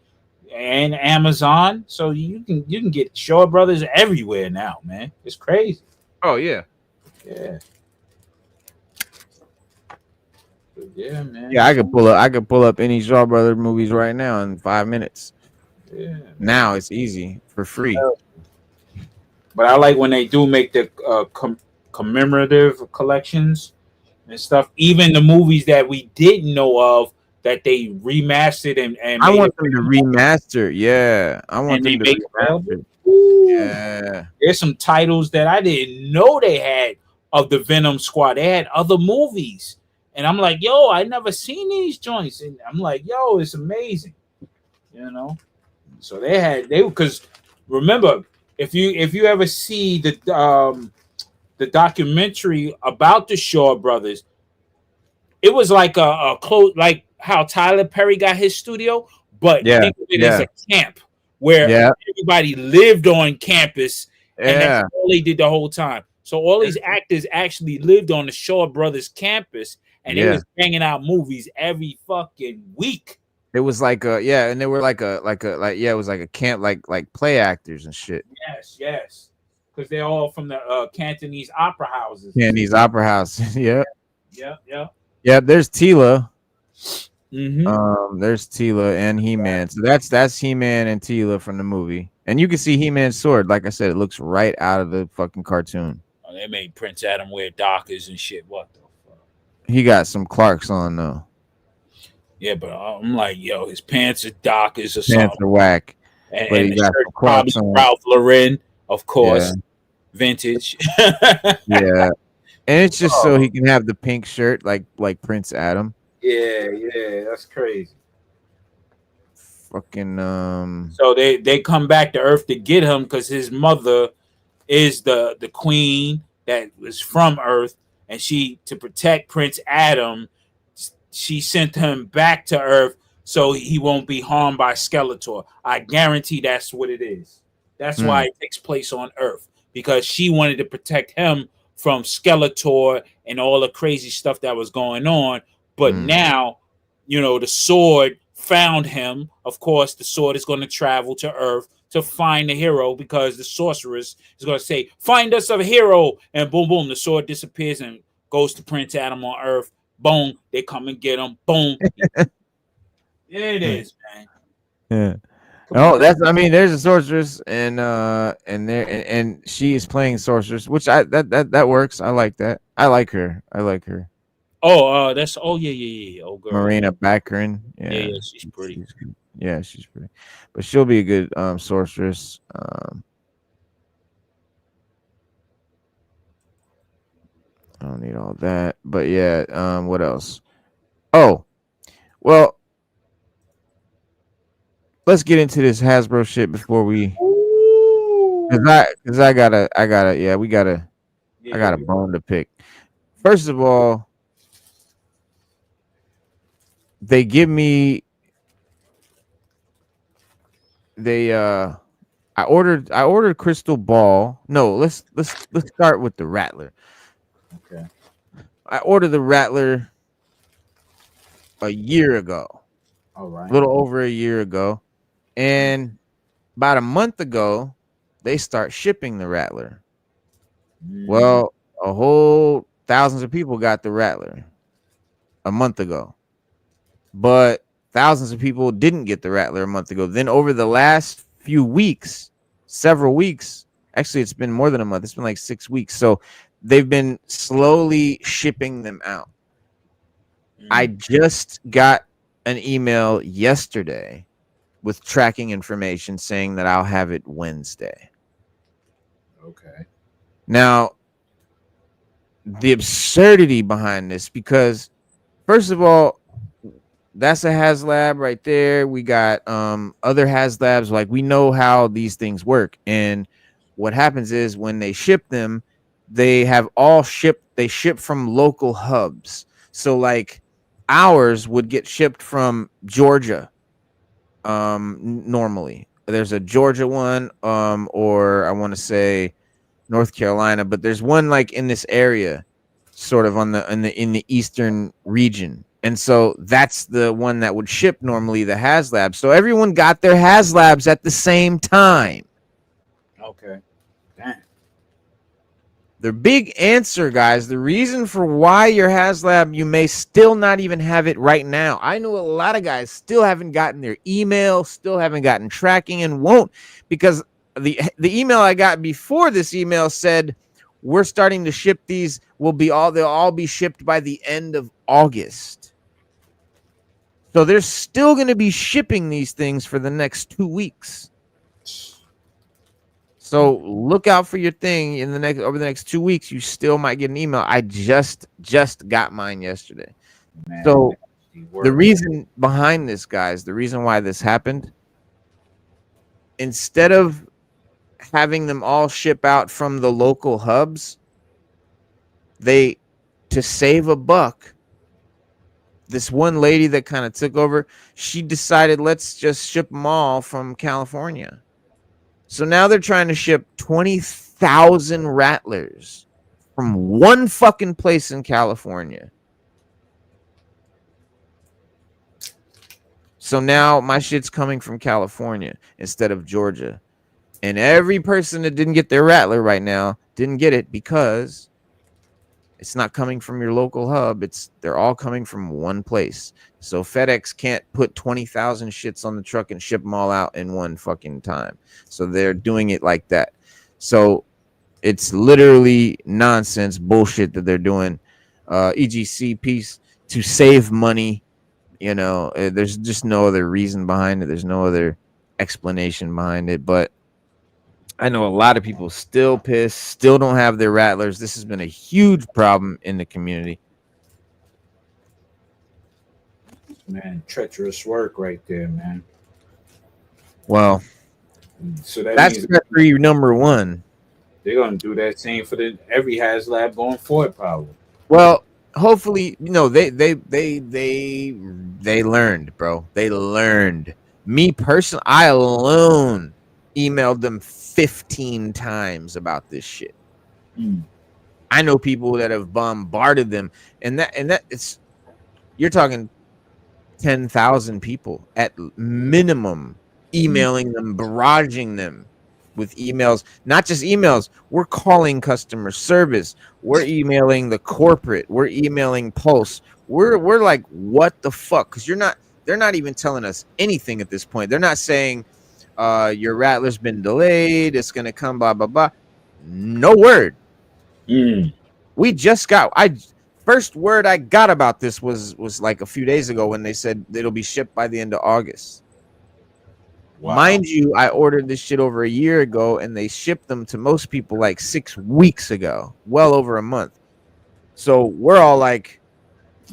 and Amazon, so you can get Shaw Brothers everywhere now, man. It's crazy. Oh yeah. Yeah. But yeah, man. Yeah, I could pull up any Shaw Brother movies right now in 5 minutes. Yeah. Now it's easy for free. But I like when they do make the commemorative collections and stuff. Even the movies that we didn't know of that they remastered and I made want it, them to remaster. Yeah, I want and they them to make it available. remaster. Ooh. Yeah. There's some titles that I didn't know they had of the Venom Squad. They had other movies, and I'm like, yo, I never seen these joints, and I'm like, yo, it's amazing, you know. So they because remember, if you ever see the documentary about the Shaw Brothers, it was like a close, like how Tyler Perry got his studio, but Yeah, think of it as yeah. a camp where Yeah. everybody lived on campus, and Yeah. that's all they did the whole time. So all these actors actually lived on the Shaw Brothers campus, and they Yeah. was banging out movies every fucking week. It was like and they were like it was like a camp, like play actors and shit. Yes, because they're all from the Cantonese opera houses. Yeah, these opera houses. Yeah. Yeah. Yeah, there's Tila. Mm-hmm. There's Tila and He-Man. So that's He-Man and Tila from the movie. And you can see He-Man's sword. Like I said, it looks right out of the fucking cartoon. Oh, they made Prince Adam wear Dockers and shit. What the fuck? He got some Clarks on though. Yeah, but I'm like, yo, his pants are Dockers or Pants something. are whack. And, but and he the got shirt some probably Clarks on. Ralph Lauren, of course. Yeah. Vintage. Yeah. And it's just so he can have the pink shirt like Prince Adam. Yeah, that's crazy. Fucking So they come back to Earth to get him because his mother is the queen that was from Earth, and she, to protect Prince Adam, she sent him back to Earth so he won't be harmed by Skeletor. I guarantee that's what it is. That's why it takes place on Earth, because she wanted to protect him from Skeletor and all the crazy stuff that was going on. But now, the sword found him. Of course, the sword is going to travel to Earth to find the hero, because the sorceress is going to say, find us a hero. And boom, boom, the sword disappears and goes to Prince Adam on Earth. Boom, they come and get him. Boom. It is, man. Yeah. Oh, there's a sorceress, and she is playing sorceress, which that works. I like that. I like her. Oh, yeah. Oh, girl. Marina Baccarin. Yeah, she's pretty. She's pretty. But she'll be a good sorceress. I don't need all that. But yeah, what else? Oh, well, let's get into this Hasbro shit before we, because I got a bone to pick. First of all, they give me I ordered Crystal Ball. No, let's start with the Rattler. Okay. I ordered the Rattler a year ago. All right. A little over a year ago. And about a month ago, they start shipping the Rattler. Well, a whole thousands of people got the Rattler a month ago. But thousands of people didn't get the Rattler a month ago. Then over the last few weeks, several weeks, actually it's been more than a month. It's been like 6 weeks. So they've been slowly shipping them out. I just got an email yesterday with tracking information saying that I'll have it Wednesday. Okay. Now, the absurdity behind this, because first of all, that's a HasLab right there. We got other HasLabs. Like, we know how these things work. And what happens is when they ship them, they ship from local hubs. So like ours would get shipped from Georgia. Normally. There's a Georgia one, or I want to say North Carolina, but there's one like in this area, sort of on the eastern region. And so that's the one that would ship normally, the HasLab. So everyone got their HasLabs at the same time. Okay. Damn. The big answer, guys, the reason for why your HasLab, you may still not even have it right now. I know a lot of guys still haven't gotten their email, still haven't gotten tracking, and won't, because the email I got before this email said we're starting to ship these. They'll all be shipped by the end of August. So they're still going to be shipping these things for the next 2 weeks. So look out for your thing over the next 2 weeks. You still might get an email. I just got mine yesterday. Man, so the reason behind this, guys, the reason why this happened, instead of having them all ship out from the local hubs, to save a buck, this one lady that kind of took over, she decided, let's just ship them all from California. So now they're trying to ship 20,000 rattlers from one fucking place in California. So now my shit's coming from California instead of Georgia. And every person that didn't get their rattler right now didn't get it because it's not coming from your local hub. They're all coming from one place. So FedEx can't put 20,000 shits on the truck and ship them all out in one fucking time. So they're doing it like that. So it's literally nonsense bullshit that they're doing. EGC piece to save money. You know, there's just no other reason behind it. There's no other explanation behind it. But I know a lot of people still pissed, still don't have their rattlers. This has been a huge problem in the community. Man, treacherous work right there, man. Well, so that's referee number one. They're gonna do that same for every HasLab going forward, probably. Well, hopefully, they learned, bro. They learned. Me personally, I alone emailed them 15 times about this shit. I know people that have bombarded them, and that it's, you're talking 10,000 people at minimum emailing them, barraging them with emails. Not just emails, we're calling customer service, we're emailing the corporate, we're emailing Pulse, we're like, what the fuck? Because they're not even telling us anything at this point. They're not saying your rattler's been delayed, it's gonna come, blah blah blah. No word. We just got, first word I got about this was like a few days ago when they said it'll be shipped by the end of August. Wow. Mind you, I ordered this shit over a year ago and they shipped them to most people like 6 weeks ago, well over a month. So we're all like,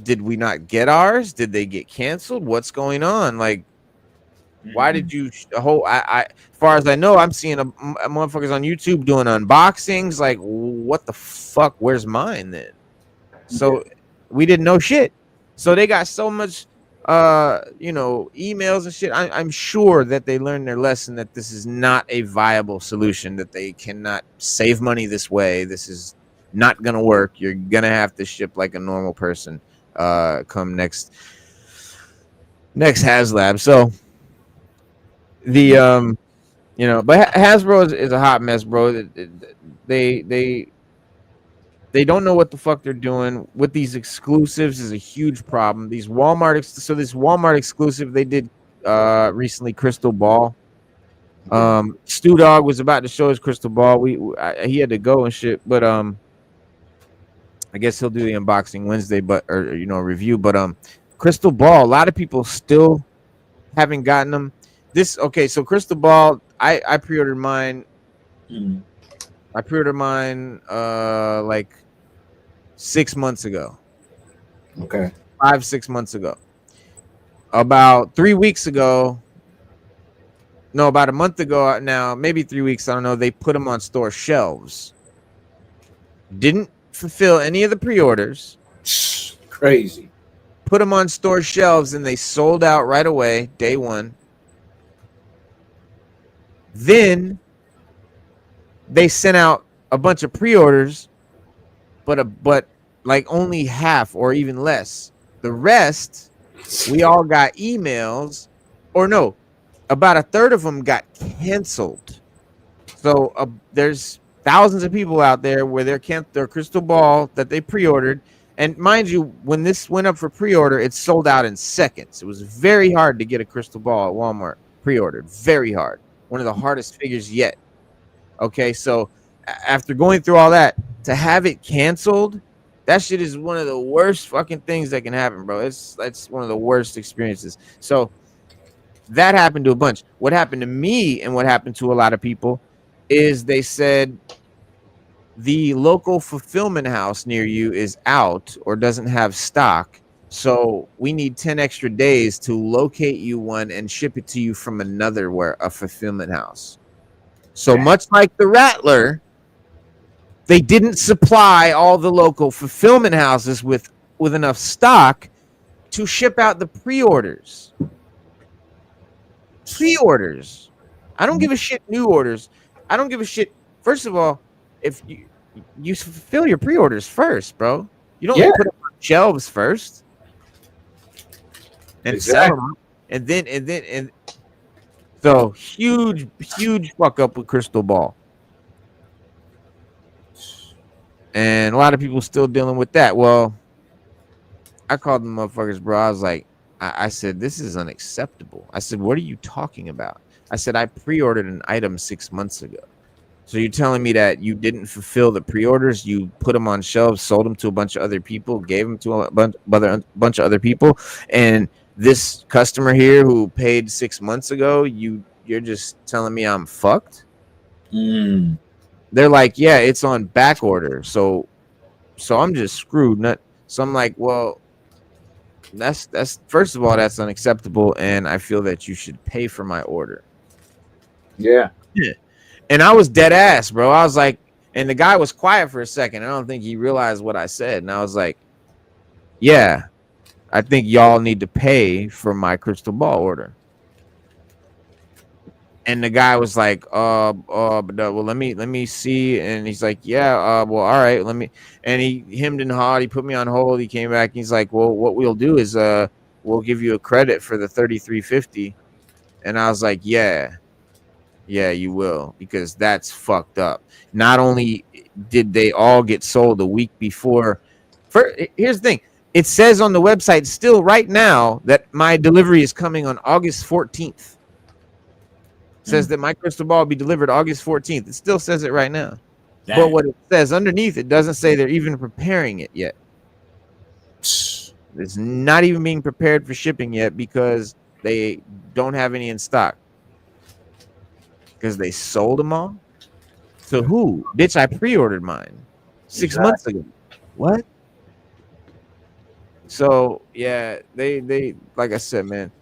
did we not get ours? Did they get canceled? What's going on? Like, why did you as far as I know, I'm seeing a motherfuckers on YouTube doing unboxings. Like, what the fuck? Where's mine then? So we didn't know shit. So they got so much emails and shit. I'm sure that they learned their lesson, that this is not a viable solution, that they cannot save money this way. This is not gonna work. You're gonna have to ship like a normal person come next HasLab. So the but Hasbro is a hot mess, bro. They don't know what the fuck they're doing with these exclusives. Is a huge problem. These Walmart, this Walmart exclusive they did recently, Crystal Ball. Stu Dog was about to show his crystal ball. He had to go and shit, but I guess he'll do the unboxing Wednesday, review. But Crystal Ball, a lot of people still haven't gotten them. So Crystal Ball, I pre-ordered mine I pre-ordered mine like 6 months ago. Okay. 5-6 months ago. About 3 weeks ago, no, about a month ago now, maybe 3 weeks, I don't know, they put them on store shelves. Didn't fulfill any of the pre-orders. Crazy. Put them on store shelves and they sold out right away, day one. Then they sent out a bunch of pre-orders, but like only half or even less. The rest, we all got emails, or no, about a third of them got canceled. So there's thousands of people out there where their crystal ball that they pre-ordered. And mind you, when this went up for pre-order, it sold out in seconds. It was very hard to get a crystal ball at Walmart pre-ordered. Very hard. One of the hardest figures yet. Okay, so after going through all that, to have it canceled, that shit is one of the worst fucking things that can happen, bro. That's one of the worst experiences. So that happened to a bunch. What happened to me and what happened to a lot of people is they said the local fulfillment house near you is out or doesn't have stock. So we need 10 extra days to locate you one and ship it to you from another a fulfillment house. So much like the Rattler, they didn't supply all the local fulfillment houses with enough stock to ship out the pre-orders. Pre-orders. I don't give a shit new orders. I don't give a shit. First of all, if you fulfill your pre-orders first, bro. You don't put them on shelves first and sell them. And then so huge fuck up with Crystal Ball. And a lot of people still dealing with that. Well, I called them motherfuckers, bro. I was like, I said, this is unacceptable. I said, what are you talking about? I said, I pre-ordered an item 6 months ago. So you're telling me that you didn't fulfill the pre-orders, you put them on shelves, sold them to a bunch of other people, gave them to a bunch of other people, and this customer here who paid 6 months ago, you're just telling me I'm fucked? They're like, yeah, it's on back order, so I'm just screwed. So I'm like, well, that's first of all, that's unacceptable, and I feel that you should pay for my order. Yeah. And I was dead ass, bro. I was like, and the guy was quiet for a second. I don't think he realized what I said. And I was like, yeah, I think y'all need to pay for my crystal ball order. And the guy was like, well, let me see. And he's like, yeah, well, all right, let me. And he hemmed and hawed. He put me on hold. He came back. He's like, well, what we'll do is we'll give you a credit for the $33.50. And I was like, yeah, you will, because that's fucked up. Not only did they all get sold a week before. Here's the thing. It says on the website still right now that my delivery is coming on August 14th. Says that my crystal ball will be delivered August 14th. It still says it right now. Damn. But what it says underneath, it doesn't say they're even preparing it yet. It's not even being prepared for shipping yet because they don't have any in stock. Because they sold them all? To who? Bitch, I pre-ordered mine 6 months ago. What? So, yeah, they like I said, man,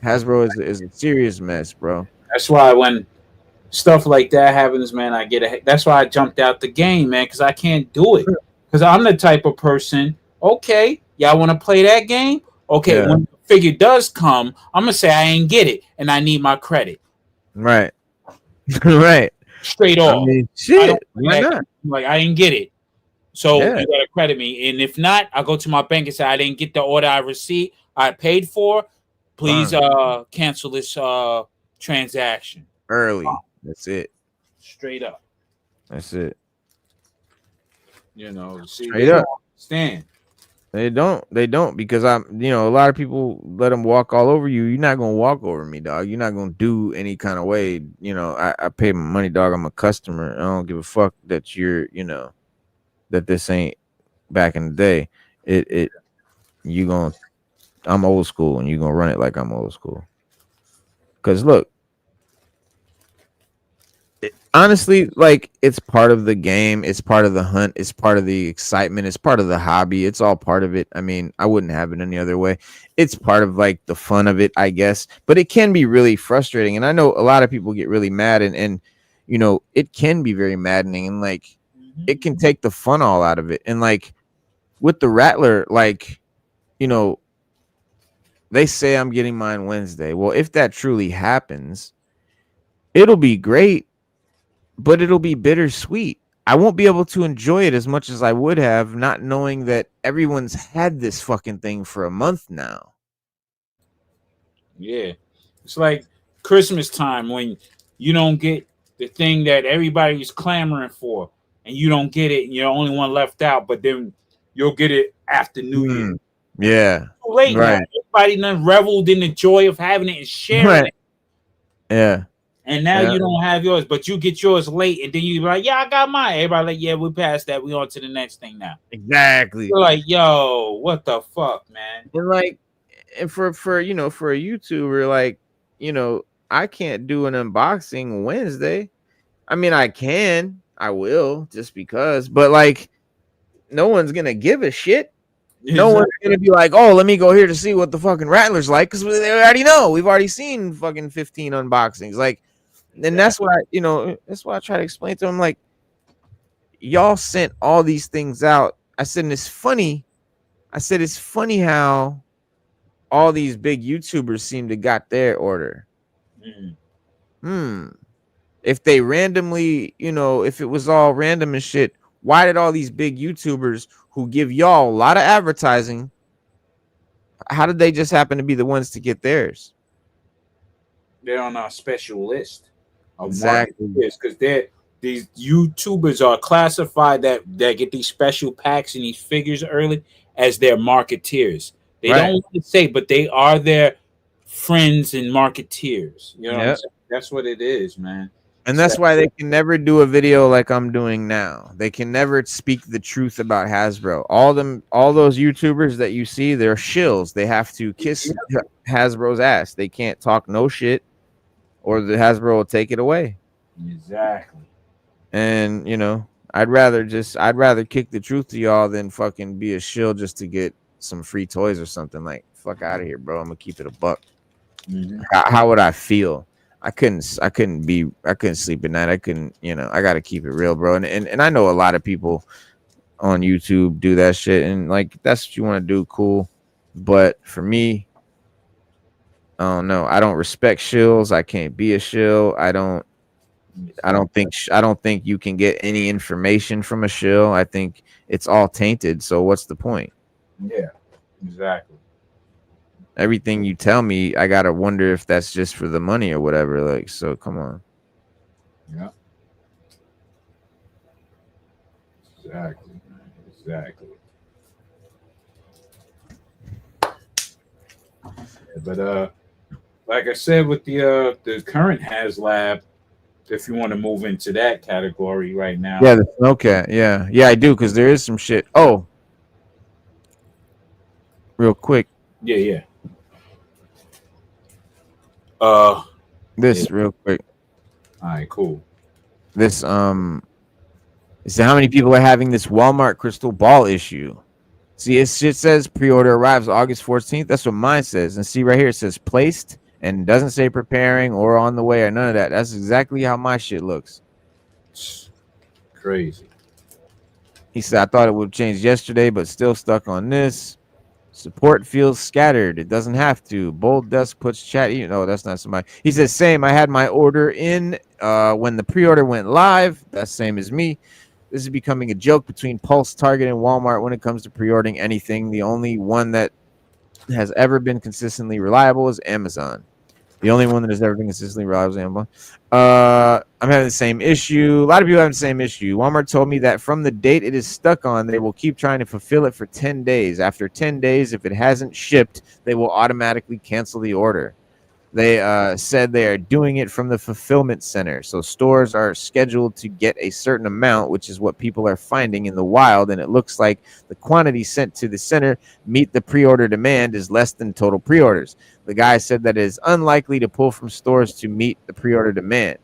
Hasbro is a serious mess, bro. That's why when stuff like that happens, man, that's why I jumped out the game, man, because I can't do it. Because I'm the type of person, okay, y'all want to play that game? Okay, when the figure does come, I'm going to say I ain't get it, and I need my credit. Right. Right. Straight off. I mean, shit. Why not? Like, I didn't get it. So you got to credit me. And if not, I'll go to my bank and say, I didn't get the order I paid for. Please cancel this transaction early. That's it. Straight up. That's it. You know, see, straight up. Stand. They don't because a lot of people let them walk all over you. You're not gonna walk over me, dog. You're not gonna do any kind of way. I pay my money, dog. I'm a customer. I don't give a fuck that you're, that this ain't back in the day. I'm old school, and you're gonna run it like I'm old school. Because look, honestly, like, it's part of the game, it's part of the hunt, it's part of the excitement, it's part of the hobby, it's all part of it. I mean, I wouldn't have it any other way. It's part of like the fun of it, I guess, but it can be really frustrating, and I know a lot of people get really mad, and you know, it can be very maddening, and like it can take the fun all out of it. And like with the Rattler, like, you know, they say I'm getting mine Wednesday. Well, if that truly happens, it'll be great, but it'll be bittersweet. I won't be able to enjoy it as much as I would have, not knowing that everyone's had this fucking thing for a month now. Yeah. It's like Christmas time when you don't get the thing that everybody's clamoring for, and you don't get it, and you're the only one left out, but then you'll get it after New Year. Yeah. Too late Right. now. Everybody done reveled in the joy of having it and sharing Right. it. Yeah. And now Yeah. you don't have yours, but you get yours late, and then you be like, yeah, I got mine. Everybody like, yeah, we passed that. We on to the next thing now. Exactly. You're like, yo, what the fuck, man? And like, and for you know, for a YouTuber, like, you know, I can't do an unboxing Wednesday. I mean, I will, just because, but like, no one's gonna give a shit. No one's gonna be like, oh, let me go here to see what the fucking Rattler's like, because they already know. We've already seen fucking 15 unboxings. Like, and that's why, you know, that's why I try to explain to them, like, y'all sent all these things out. I said, and it's funny. I said, it's funny how all these big YouTubers seem to got their order. If they randomly, you know, if it was all random and shit, why did all these big YouTubers who give y'all a lot of advertising, how did they just happen to be the ones to get theirs? They're on our special list of Exactly. marketeers, because these YouTubers are classified that get these special packs and these figures early as their marketeers. They don't want to say, but they are their friends and marketeers. You know what I'm saying? That's what it is, man. And that's why they can never do a video like I'm doing now. They can never speak the truth about Hasbro. All those YouTubers that you see, they're shills. They have to kiss Hasbro's ass. They can't talk no shit, or the Hasbro will take it away. Exactly. And you know, I'd rather kick the truth to y'all than fucking be a shill just to get some free toys or something. Like, fuck out of here, bro. I'm gonna keep it a buck. How would I feel? I couldn't sleep at night. I couldn't, you know, I gotta keep it real, bro. And I know a lot of people on YouTube do that shit, and like, that's what you want to do, cool. But for me, I don't know. I don't respect shills. I can't be a shill. I don't think you can get any information from a shill. I think it's all tainted. So what's the point? Yeah, exactly. Everything you tell me, I gotta wonder if that's just for the money or whatever. Like, so come on. Yeah. Exactly. Exactly. But like I said, with the current HasLab, if you want to move into that category right now. Yeah, the Snowcat. Yeah, I do, because there is some shit. Oh, real quick. Yeah. Real quick. All right, cool. This so how many people are having this Walmart crystal ball issue? See, it says pre-order arrives August 14th. That's what mine says. And see right here, it says placed, and it doesn't say preparing or on the way or none of that. That's exactly how my shit looks. Crazy. He said, I thought it would change yesterday, but still stuck on this. Support feels scattered. It doesn't have to. Bold Dust puts chat. No, that's not somebody. He says, same. I had my order in when the pre-order went live. That's same as me. This is becoming a joke between Pulse, Target, and Walmart when it comes to pre-ordering anything. The only one that has ever been consistently reliable is Amazon. The only one that has ever been consistently reliable is Amazon. I'm having the same issue. A lot of people have the same issue. Walmart told me that from the date it is stuck on, they will keep trying to fulfill it for 10 days. After 10 days, if it hasn't shipped, they will automatically cancel the order. They said they are doing it from the fulfillment center. So stores are scheduled to get a certain amount, which is what people are finding in the wild. And it looks like the quantity sent to the center meet the pre-order demand is less than total pre-orders. The guy said that it is unlikely to pull from stores to meet the pre-order demand.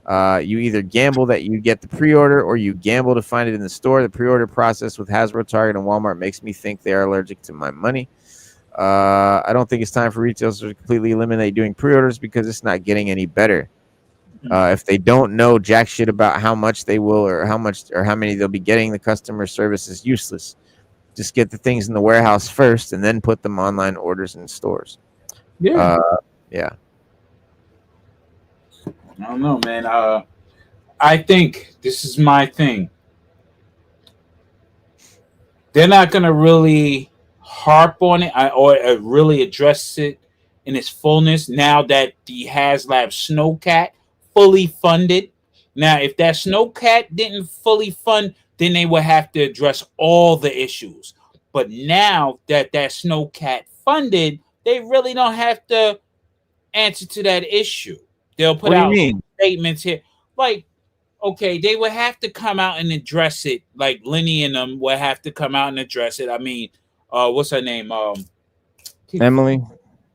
You either gamble that you get the pre-order, or you gamble to find it in the store. The pre-order process with Hasbro, Target, and Walmart makes me think they are allergic to my money. I don't think it's time for retailers to completely eliminate doing pre-orders because it's not getting any better. If they don't know jack shit about how much they will, or how much or how many they'll be getting, the customer service is useless. Just get the things in the warehouse first and then put them online orders in stores. Yeah. Yeah. I don't know, man. I think this is my thing. They're not gonna really harp on it or really address it in its fullness now that the HasLab Snowcat fully funded. Now, if that Snowcat didn't fully fund, then they would have to address all the issues. But now that Snowcat funded, they really don't have to answer to that issue. They'll put out statements here. Like, okay, they would have to come out and address it. Like Lenny and them would have to come out and address it. I mean, what's her name? Emily.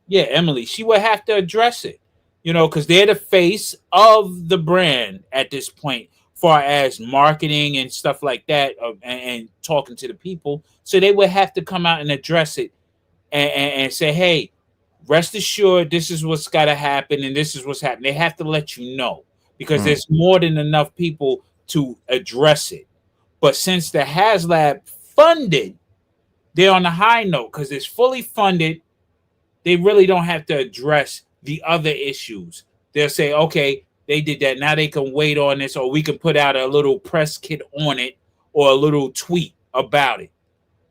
Yeah, Emily. She would have to address it, because they're the face of the brand at this point, far as marketing and stuff like that, and talking to the people. So they would have to come out and address it and say, hey, rest assured, this is what's got to happen and this is what's happening. They have to let you know, because there's more than enough people to address it. But since the HasLab funded, they're on the high note because it's fully funded. They really don't have to address the other issues. They'll say, okay, they did that. Now they can wait on this, or we can put out a little press kit on it or a little tweet about it.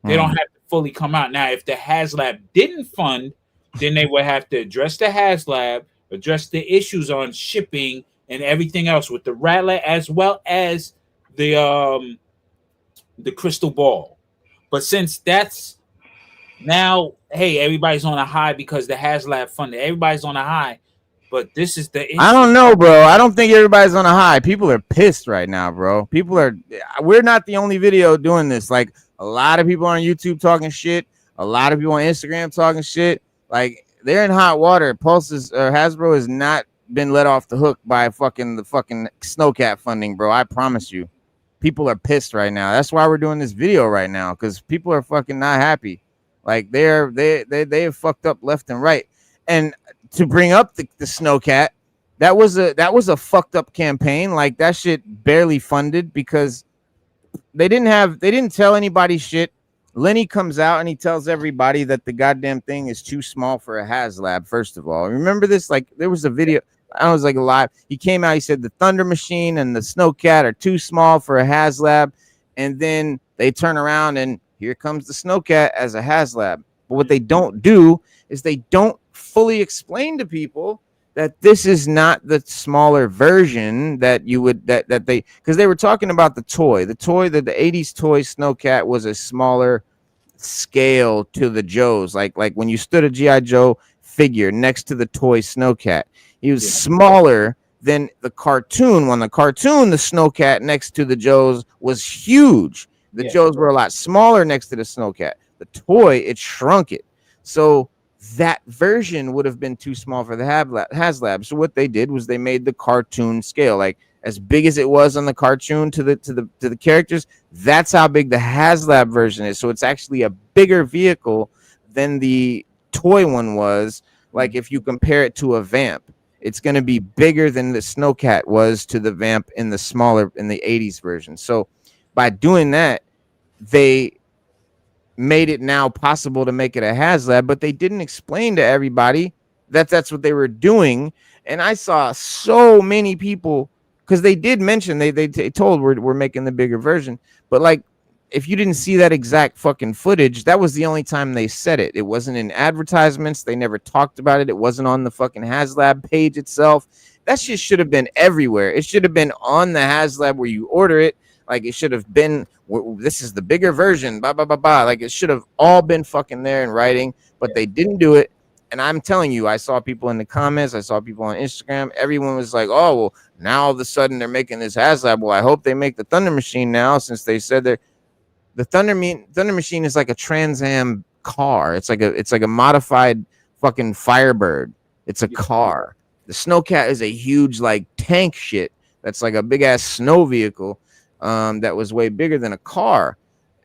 They don't have to fully come out. Now, if the HasLab didn't fund, then they would have to address the HasLab, address the issues on shipping and everything else with the Rattler, as well as the crystal ball. But since that's now, hey, everybody's on a high because the HasLab funded. Everybody's on a high, but this is the issue. I don't know, bro. I don't think everybody's on a high. People are pissed right now, bro. We're not the only video doing this. Like, a lot of people on YouTube talking shit. A lot of people on Instagram talking shit. Like, they're in hot water. Hasbro has not been let off the hook by the fucking Snowcat funding, bro. I promise you. People are pissed right now. That's why we're doing this video right now, because people are fucking not happy. Like, they have fucked up left and right. And to bring up the Snowcat, that was a fucked up campaign. Like, that shit barely funded because they didn't tell anybody shit. Lenny comes out and he tells everybody that the goddamn thing is too small for a HasLab. First of all, remember this? Like, there was a video. I was like live. He came out. He said the Thunder Machine and the Snowcat are too small for a HasLab, and then they turn around and here comes the Snowcat as a HasLab. But what they don't do is they don't fully explain to people that this is not the smaller version that you would that they, because they were talking about the toy that the 80s toy Snowcat was a smaller scale to the Joes, like when you stood a GI Joe figure next to the toy Snowcat, he was smaller than the cartoon. When the Snowcat next to the Joes was huge. The Joes were a lot smaller next to the Snowcat. The toy, it shrunk it. So that version would have been too small for the HasLab. So what they did was they made the cartoon scale, like as big as it was on the cartoon to the characters. That's how big the HasLab version is. So it's actually a bigger vehicle than the toy one was. Like, if you compare it to a Vamp, it's going to be bigger than the Snowcat was to the Vamp in the 80s version. So by doing that, they made it now possible to make it a HasLab, but they didn't explain to everybody that that's what they were doing. And I saw so many people, because they did mention they told we're making the bigger version, but like, if you didn't see that exact fucking footage, that was the only time they said it. It wasn't in advertisements. They never talked about it. It wasn't on the fucking HasLab page itself. That shit should have been everywhere. It should have been on the HasLab where you order it. Like, it should have been, this is the bigger version, blah, blah, blah, blah. Like, it should have all been fucking there in writing, but they didn't do it. And I'm telling you, I saw people in the comments. I saw people on Instagram. Everyone was like, oh, well, now all of a sudden they're making this HasLab. Well, I hope they make the Thunder Machine now, since they said they're, the Thunder Machine is like a Trans Am car. It's like a modified fucking Firebird. It's a car. The Snowcat is a huge like tank shit That's like a big ass snow vehicle that was way bigger than a car.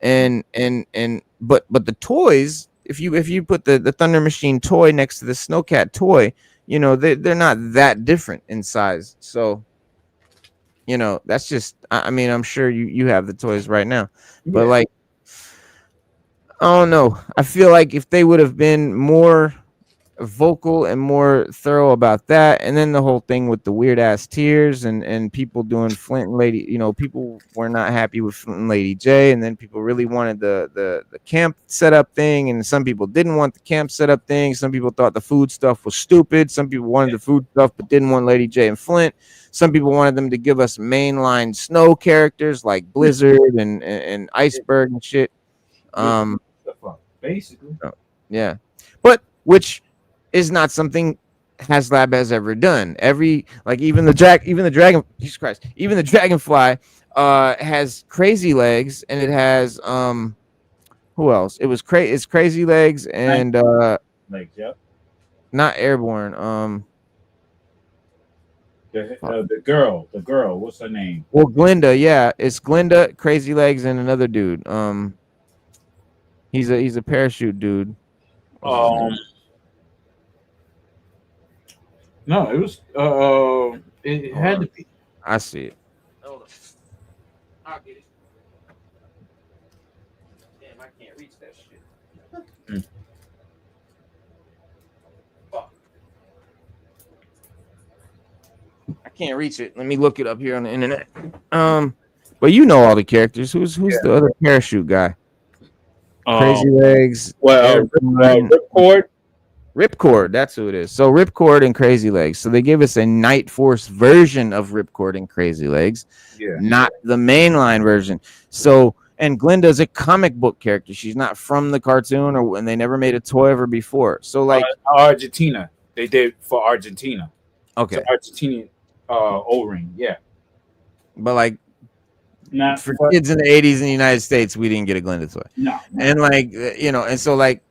But the toys, if you put the Thunder Machine toy next to the Snowcat toy, you know, they're not that different in size. So, you know, that's just, I mean, I'm sure you have the toys right now, but like, I don't know. I feel like if they would have been more vocal and more thorough about that, and then the whole thing with the weird ass tears and people doing Flint and Lady, you know, people were not happy with Flint and Lady J, and then people really wanted the camp setup thing, and some people didn't want the camp setup thing. Some people thought the food stuff was stupid. Some people wanted the food stuff but didn't want Lady J and Flint. Some people wanted them to give us mainline snow characters like Blizzard and Iceberg and shit. Basically, yeah, but which is not something HasLab has ever done. Even the dragon, Jesus Christ, even the dragonfly has crazy legs, and it has who else? It's crazy legs and like yep. Not airborne. The girl, what's her name? Well, Glinda, yeah, it's Glinda, crazy legs, and another dude. He's a parachute dude. No, it was it had to be. I see it. Hold on. I'll get it. Damn, I can't reach that shit. Fuck. I can't reach it. Let me look it up here on the internet. But you know all the characters. Who's the other parachute guy? Crazy legs. Well, Ripcord. Ripcord, that's who it is. So Ripcord and Crazy Legs. So they gave us a Night Force version of Ripcord and Crazy Legs, not the mainline version. So, and Glinda's a comic book character. She's not from the cartoon, and they never made a toy of her before. So, like Argentina, they did for Argentina. Okay, Argentinian O-ring, yeah. But like, not for kids in the 80s in the United States, we didn't get a Glinda toy. No. And like, you know, and so like,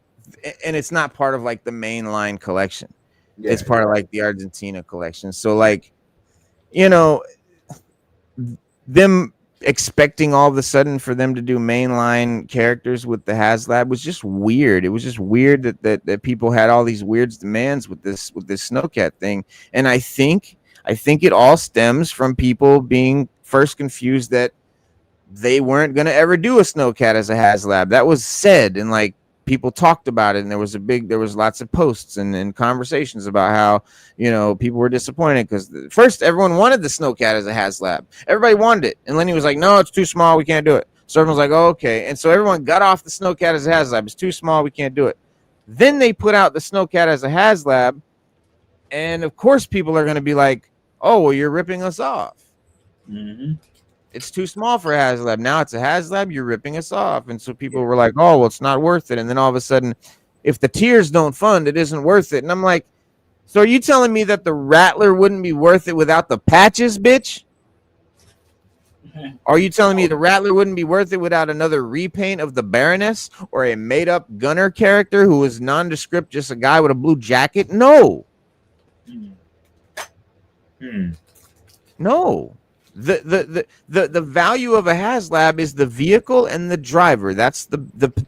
and it's not part of like the mainline collection. Yeah, it's part of like the Argentina collection. So like, you know, them expecting all of a sudden for them to do mainline characters with the HasLab was just weird. It was just weird that people had all these weird demands with this Snowcat thing. And I think it all stems from people being first confused that they weren't going to ever do a Snowcat as a HasLab. That was said, and like people talked about it, and there was lots of posts and conversations about how, you know, people were disappointed because first everyone wanted the Snowcat as a HasLab. Everybody wanted it, and Lenny was like, no, it's too small, we can't do it. So everyone's like, oh, okay. And so everyone got off the Snowcat as a HasLab. It's too small, we can't do it. Then they put out the Snowcat as a HasLab, and of course people are going to be like, oh, well, you're ripping us off. Mm-hmm. It's too small for a HasLab. Now it's a HasLab, you're ripping us off. And so people were like, oh, well, it's not worth it. And then all of a sudden, if the tiers don't fund, it isn't worth it. And I'm like, so are you telling me that the Rattler wouldn't be worth it without the patches, bitch? Are you telling me the Rattler wouldn't be worth it without another repaint of the Baroness or a made-up gunner character who is nondescript, just a guy with a blue jacket? No. No. The value of a HasLab is the vehicle and the driver. That's the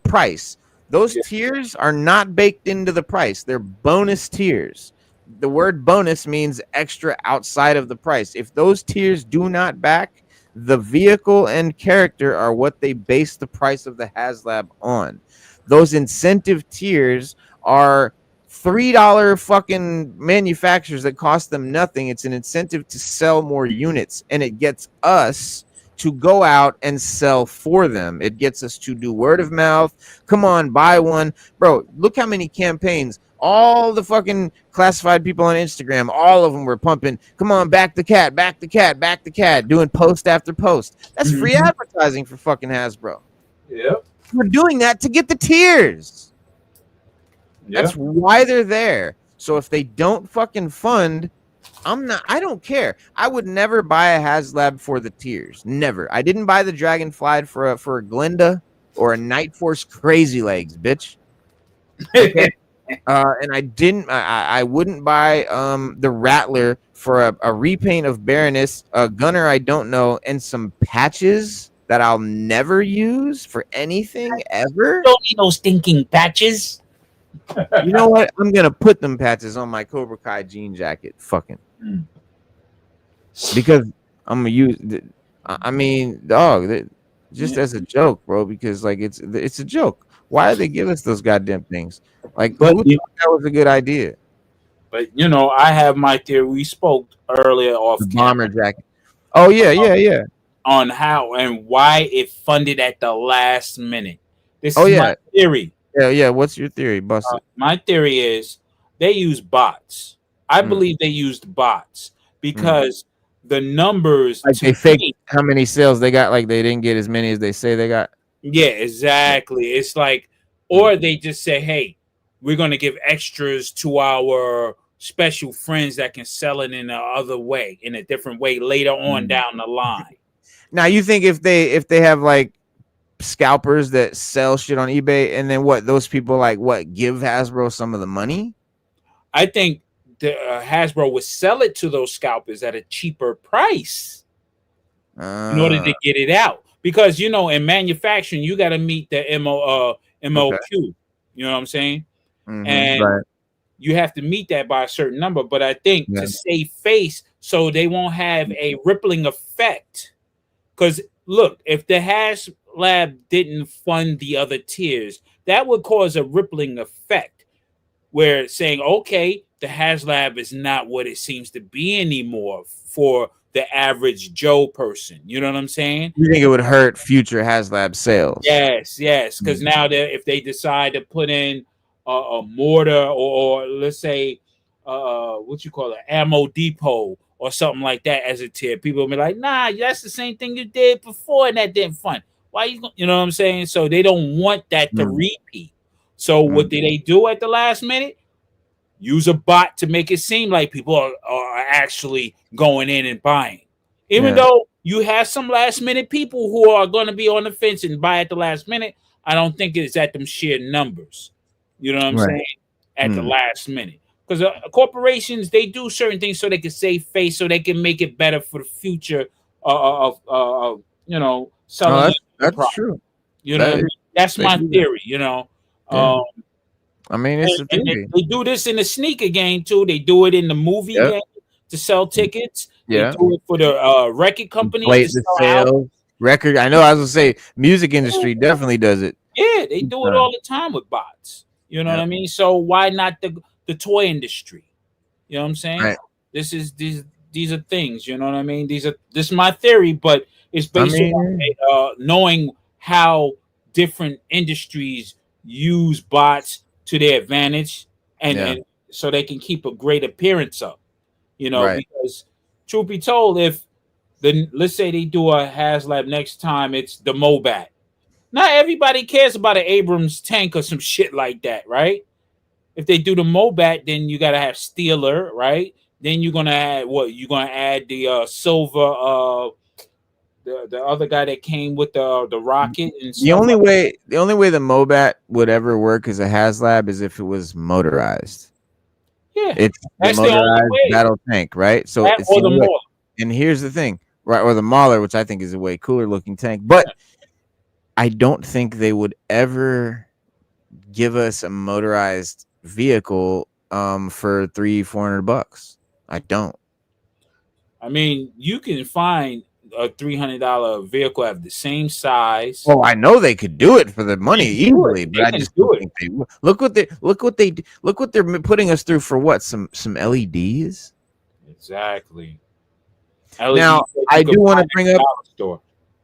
price. Those tiers are not baked into the price. They're bonus tiers. The word bonus means extra outside of the price. If those tiers do not back, the vehicle and character are what they base the price of the HasLab on. Those incentive tiers are $3 fucking manufacturers that cost them nothing. It's an incentive to sell more units, and it gets us to go out and sell for them. It gets us to do word of mouth. Come on, buy one. Bro, look how many campaigns. All the fucking classified people on Instagram, all of them were pumping, come on, back the cat, back the cat, back the cat, doing post after post. That's free advertising for fucking Hasbro. Yep. We're doing that to get the tiers. Yep. That's why they're there. So if they don't fucking fund, I don't care. I would never buy a HasLab for the tiers. Never. I didn't buy the Dragonfly for a Glinda or a Night Force Crazy Legs, bitch. Okay? And I wouldn't buy the Rattler for a repaint of Baroness, a gunner I don't know, and some patches that I'll never use for anything ever. Don't need no stinking patches. You know what? I'm gonna put them patches on my Cobra Kai jean jacket. Fucking. Because I'm gonna use. I mean, dog. Just as a joke, bro. Because like it's a joke. Why do they give us those goddamn things? Like, But who thought that was a good idea? But I have my theory. We spoke earlier The off bomber camera jacket. Oh yeah, yeah. on how and why it funded at the last minute. This Oh is yeah, my theory. yeah. What's your theory? Bust it. My theory is they use bots. I believe they used bots because the numbers Like they faked how many sales they got. Like they didn't get as many as they say they got. Yeah, exactly. It's like, or they just say, "Hey, we're going to give extras to our special friends that can sell it in another way, in a different way later on down the line." Now you think if they have like scalpers that sell shit on eBay, and then what those people like give Hasbro some of the money? I think the Hasbro would sell it to those scalpers at a cheaper price in order to get it out. Because in manufacturing, you got to meet the MOQ. You know what I'm saying? And you have to meet that by a certain number. But I think to save face, so they won't have a rippling effect. Because look, if the HasLab didn't fund the other tiers, that would cause a rippling effect, where saying, okay, the HasLab is not what it seems to be anymore for the average Joe person. You know what I'm saying? You think it would hurt future HasLab sales? Yes. Because now if they decide to put in a mortar or let's say what you call it, ammo depot or something like that as a tier, people will be like, nah, that's the same thing you did before and that didn't fun. Why you know what I'm saying? So they don't want that to repeat. So what did they do at the last minute? Use a bot to make it seem like people are actually going in and buying. Even though you have some last minute people who are going to be on the fence and buy at the last minute, I don't think it's at them sheer numbers. You know what I'm saying? At the last minute. Because corporations, they do certain things so they can save face, so they can make it better for the future of selling. That's true. You know, that's my theory. I mean, it's a theory. They do this in the sneaker game too. They do it in the movie game to sell tickets. They do it for the record company. The sales record. I know. I was gonna say, music industry definitely does it. Yeah, they do it all the time with bots. You know what I mean? So why not the toy industry? You know what I'm saying? Right. These are things. You know what I mean? This is my theory, but it's based on knowing how different industries use bots to their advantage, and so they can keep a great appearance up. Because truth be told, if let's say they do a HasLab next time, it's the Mobat. Not everybody cares about an Abrams tank or some shit like that, right? If they do the Mobat, then you gotta have Steeler, right? Then you're gonna add what? You're gonna add the Silver, the other guy that came with the rocket. And the only way the Mobat would ever work as a HasLab is if it was motorized. Yeah, it's the motorized battle tank, right? So it's or the Mauler. And here's the thing, right? Or the Mauler, which I think is a way cooler looking tank, but I don't think they would ever give us a motorized vehicle for $300-400. I don't. I mean, you can find a $300 vehicle of the same size. Oh, I know they could do it for the money easily, but I just don't think they would. Look what they're putting us through for what? Some LEDs? Exactly. Now, I do want to bring up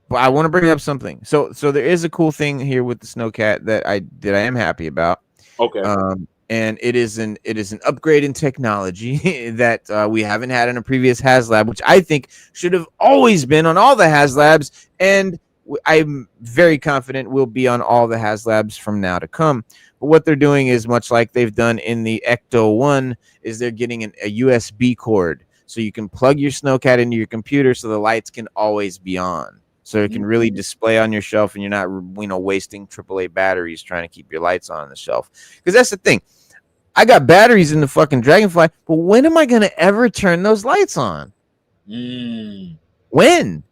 but I want to bring up something. So there is a cool thing here with the Snowcat that I am happy about. Okay. And it is an upgrade in technology that we haven't had in a previous HasLab, which I think should have always been on all the HasLabs, and I'm very confident will be on all the HasLabs from now to come. But what they're doing is much like they've done in the Ecto 1, is they're getting a USB cord, so you can plug your Snowcat into your computer, so the lights can always be on. So it can really display on your shelf, and you're not, wasting AAA batteries trying to keep your lights on the shelf. Because that's the thing. I got batteries in the fucking Dragonfly, but when am I gonna ever turn those lights on? When?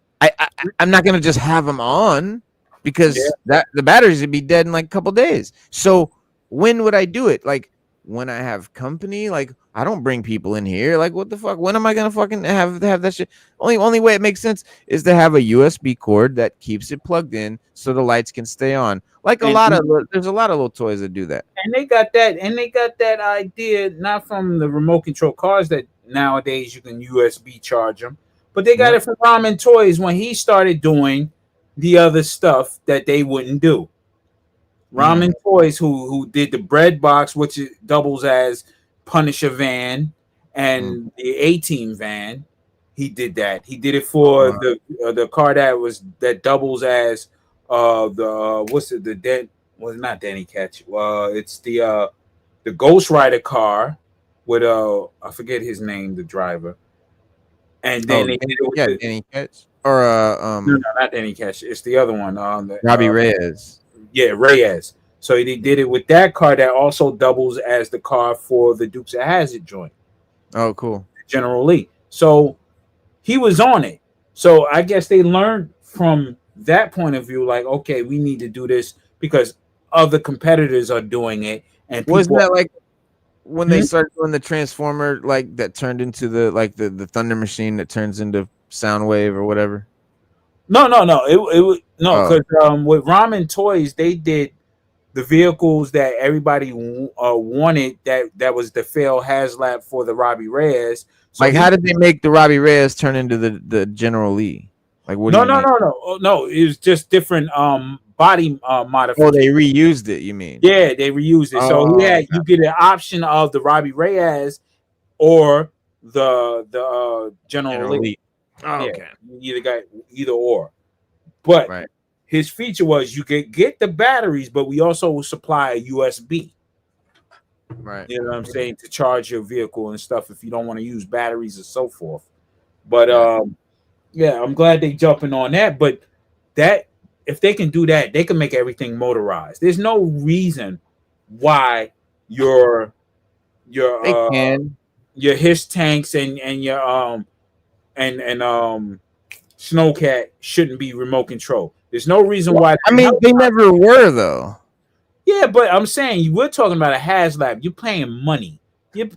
I'm not gonna just have them on because that the batteries would be dead in like a couple days. So when would I do it? Like when I have company? Like I don't bring people in here. Like what the fuck? When am I gonna fucking have that shit? Only way it makes sense is to have a USB cord that keeps it plugged in so the lights can stay on. Like there's a lot of little toys that do that. And they got that idea not from the remote control cars that nowadays you can USB charge them, but they got it from Ramen Toys when he started doing the other stuff that they wouldn't do. Ramen Toys, who did the bread box, which doubles as Punisher van and the A-Team van. He did that. He did it for the car that doubles as not Danny Ketch. It's the Ghost Rider car with I forget his name, the driver. And then they did it with Danny Ketch or no, not Danny Ketch. It's the other one. Robbie Reyes. Yeah, Reyes. So they did it with that car that also doubles as the car for the Dukes of Hazzard joint. Oh, cool. General Lee. So he was on it. So I guess they learned from that point of view, like, okay, we need to do this because other competitors are doing it. And wasn't that like when they started doing the Transformer, like that turned into the Thunder Machine that turns into Soundwave or whatever? No. It was because with Ramen Toys, they did the vehicles that everybody wanted. That was the failed HasLab for the Robbie Reyes. So like, how did they make the Robbie Reyes turn into the General Lee? Like, what? No. It was just different body modification. Oh, they reused it. You mean? Yeah, they reused it. So you get an option of the Robbie Reyes or the General Lee. Oh, okay. You either got either or. But his feature was you could get the batteries, but we also will supply a USB. Right. You know what I'm saying? To charge your vehicle and stuff if you don't want to use batteries and so forth. But I'm glad they jumping on that. But that if they can do that, they can make everything motorized. There's no reason why your his tanks and your Snowcat shouldn't be remote control. There's no reason why. I mean, they never were though. Yeah, but I'm saying we're talking about a HasLab. You're paying money. You're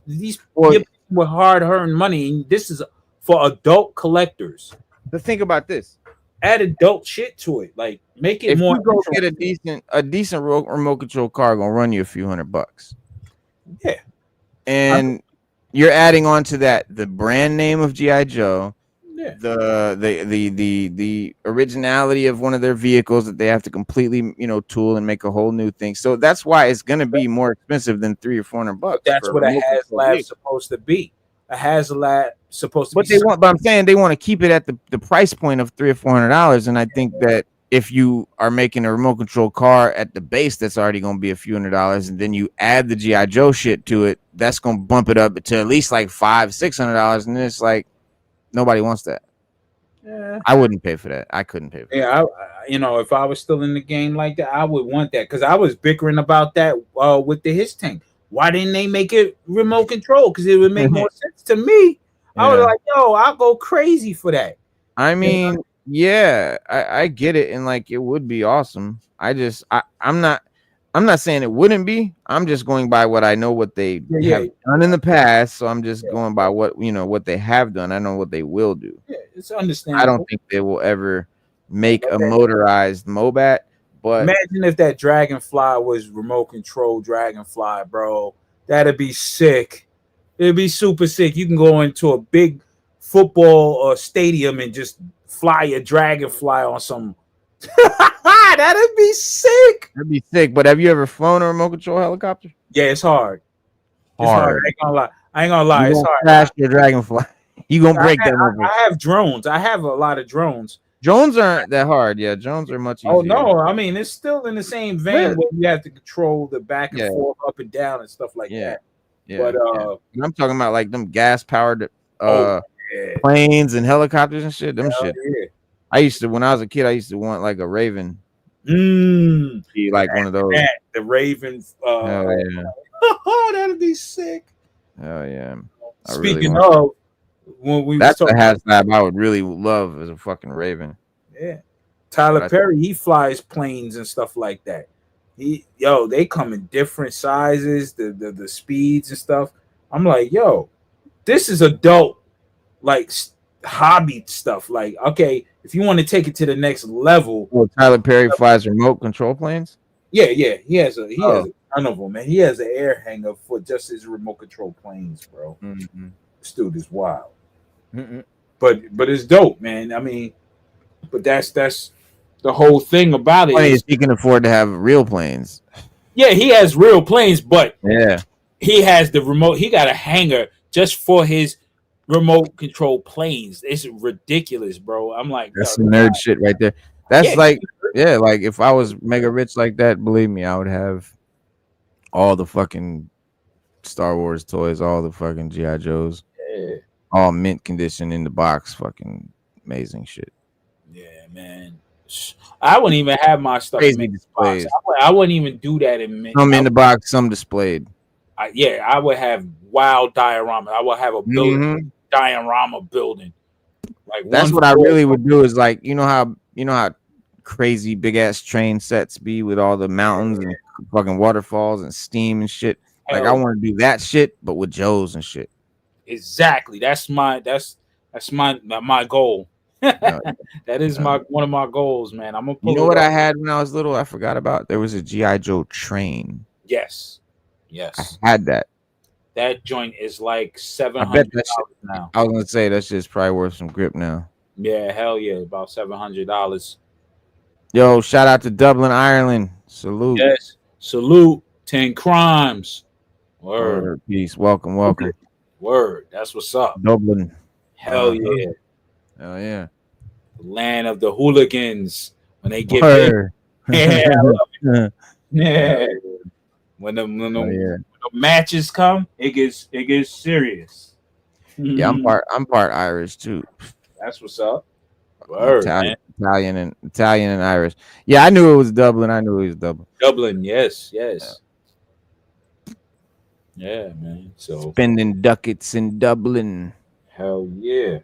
with hard-earned money, and this is for adult collectors. But think about this: add adult shit to it. Like make it more. If you go get a decent remote control car, gonna run you a few $100. Yeah, and you're adding on to that the brand name of G.I. Joe. Yeah. The originality of one of their vehicles that they have to completely tool and make a whole new thing. So that's why it's gonna be more expensive than $300 or $400. That's what a HasLab supposed to be. A HasLab supposed to. But I'm saying they want to keep it at the price point of $300 or $400, and I think that if you are making a remote control car at the base, that's already gonna be a few $100, and then you add the G.I. Joe shit to it, that's gonna bump it up to at least like $500-$600, and then it's like. Nobody wants that. Yeah. I wouldn't pay for that. I couldn't pay for that. Yeah, if I was still in the game like that, I would want that because I was bickering about that with the His Tank. Why didn't they make it remote control? Because it would make more sense to me. Yeah. I was like, I'll go crazy for that. I mean, I get it, and like it would be awesome. I'm not saying it wouldn't be. I'm just going by what I know what they have done in the past. So I'm just going by what they have done. I know what they will do. Yeah, it's understandable. I don't think they will ever make a motorized Mobat. But imagine if that Dragonfly was remote control Dragonfly, bro. That'd be sick. It'd be super sick. You can go into a big football stadium and just fly a Dragonfly on some. That'd be sick. That'd be sick. But have you ever flown a remote control helicopter? Yeah, it's hard. It's hard. I ain't gonna lie. It's hard. Crash your Dragonfly. You gonna break that over. I have drones. I have a lot of drones. Drones aren't that hard. Yeah, drones are much easier. Oh no, I mean it's still in the same vein where you have to control the back and forth, up and down, and stuff like that. Yeah, but I'm talking about like them gas powered planes and helicopters and shit. Them shit. Yeah. I used to, when I was a kid, I used to want like a Raven. Be like one of those. The Raven. That'd be sick. Hell yeah. I really Speaking want. of, when we was That's the talking about, Haslab I would really love as a fucking Raven. yeah, Tyler But I- Perry, he flies planes and stuff like that. They come in different sizes, the speeds and stuff. I'm like, yo, this is adult like hobby stuff. Like, okay, if you want to take it to the next level, Well, Tyler Perry flies remote control planes. yeah, he has a ton of them, man. He has an air hanger for just his remote control planes, bro. Mm-hmm. This dude is wild. Mm-mm. But it's dope, man. I mean, but that's the whole thing about it. Funny is he can afford to have real planes. Yeah, he has real planes, but Yeah, he has the remote. He got a hangar just for his remote control planes. It's ridiculous, bro. I'm like, that's some nerd shit right there. That's like if I was mega rich like that, believe me, I would have all the fucking Star Wars toys, all the fucking GI Joes, all mint condition in the box, fucking amazing shit. Yeah, man. I wouldn't even have my stuff Crazy in displays. I wouldn't even do that in mint. Some in the box, some displayed. I would have wild diorama. I would have a building diorama building. Like that's what I really would do. Is like you know how crazy big ass train sets be with all the mountains and fucking waterfalls and steam and shit. Like I want to do that shit, but with Joes and shit. Exactly. That's my goal. That is one of my goals, man. I'm gonna pull. You know what I had when I was little? I forgot about. There was a GI Joe train. Yes. I had that. That joint is like $700 now. I was gonna say that shit's probably worth some grip now. Yeah, hell yeah, about $700. Yo, shout out to Dublin, Ireland. Salute. Yes, salute. 10 crimes. Word. Peace. Welcome. Word. That's what's up. Dublin. Hell yeah. Hell yeah. The land of the hooligans. When they get yeah. yeah. When the matches come, it gets serious. Yeah, I'm part Irish too. That's what's up. Word, Italian and Irish. Yeah, I knew it was Dublin. Dublin, yes. Yeah, man. So spending ducats in Dublin. Hell yeah.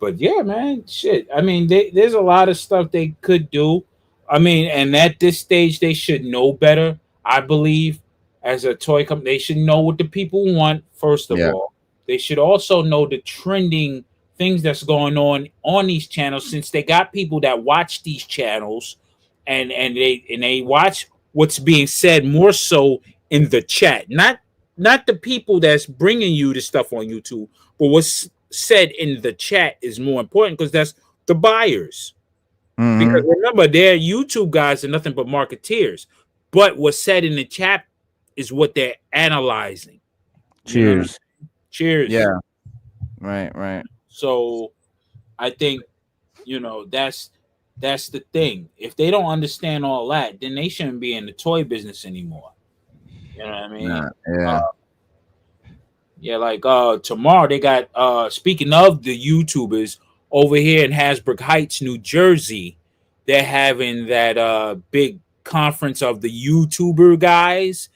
But yeah, man, shit. I mean, there's a lot of stuff they could do. I mean, and at this stage, they should know better. I believe, as a toy company, they should know what the people want. First of all, they should also know the trending things that's going on these channels, since they got people that watch these channels, and they watch what's being said more so in the chat, not the people that's bringing you the stuff on YouTube, but what's said in the chat is more important, because that's the buyers. Because remember, their YouTube guys are nothing but marketeers, but what's said in the chat is what they're analyzing. Cheers. Cheers. Yeah. Right. So I think, that's the thing. If they don't understand all that, then they shouldn't be in the toy business anymore. You know what I mean? Like tomorrow they got speaking of the YouTubers over here in Hasbrook Heights, New Jersey, they're having that big conference of the YouTuber guys.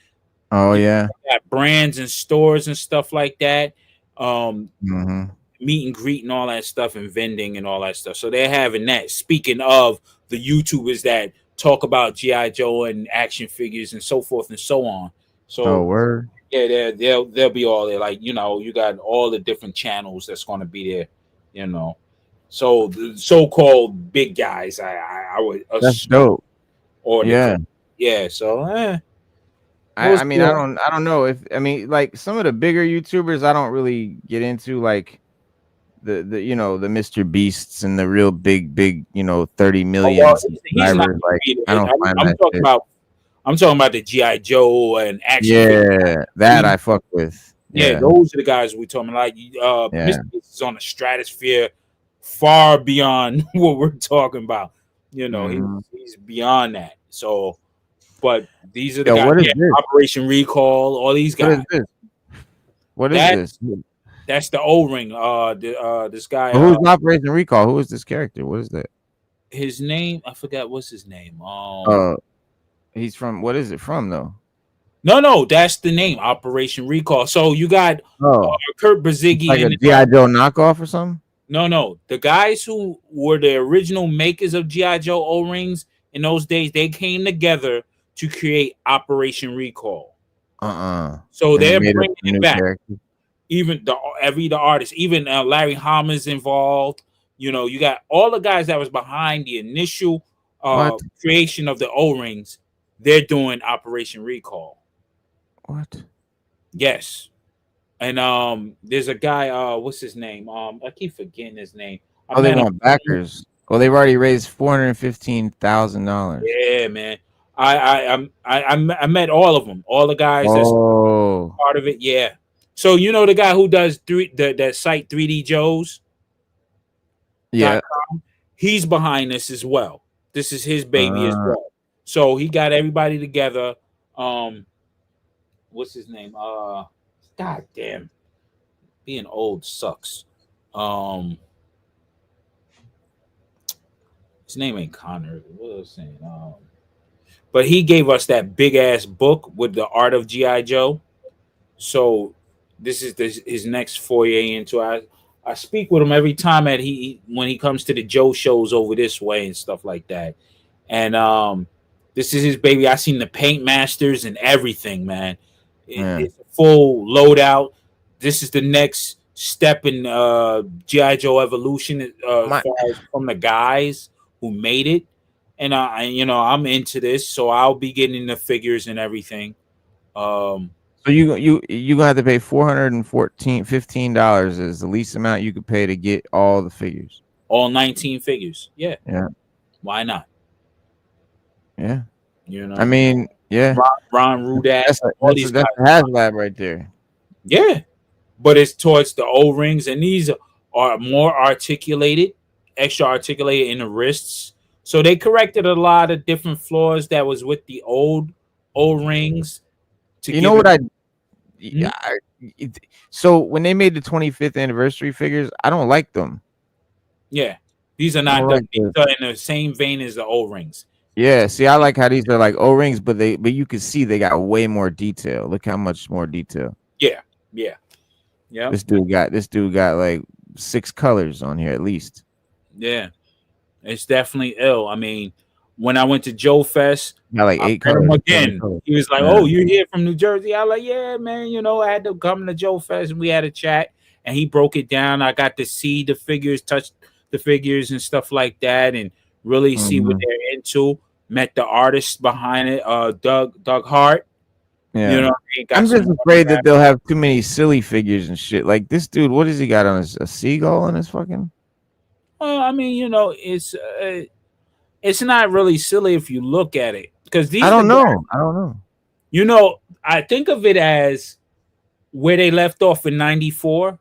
Oh yeah. Got brands and stores and stuff like that. Meet and greet and all that stuff, and vending and all that stuff. So they're having that. Speaking of the YouTubers that talk about G.I. Joe and action figures and so forth and so on. So word. Yeah, they'll be all there. Like, you got all the different channels that's going to be there, So the so-called big guys, I would assume. That's dope. Or yeah. So I mean, cool. I don't know if like some of the bigger YouTubers I don't really get into, like the Mr. Beasts and the real big 30 million subscribers. Like I don't find that. I'm talking about the G.I. Joe and action. Yeah, that I fuck with. Yeah, those are the guys we talking about. Like Mr. Beast is on a stratosphere far beyond what we're talking about. He's beyond that. So, but these are the guys. Operation Recall, all these guys. What is this? That's the O-ring. This guy. Who's Operation Recall? Who is this character? What is that? His name, I forgot. What's his name? He's from. What is it from though? No, that's the name, Operation Recall. So you got Oh, Kurt it's like Bazigi a and GI Joe knockoff or something. no, the guys who were the original makers of GI Joe O rings in those days, they came together to create Operation Recall. So And they they're made up bringing some it new back. characters. Even the artist, even Larry Hama's involved. You know, you got all the guys that was behind the initial What? creation of the O rings. They're doing Operation Recall. What? Yes. And there's a guy, what's his name? I keep forgetting his name. I Oh, they met him. want backers. Well, they've already raised $415,000. Yeah, man. I met all of them, all the guys that's Oh, part of it. Yeah. So you know the guy who does that site 3D Joes. yeah. He's behind this as well. This is his baby as Uh, well. So he got everybody together. What's his name? God damn, being old sucks. His name ain't Connor. What was I saying? But he gave us that big ass book with the art of GI Joe. So this is his next foray into. I speak with him every time when he comes to the Joe shows over this way and stuff like that. And this is his baby. I seen the paint masters and everything, man. yeah. It's a full loadout. This is the next step in GI Joe evolution as My, far as from the guys who made it. And I'm into this, so I'll be getting the figures and everything. so you gonna have to pay $415 is the least amount you could pay to get all the figures. All 19 figures. Yeah. Yeah. Why not? Yeah. You know, I mean, yeah. Ron Rudat, That's all these guys. a HasLab right there. Yeah. But it's towards the O rings, and these are more articulated, extra articulated in the wrists. So they corrected a lot of different flaws that was with the old O rings. You know what so when they made the 25th anniversary figures, I don't like them. Yeah, these are not like these are in the same vein as the O rings. Yeah, see, I like how these are like O-rings, but you can see they got way more detail. Look how much more detail. Yeah. This dude got like 6 colors on here at least. Yeah, it's definitely ill. I mean, when I went to Joe Fest, Got like 8 met him colors. again. He was like, Yeah. "Oh, you're here from New Jersey?" I was like, "Yeah, man. You know, I had to come to Joe Fest, and we had a chat, and he broke it down. I got to see the figures, touch the figures, and stuff like that, and really see what they're into. Met the artists behind it, Doug Hart. Yeah. You know what I mean? I'm just afraid that they'll have too many silly figures and shit. Like this dude, what does he got on a seagull on his fucking? I mean, you know, it's not really silly if you look at it because these. I don't know. You know, I think of it as where they left off in '94.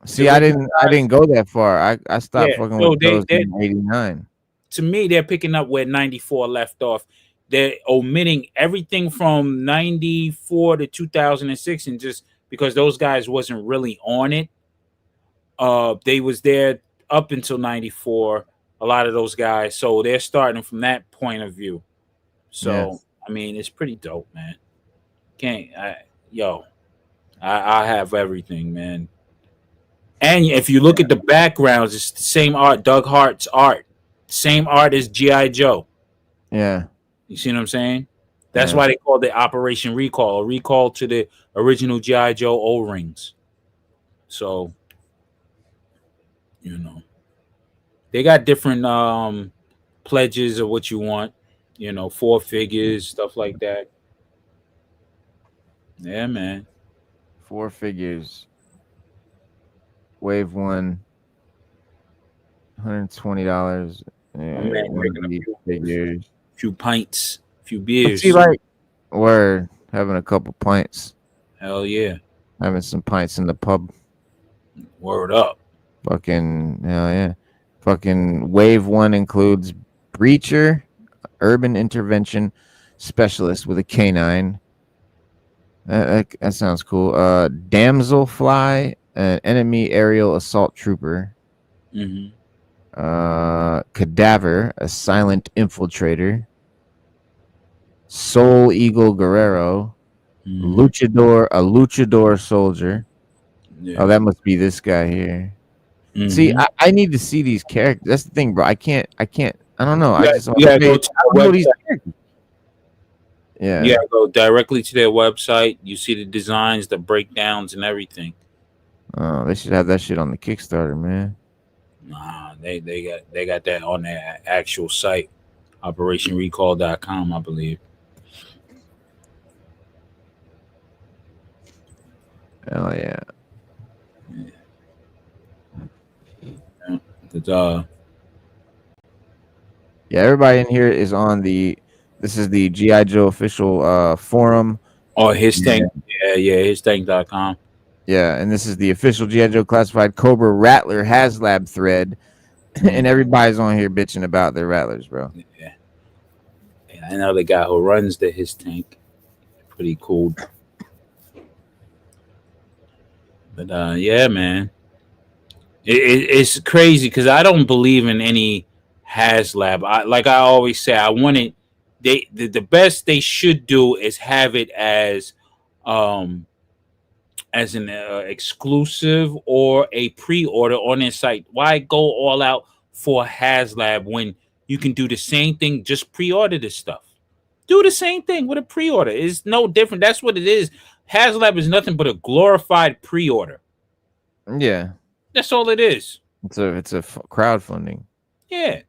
See, I didn't go that far. I stopped fucking with those in '89. To me, they're picking up where '94 left off. They're omitting everything from '94 to 2006, and just because those guys wasn't really on it, they was there up until '94. A lot of those guys, so they're starting from that point of view. So I mean, it's pretty dope, man. I have everything, man. And if you look at the backgrounds, it's the same art. Doug Hart's art, same art as GI Joe. Yeah. You see what I'm saying? That's why they called it Operation Recall, a recall to the original GI Joe O rings. So, you know, they got different pledges of what you want. You know, 4 figures, stuff like that. Yeah, man. 4 figures. Wave 1. $120. Figures. Few pints, few beers. See, like, we're having a couple pints. Hell yeah. Having some pints in the pub. Word up. Fucking hell yeah. Fucking wave 1 includes breacher, urban intervention specialist with a canine. That sounds cool. Damselfly, an enemy aerial assault trooper. Mm-hmm. Cadaver, a silent infiltrator. Soul Eagle Guerrero, Mhm. luchador soldier. Oh, Yeah. that must be this guy here. See, Hmm. I need to see these characters. That's the thing, bro. I don't know. I Yeah, just you gotta go I to don't their know these website. characters. You Yeah. gotta go directly to their website. You see the designs, the breakdowns, and everything. Oh, they should have that shit on the Kickstarter, man. Nah, they got that on their actual site, OperationRecall.com, I believe. Oh yeah. Yeah. But, Yeah, everybody in here is on the this is the GI Joe official forum. oh, his Yeah. tank, yeah, histank.com. Yeah, and this is the official GI Joe classified Cobra Rattler HasLab thread. And everybody's on here bitching about their rattlers, bro. Yeah. I know the guy who runs his tank. Pretty cool. But yeah, man, it's crazy because I don't believe in any HasLab. Like I always say, I want it. The best they should do is have it um as an exclusive or a pre-order on their site. Why go all out for HasLab when you can do the same thing? Just pre-order this stuff. Do the same thing with a pre-order. It's no different. That's what it is. HasLab is nothing but a glorified pre-order. Yeah, That's all it is. it's a crowdfunding. Yeah.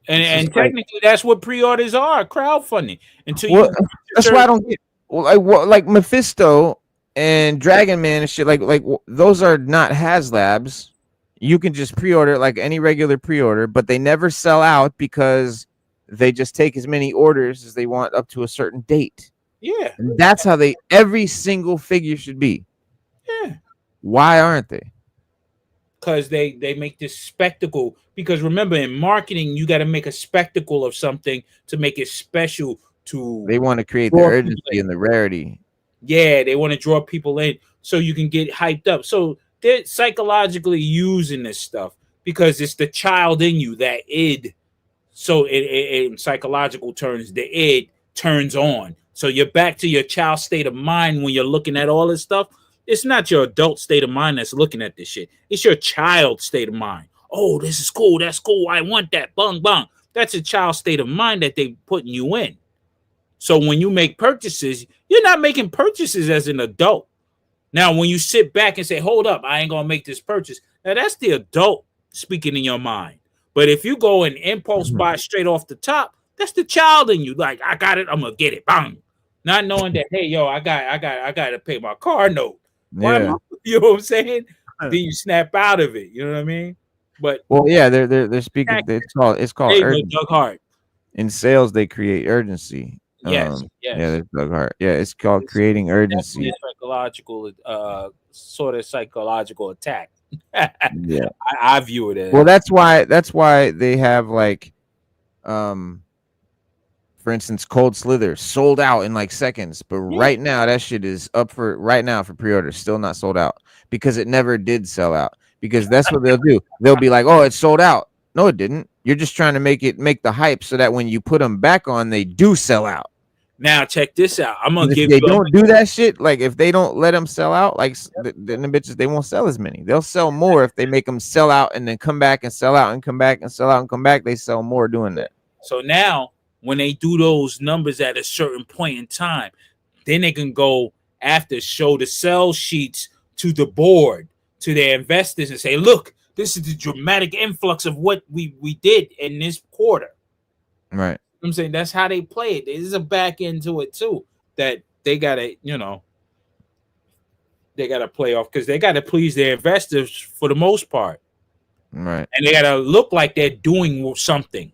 It's just And technically that's what pre-orders are, crowdfunding. Until well, you that's why I don't get well, like Mephisto and Dragon Man and shit. Those are not HasLabs. You can just pre-order it like any regular pre-order, but they never sell out because they just take as many orders as they want up to a certain date. yeah. And that's how every single figure should be. Yeah. Why aren't they? Because they make this spectacle. Because remember, in marketing, you got to make a spectacle of something to make it special. They want to create the urgency and the rarity. Yeah, they want to draw people in so you can get hyped up. So they're psychologically using this stuff because it's the child in you, that id. So in psychological terms, the id turns on. So you're back to your child state of mind when you're looking at all this stuff. It's not your adult state of mind that's looking at this shit. It's your child state of mind. Oh, this is cool. That's cool. I want that. Bung, bung. That's a child state of mind that they putting you in. So when you make purchases, you're not making purchases as an adult. Now, when you sit back and say, hold up, I ain't going to make this purchase. Now, that's the adult speaking in your mind. But if you go and impulse buy straight off the top, that's the child in you. Like, I got it. I'm going to get it. Bang. Not knowing that, hey, yo, I got to pay my car note. Why am I, you know what I'm saying? Then you snap out of it. You know what I mean? But well, yeah, they're speaking. It's called urgency. Doug Hart. In sales, they create urgency. Yes. Yeah, there's Doug Hart. Yeah, it's called creating urgency. Psychological, sort of psychological attack. Yeah, I view it as. well, that's why they have like, for instance, Cold Slither sold out in like seconds, but right now that shit is up for pre-order, still not sold out because it never did sell out. Because that's what they'll do. They'll be like, "Oh, it's sold out." No, it didn't. You're just trying to make the hype so that when you put them back on, they do sell out. Now check this out. I'm gonna give they you. Don't do that shit. Like if they don't let them sell out, like then the bitches they won't sell as many. They'll sell more if they make them sell out and then come back and sell out and come back and sell out and come back. They sell more doing that. So now when they do those numbers at a certain point in time, then they can go after show the sell sheets to the board, to their investors, and say, look, this is the dramatic influx of what we did in this quarter. Right. I'm saying that's how they play it. There's a back end to it too that they gotta, they gotta play off because they gotta please their investors for the most part. Right. And they gotta look like they're doing something.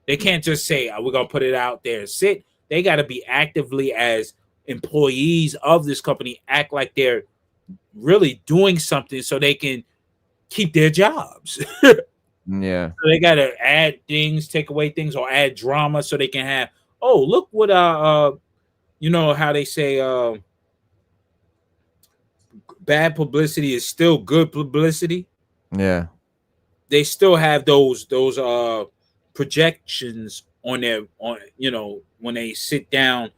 They can't just say, we're gonna put it out there and sit. They gotta be actively, as employees of this company, act like they're really doing something so they can keep their jobs. Yeah. So they gotta add things, take away things, or add drama so they can have, oh, look what you know how they say bad publicity is still good publicity. Yeah. They still have those projections on their when they sit down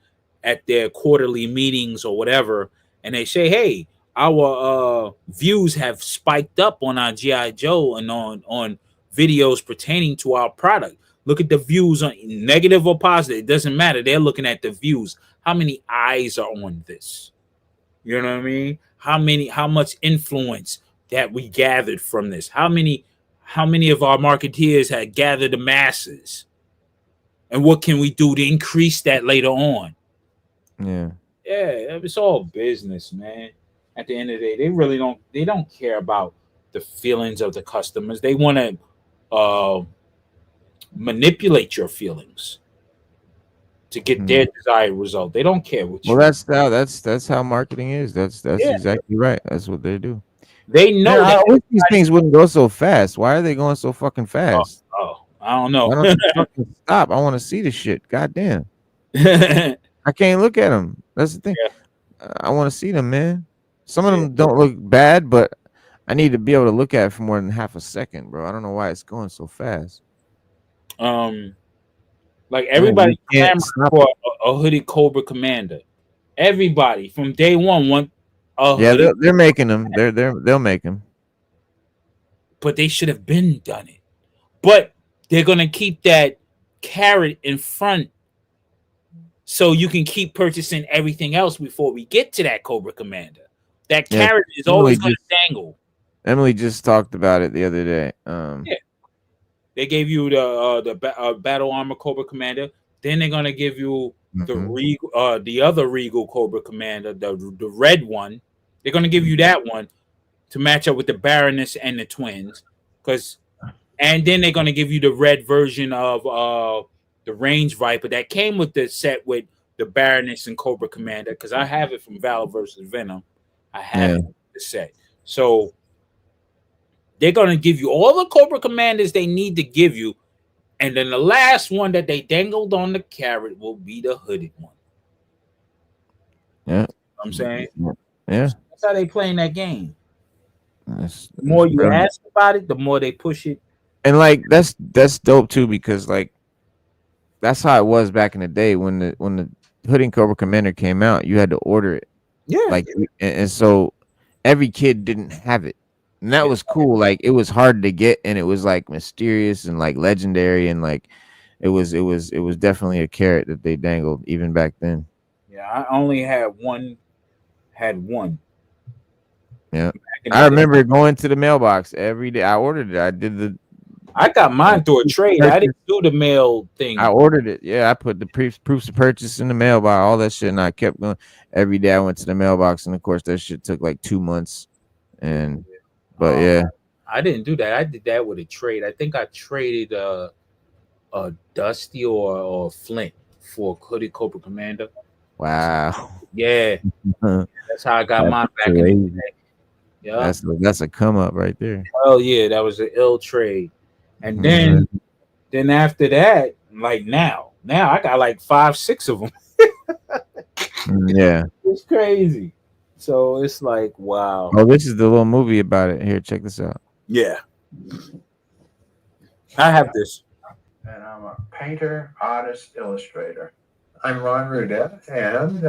at their quarterly meetings or whatever, and they say, "Hey, our views have spiked up on our GI Joe and on videos pertaining to our product. Look at the views on negative or positive. It doesn't matter. They're looking at the views. How many eyes are on this? You know what I mean? How much influence that we gathered from this? How many of our marketeers had gathered the masses? And what can we do to increase that later on?" Yeah. Yeah, it's all business, man. At the end of the day, they don't care about the feelings of the customers. They want to manipulate your feelings to get their desired result. They don't care what you. Well, that's how marketing is. That's Yeah. exactly right. That's what they do. They know Man, I that. wish these things wouldn't go so fast. Why are they going so fucking fast? I don't know. Why don't you fucking stop? I want to see the shit. Goddamn. I can't look at them. That's the thing. Yeah. I want to see them, man. Some of them don't look bad, but I need to be able to look at it for more than half a second, bro. I don't know why it's going so fast. Like everybody can't clamored for a hooded Cobra Commander. Everybody from day one want a Yeah, they're making them. They'll make them. But they should have been done it. But they're gonna keep that carrot in front, so you can keep purchasing everything else before we get to that Cobra Commander. That carrot is always going to dangle. Emily just talked about it the other day. Yeah, they gave you the battle armor Cobra Commander. Then they're gonna give you the other Regal Cobra Commander, the red one. They're gonna give you that one to match up with the Baroness and the twins, and then they're gonna give you the red version of the Range Viper that came with the set with the Baroness and Cobra Commander, because I have it from Val versus Venom. I have the set. So they're going to give you all the Cobra Commanders they need to give you. And then the last one that they dangled on the carrot will be the hooded one. Yeah. You know what I'm saying? Yeah. So that's how they playing that game. The more you ask about it, the more they push it. And like that's dope too, because like that's how it was back in the day when the Hooded Cobra Commander came out. You had to order it. Yeah. Like and so every kid didn't have it. And that was cool. Like it was hard to get, and it was like mysterious and like legendary, and like it was definitely a carrot that they dangled even back then. Yeah, I only had one. Yeah, I remember going to the mailbox every day. I ordered it. I got mine through a trade. I didn't do the mail thing. I ordered it. Yeah, I put the proofs of purchase in the mailbox, all that shit, and I kept going every day. I went to the mailbox, and of course, that shit took like 2 months. But yeah, I didn't do that. I did that with a trade. I think I traded a Dusty or Flint for Hooded Cobra Commander. Wow. Yeah, that's how I got mine back in the day. Yeah, that's a come up right there. Oh yeah, that was an ill trade. And then after that, like now I got like 5-6 of them. Yeah, it's crazy. So it's like, wow. Oh, this is the little movie about it. Here, check this out. Yeah, I have this. And I'm a painter, artist, illustrator. I'm Ron Rudet, and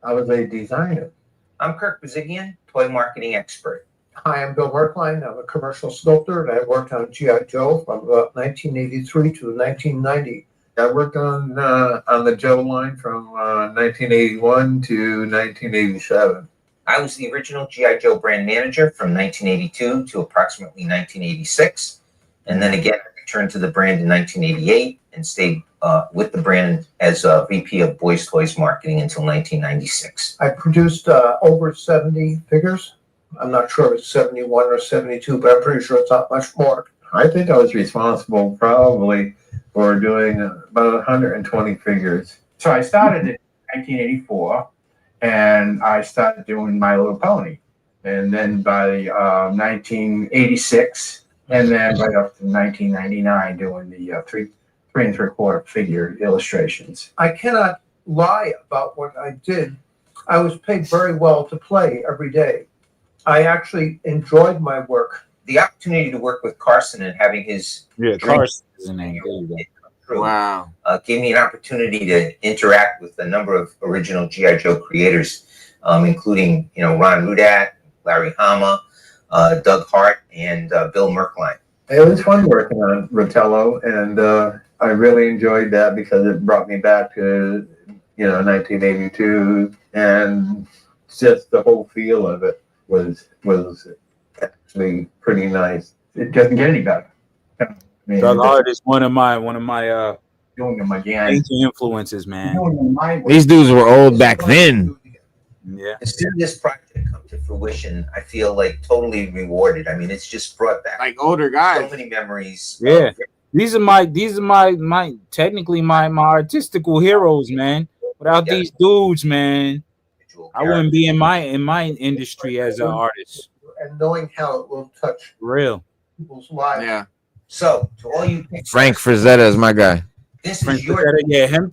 I was a designer. I'm Kirk Bazigian, toy marketing expert. Hi, I'm Bill Werkline. I'm a commercial sculptor, and I worked on G.I. Joe from about 1983 to 1990. I worked on the Joe line from 1981 to 1987. I was the original G.I. Joe brand manager from 1982 to approximately 1986. And then again, I returned to the brand in 1988 and stayed with the brand as a VP of Boys Toys Marketing until 1996. I produced over 70 figures. I'm not sure if it's 71 or 72, but I'm pretty sure it's not much more. I think I was responsible probably for doing about 120 figures. So I started in 1984, and I started doing My Little Pony. And then by 1986, and then right up to 1999, doing the 3 3/4 figure illustrations. I cannot lie about what I did. I was paid very well to play every day. I actually enjoyed my work. The opportunity to work with Carson and having his Carson is a name. through. Wow. Gave me an opportunity to interact with a number of original G.I. Joe creators, including, Ron Rudat, Larry Hama, Doug Hart, and Bill Merkline. It was fun working on Rotello, and I really enjoyed that because it brought me back to, 1982, and just the whole feel of it was actually pretty nice. It doesn't get any better. I mean, Doug Hart is one of my doing them again. major influences, man. Doing them my way. These dudes were old back then. Yeah. As soon as this project come to fruition, I feel like totally rewarded. I mean, it's just brought back Like older so guys. many memories. Yeah. These are my technically my artistical heroes, man. Without these dudes, man, I wouldn't be in my industry as an artist. And knowing how it will touch For real. people's lives. Yeah. So, to all you Frank Frazetta is my guy. this Frank is your Frazetta, yeah, him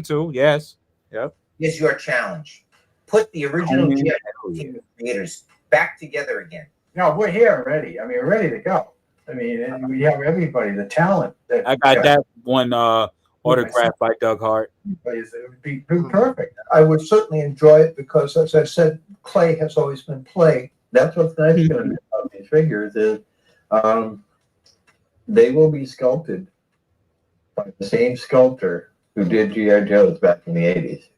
too. Yes. Yep. is your challenge. Put the original Oh, G.I. yeah. team of creators back together again. No, we're here already. I mean, we're ready to go. I mean, and we have everybody, the talent. I got that one autographed by Doug Hart. It would be perfect. I would certainly enjoy it because, as I said, clay has always been play. That's what's nice about these figures is they will be sculpted by the same sculptor who did G.I. Joes back in the 80s.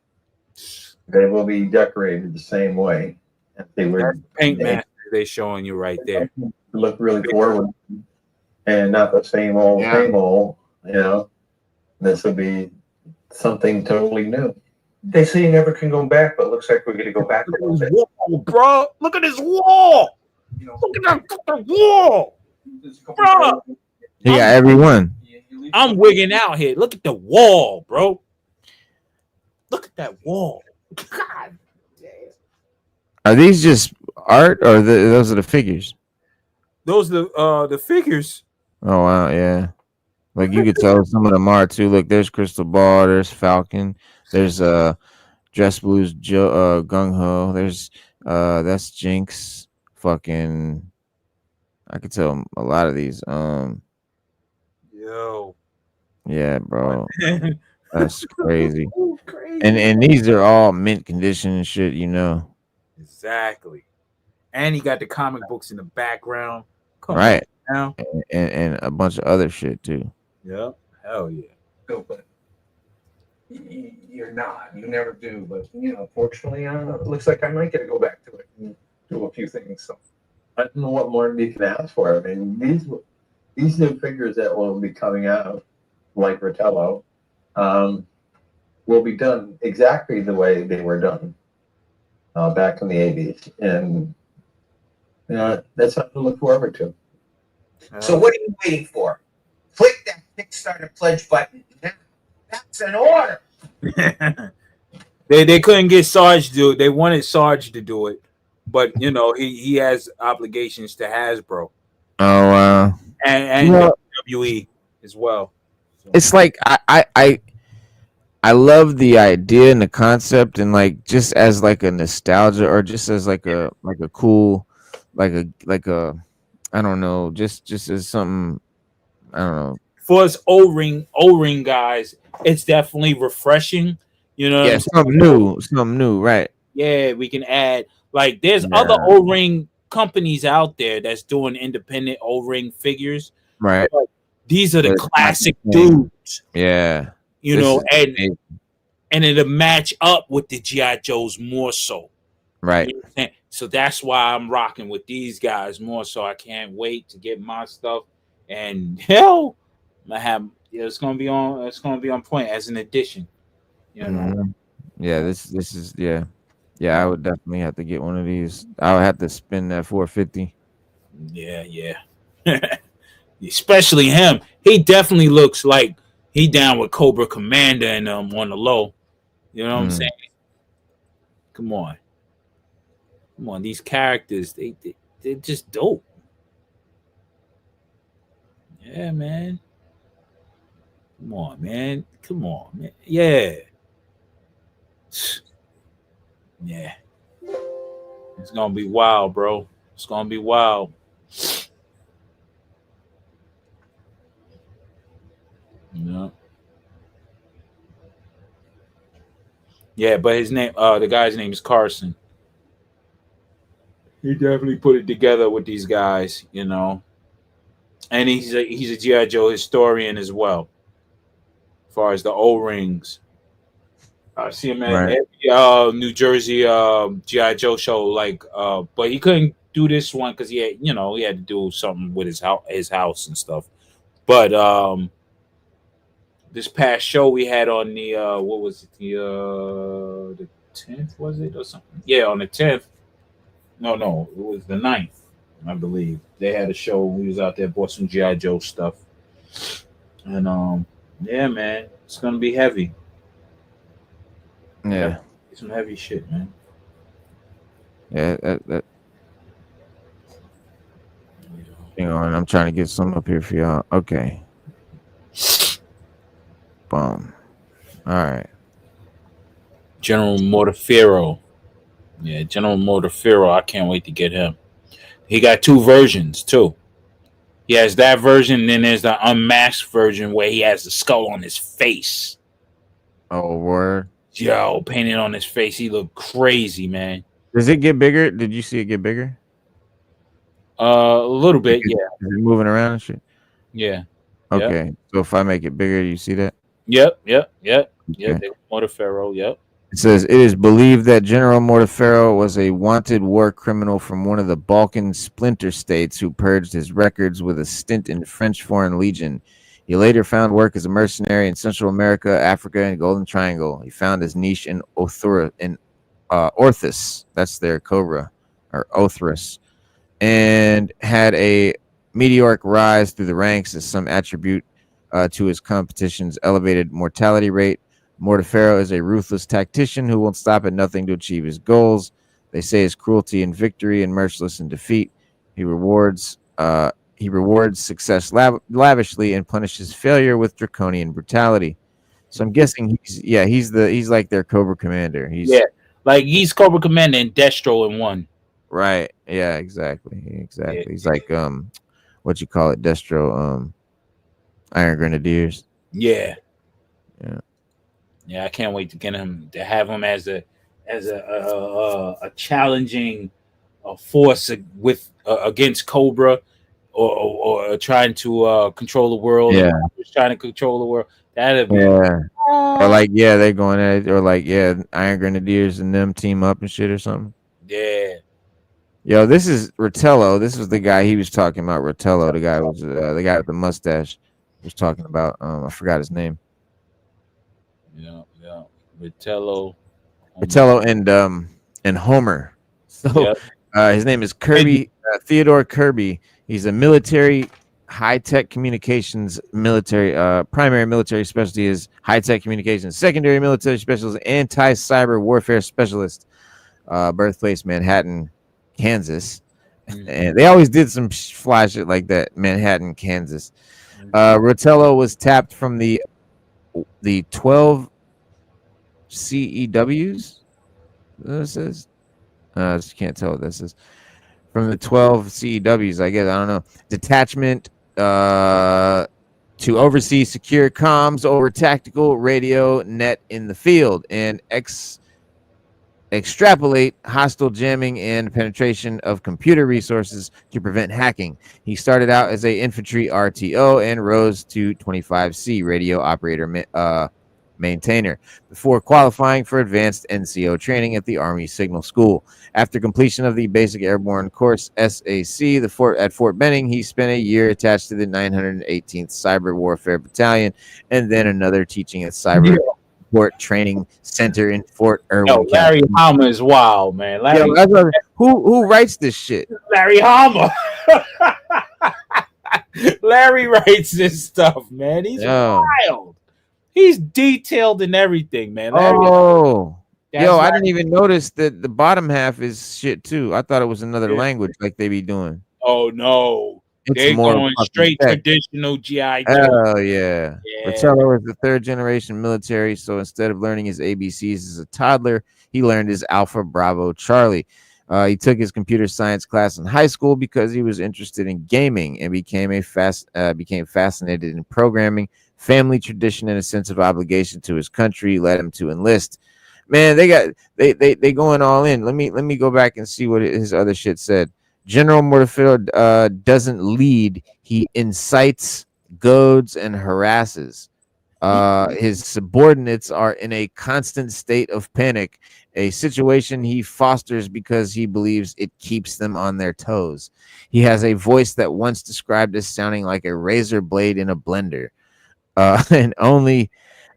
They will be decorated the same way. And they were Paint master they showing you right there. look really forward and not the same old, This will be something totally new. They say you never can go back, but it looks like we're going to go back a little bit. Wall, bro. Look at this wall. Look at that fucking wall. Bro. He got everyone. I'm wigging out here. Look at the wall, bro. Look at that wall. God damn. Are these just art or those are the figures? Those are the figures. Oh wow, yeah. Like you could tell some of them are too. Look, there's Crystal Ball, there's Falcon, there's Dress Blues Gung Ho, there's that's Jinx. Fucking I could tell a lot of these. Yo. Yeah, bro. That's crazy. And these are all mint condition and shit, Exactly. And he got the comic books in the background. Come right. on now. And a bunch of other shit too. Yeah. Hell yeah. Go, but you're not. You never do. But fortunately, it looks like I might get to go back to it and do a few things. So I don't know what more you can ask for. I mean, these new figures that will be coming out, like Rotello, will be done exactly the way they were done back in the 80s, and that's something to look forward to. So what are you waiting for? Click that Kickstarter pledge button. That's an order. They couldn't get Sarge to do it. They wanted Sarge to do it, but he has obligations to Hasbro. Oh wow. And WWE as well. So. It's like I love the idea and the concept, and like just as like a nostalgia, or just as like a cool, like a I don't know, just as something, I don't know. For us O-ring guys, it's definitely refreshing. Yeah, something new, right? Yeah, we can add like there's other O-ring companies out there that's doing independent O-ring figures. Right. But these are the classic dudes. Yeah. And it'll match up with the G.I. Joes more so. Right. So that's why I'm rocking with these guys more so. I can't wait to get my stuff. And hell, it's gonna be on point as an addition. Yeah, this is yeah. I would definitely have to get one of these. I would have to spend that $450. Yeah. Especially him. He definitely looks like he down with Cobra Commander and on the low. You know what I'm saying? Come on. These characters, they're just dope. Yeah, man. Come on, man. Yeah. Yeah. It's gonna be wild, bro. It's gonna be wild. Yeah. Yeah, but his name, the guy's name is Carson. He definitely put it together with these guys, you know. And he's a GI Joe historian as well, as far as the O rings. I see him at Right. every New Jersey GI Joe show, but he couldn't do this one because he had to do something with his house and stuff. But this past show we had on the what was it, the 10th, was it, or something? Yeah, on the 10th. No, it was the 9th, I believe. They had a show. We was out there, bought some GI Joe stuff, and yeah, man, it's gonna be heavy. Yeah. Some heavy shit, man. Yeah. Hang on, I'm trying to get some up here for y'all. Okay. Boom. All right. General Mortafero. Yeah, General Mortafero. I can't wait to get him. He got two versions too. He has that version, and then there's the unmasked version where he has the skull on his face. Oh, word. Yo, painted on his face. He looked crazy, man. Does it get bigger? Did you see it get bigger? A little bit, yeah. Is it moving around and shit? Yeah. Okay. Yep. So if I make it bigger, you see that? Yep. Okay. Mortafero, yep. It says it is believed that General Mortafero was a wanted war criminal from one of the Balkan splinter states who purged his records with a stint in the French Foreign Legion. He later found work as a mercenary in Central America, Africa, and Golden Triangle. He found his niche in Orthus. That's their cobra, or Othrus, and had a meteoric rise through the ranks as some attribute to his competition's elevated mortality rate. Mortafero is a ruthless tactician who won't stop at nothing to achieve his goals. They say his cruelty in victory and merciless in defeat. He rewards success lavishly and punishes failure with draconian brutality. So I'm guessing he's like their Cobra Commander. He's Cobra Commander and Destro in one. Right. Yeah, exactly. Yeah. He's like what you call it, Destro, Iron Grenadiers. Yeah. Yeah. Yeah, I can't wait to have him as a challenging force against Cobra, or trying to control the world. Yeah, trying to control the world. That'd be or they're going at it, or Iron Grenadiers and them team up and shit or something. Yeah. Yo, this is Rotello. This was the guy he was talking about. Rotello, the guy was the guy with the mustache was talking about. I forgot his name. Yeah. Rotello and Homer. So his name is Kirby, Theodore Kirby. He's a military high-tech communications primary military specialty is high-tech communications, secondary military specialist, anti-cyber warfare specialist. Birthplace Manhattan, Kansas. And they always did some fly shit like that. Manhattan, Kansas. Rotello was tapped from the 12 CEWs. This is I just can't tell what this is. From the 12 CEWs, I guess. I don't know. Detachment to oversee secure comms over tactical radio net in the field and extrapolate hostile jamming and penetration of computer resources to prevent hacking. He started out as a infantry RTO and rose to 25C radio operator maintainer before qualifying for advanced NCO training at the Army Signal School. After completion of the Basic Airborne Course SAC, at Fort Benning, he spent a year attached to the 918th Cyber Warfare Battalion and then another teaching at Cyber Support Training Center in Fort Irwin. Larry Hama is wild, man. Who writes this shit? Larry Hama. Larry writes this stuff, man. He's wild. He's detailed in everything, man. I didn't even notice that the bottom half is shit too. I thought it was another language like they be doing. Oh no, they're going straight traditional GI. Oh yeah. Rotello is the third generation military, so instead of learning his ABCs as a toddler, he learned his Alpha Bravo Charlie. He took his computer science class in high school because he was interested in gaming and became fascinated in programming. Family tradition and a sense of obligation to his country led him to enlist. Man, they going all in. Let me go back and see what his other shit said. General Mortefeuille doesn't lead. He incites, goads, and harasses. His subordinates are in a constant state of panic, a situation he fosters because he believes it keeps them on their toes. He has a voice that once described as sounding like a razor blade in a blender, and only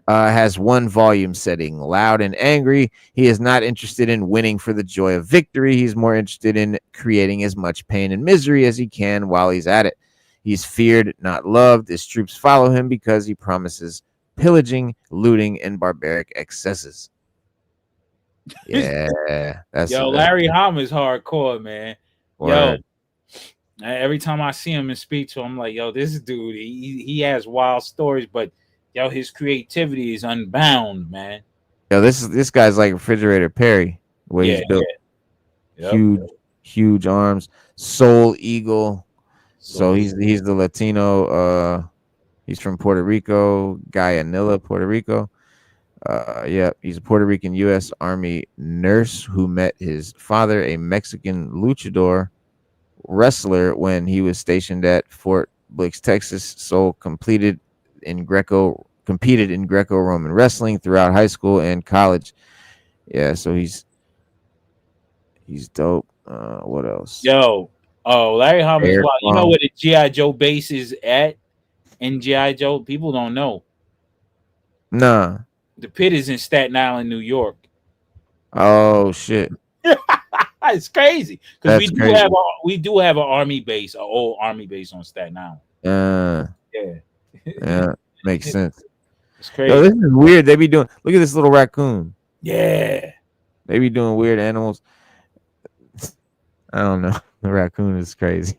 has one volume setting, loud and angry. He is not interested in winning for the joy of victory. He's more interested in creating as much pain and misery as he can while he's at it. He's feared, not loved. His troops follow him because he promises pillaging, looting, and barbaric excesses. Yeah, that's Larry Hama is hardcore, man. Word. Yo, every time I see him and speak to him, I'm like, yo, this dude, he has wild stories, but yo, his creativity is unbound, man. Yo, this guy's like Refrigerator Perry, where he's built. Yeah. Yep. Huge arms, Soul Eagle. So he's the Latino. He's from Puerto Rico, Guayanilla, Puerto Rico. He's a Puerto Rican U.S. Army nurse who met his father, a Mexican luchador wrestler, when he was stationed at Fort Bliss, Texas. So competed in Greco-Roman wrestling throughout high school and college. Yeah, so he's dope. What else? Larry Hama is wild. You know where the G.I. Joe base is at in G.I. Joe? People don't know. Nah. The pit is in Staten Island, New York. Oh shit. It's crazy because we do have an army base, an old army base on Staten Island. Yeah, makes sense. It's crazy. Yo, this is weird. They be doing. Look at this little raccoon. Yeah, they be doing weird animals. I don't know. The raccoon is crazy.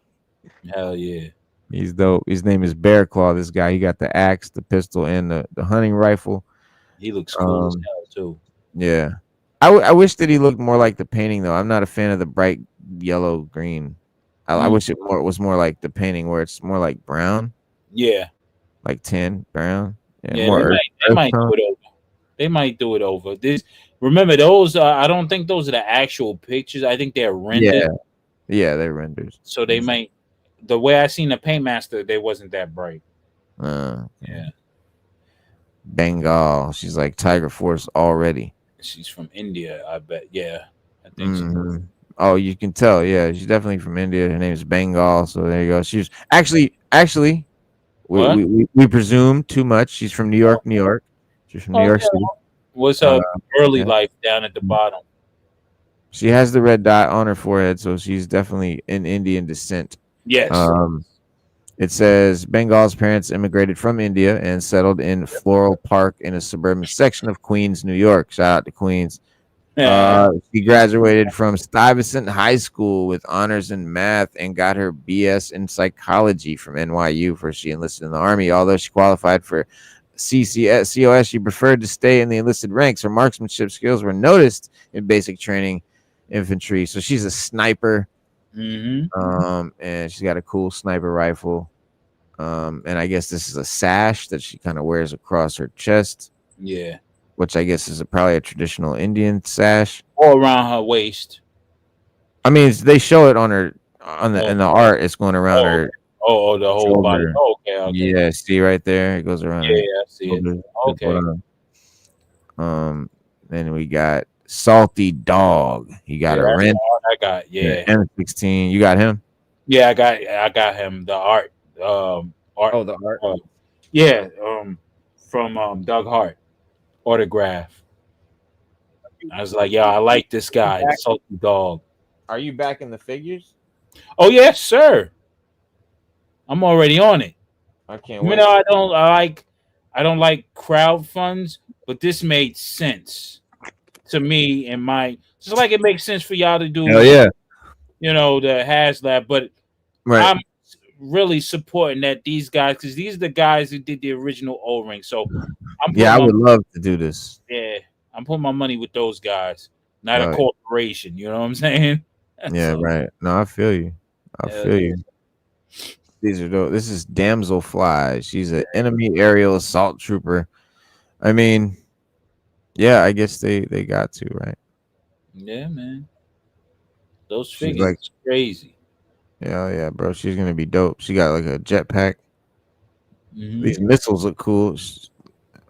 Hell yeah. He's dope. His name is Bear Claw. This guy, he got the axe, the pistol, and the hunting rifle. He looks cool as hell too. Yeah, I wish that he looked more like the painting though. I'm not a fan of the bright yellow green. I wish it was more like the painting where it's more like brown. Yeah, like tan brown. Yeah, they might do it over. They might do it over. Remember those? I don't think those are the actual pictures. I think they're rendered. Yeah, they're renders. So they might. The way I seen the Paint Master, they wasn't that bright. Yeah. Bengal. She's like Tiger Force already. She's from India, I bet. Yeah, I think so. Oh, you can tell. Yeah, she's definitely from India. Her name is Bengal. So there you go. She's actually. We presume too much. She's from New York, New York. She's from New York City. What's her early life down at the bottom? She has the red dot on her forehead, so she's definitely in Indian descent. Yes. It says Bengal's parents immigrated from India and settled in Floral Park in a suburban section of Queens, New York. Shout out to Queens. She graduated from Stuyvesant High School with honors in math and got her BS in psychology from NYU, for she enlisted in the Army. Although she qualified for COS, she preferred to stay in the enlisted ranks. Her marksmanship skills were noticed in basic training infantry. So she's a sniper. And she's got a cool sniper rifle. And I guess this is a sash that she kind of wears across her chest. Yeah. Which I guess is probably a traditional Indian sash. Or around her waist. I mean, they show it on her in the art. It's going around her. Oh, the whole body. Okay. Yeah, see right there. It goes around. Yeah, I see it. Okay. Then we got Salty Dog. He got a rent. I got M16. You got him? Yeah, I got him. The art. The art. From Doug Hart. Autograph. I was like, I like this guy, Salty Dog. Are you back in the figures? Oh yes, sir. I'm already on it. I can't wait. I don't like crowd funds, but this made sense to me and just like it makes sense for y'all to do. Hell yeah. The HasLab, but I'm really supporting that these guys, because these are the guys who did the original O-ring. So I would love to do this. Yeah, I'm putting my money with those guys, not a corporation. You know what I'm saying? Yeah, right. No, I feel you. I feel you. These are dope. This is Damselfly. She's an enemy aerial assault trooper. I mean, Yeah, I guess they got to, right. Yeah, man. Those She's figures like, is crazy. yeah, bro. She's gonna be dope. She got like a jetpack. Hmm. These missiles look cool.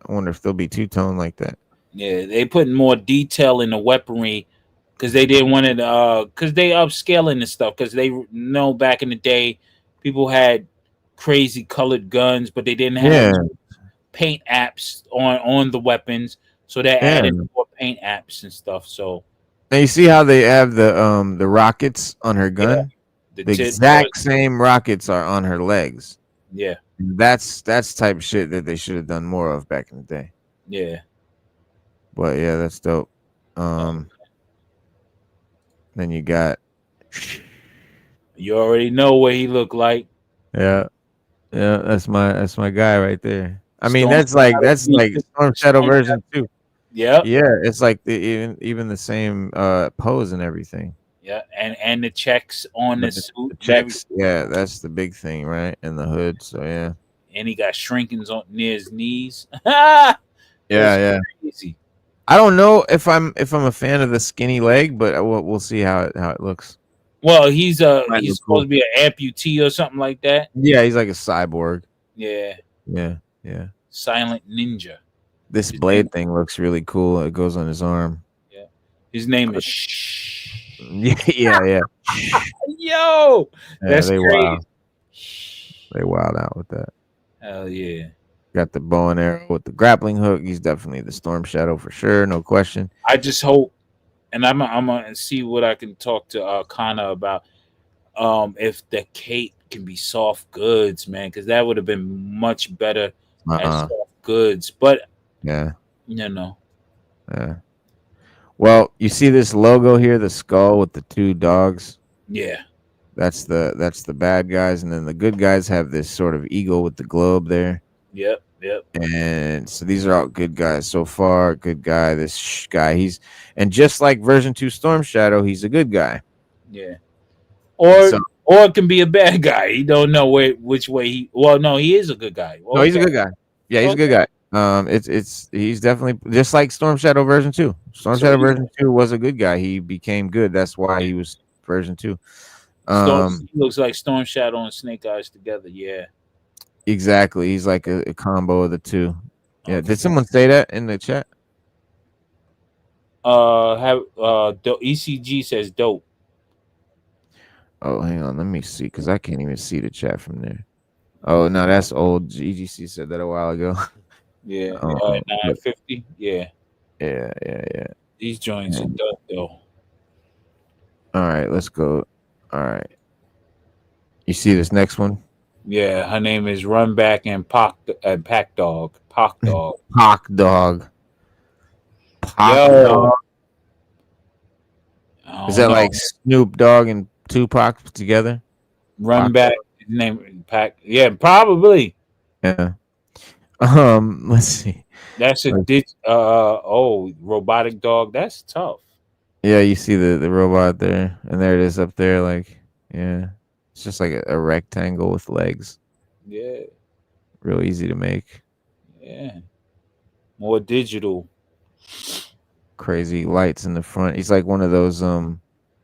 I wonder if they'll be two-tone like that. Yeah, they putting more detail in the weaponry because they didn't want it. Because they upscaling this stuff. Because they know back in the day, people had crazy colored guns, but they didn't have Yeah, paint apps on the weapons, so they're yeah. adding more paint apps and stuff. So And you see how they have the rockets on her yeah, gun? the The titular, exact same rockets are on her legs. yeah, That's type of shit that they should have done more of back in the day. yeah. But yeah, that's dope. Oh, Then you got you already know what he looked like. yeah, yeah, that's my guy right there. I mean, Storm that's like Storm Shadow Storm version 2. Yep. Yeah, it's like the even the same pose and everything. Yeah, and the checks on the But suit the and everything. checks, yeah, that's the big thing, right? And the hood. So yeah. And he got shrinkings on near his knees. That's Yeah, yeah. crazy. I don't know if I'm a fan of the skinny leg, but we'll see how it looks. Well, he's Might he's look supposed cool. to be an amputee or something like that. Yeah, he's like a cyborg. Yeah, Yeah, yeah. silent ninja. This His name, blade thing looks really cool. It goes on his arm. yeah, his name is Shh. Yeah, yeah. Yo, Yeah, that's they crazy. wild. They wild out with that. Hell yeah. Got the bow and arrow with the grappling hook. He's definitely the Storm Shadow for sure, no question. I just hope, and I'm gonna see what I can talk to Kana about. If the cape can be soft goods, man, because that would have been much better as soft goods. But Yeah, no, yeah. Well, you see this logo here, the skull with the two dogs. yeah, That's the bad guys, and then the good guys have this sort of eagle with the globe there. yep. And so these are all good guys so far. Good guy, this guy, and just like version 2 Storm Shadow, he's a good guy. Yeah. Or So- it can be a bad guy. He don't know which way he. Well, no, he is a good guy. No, he's a good guy. Yeah, he's a good guy. He's definitely just like Storm Shadow version 2. Storm Shadow version 2 was a good guy. He became good. That's why he was version 2. He looks like Storm Shadow and Snake Eyes together. Yeah. Exactly. He's like a combo of the two. Yeah. Did someone say that in the chat? ECG says dope. Oh, hang on. Let me see, because I can't even see the chat from there. Oh no, that's old. EGC said that a while ago. Yeah. 950. Yeah. Yeah. These joints are dope though. All right, let's go. All right. You see this next one? Yeah, her name is Runback and Pack Dog. Pack Dog. Pac Dog. Yo. Is that like Snoop Dogg and Tupac together? Runback. His name Pack. Yeah, probably. Yeah. Let's see. That's a robotic dog. That's tough. Yeah, you see the robot there, and there it is up there. Like, yeah, it's just like a rectangle with legs. Yeah. Real easy to make. Yeah. More digital. Crazy lights in the front. He's like one of those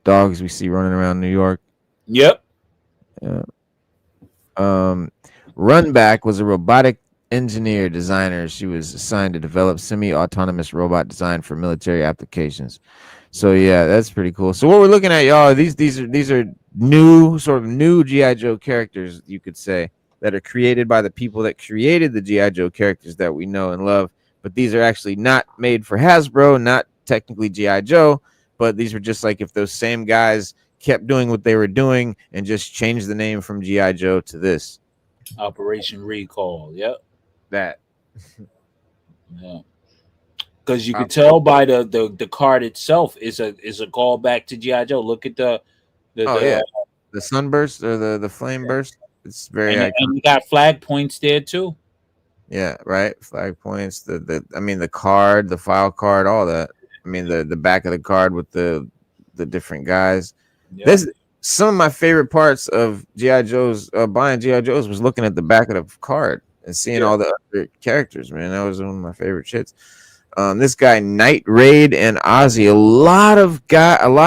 dogs we see running around New York. Yep. Yeah. Runback was a robotic engineer designer. She was assigned to develop semi-autonomous robot design for military applications. So yeah, that's pretty cool. So what we're looking at, y'all, these are new GI Joe characters, you could say, that are created by the people that created the GI Joe characters that we know and love. But these are actually not made for Hasbro, not technically GI Joe, but these were just like if those same guys kept doing what they were doing and just changed the name from GI Joe to this. Operation Recall. Yep. That. Yeah. Because you could tell by the card itself is a callback to GI Joe. Look at the sunburst or the flame burst. It's very and you got flag points there too. Yeah, right. Flag points. The card, the file card, all that. I mean the back of the card with the different guys. Yep. This some of my favorite parts of GI Joe's buying GI Joe's was looking at the back of the card and seeing all the other characters. Man, that was one of my favorite shits. This guy Night Raid and Ozzy, a lot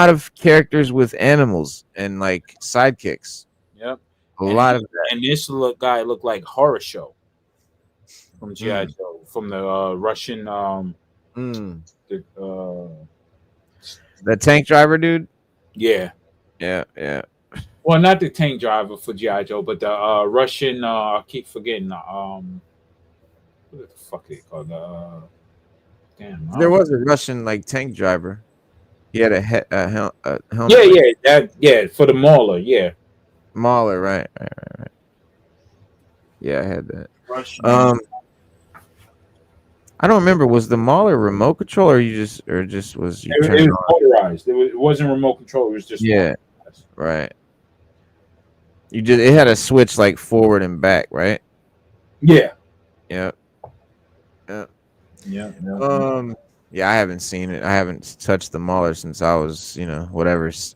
of characters with animals and like sidekicks. Yep. A lot of that. And this guy looked like Horror Show from G.I. Mm. Joe, from the Russian the, the tank driver dude. yeah. Well, not the tank driver for G.I. Joe, but the Russian. I keep forgetting. What the fuck they called? Damn. There was a Russian like tank driver. He had a helmet. Yeah, for the Mauler. Yeah, Mauler, right. Yeah, I had that. Russian. I don't remember. Was the Mauler remote control, or just was you? It was motorized. It wasn't remote control. It was just motorized. Right. It had a switch like forward and back, right? Yeah. Yeah. Yeah. Yeah, I haven't seen it. I haven't touched the Mauler since I was, 8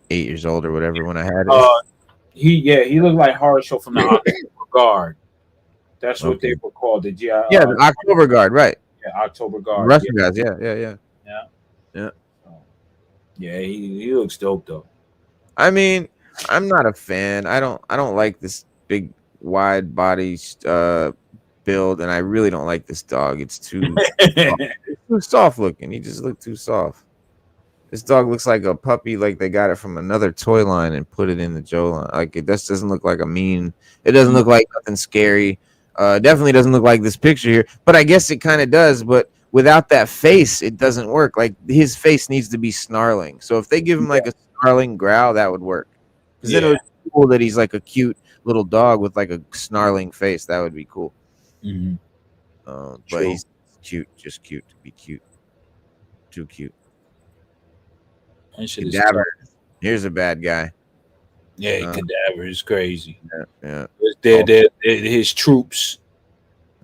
years old or whatever when I had it. He looked like Horror Show from the October Guard. That's what they were called. The GI. Yeah, the October Guard, right? Yeah, October Guard. Russian guys. Yeah. Yeah, he looks dope though. I mean, I'm not a fan. I don't like this big wide body build, and I really don't like this dog. It's too soft looking. He just looked too soft. This dog looks like a puppy, like they got it from another toy line and put it in the Joe line. Like it just doesn't look like it doesn't look like nothing scary. Definitely doesn't look like this picture here, but I guess it kind of does. But without that face, it doesn't work. Like his face needs to be snarling. So if they give him like a snarling growl, that would work. Because then it would be cool that he's like a cute little dog with like a snarling face. That would be cool. Mm-hmm. But he's cute, just cute to be cute. Too cute. Cadaver. Here's a bad guy. Yeah, Cadaver is crazy. Yeah. His troops.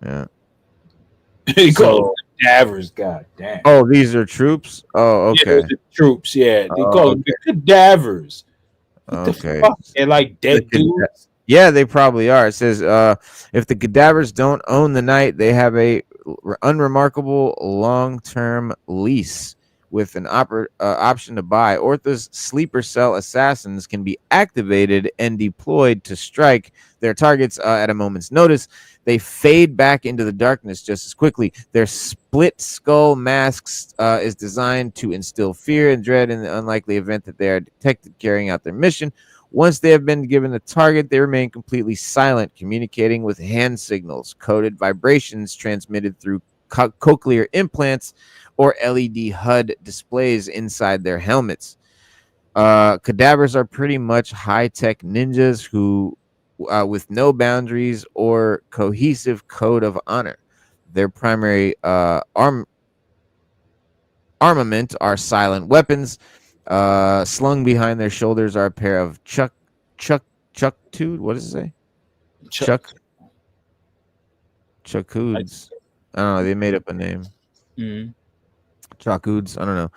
Yeah. He called them Cadavers. God damn. Oh, these are troops? Oh, okay. Yeah, the troops, yeah. They call them the Cadavers. Okay. They're like dead dudes. Yeah, they probably are. It says if the Cadavers don't own the night, they have a unremarkable long-term lease with an option to buy. Ortha's sleeper cell assassins can be activated and deployed to strike their targets at a moment's notice. They fade back into the darkness just as quickly. Their split skull masks is designed to instill fear and dread in the unlikely event that they are detected carrying out their mission. Once they have been given a target, they remain completely silent, communicating with hand signals, coded vibrations transmitted through cochlear implants or LED HUD displays inside their helmets. Cadavers are pretty much high-tech ninjas who, with no boundaries or cohesive code of honor. Their primary armament are silent weapons. Slung behind their shoulders are a pair of Chuck what does it say? Chuckuds. I don't know. They made up a name. Mm-hmm. Chuckuds. I don't know.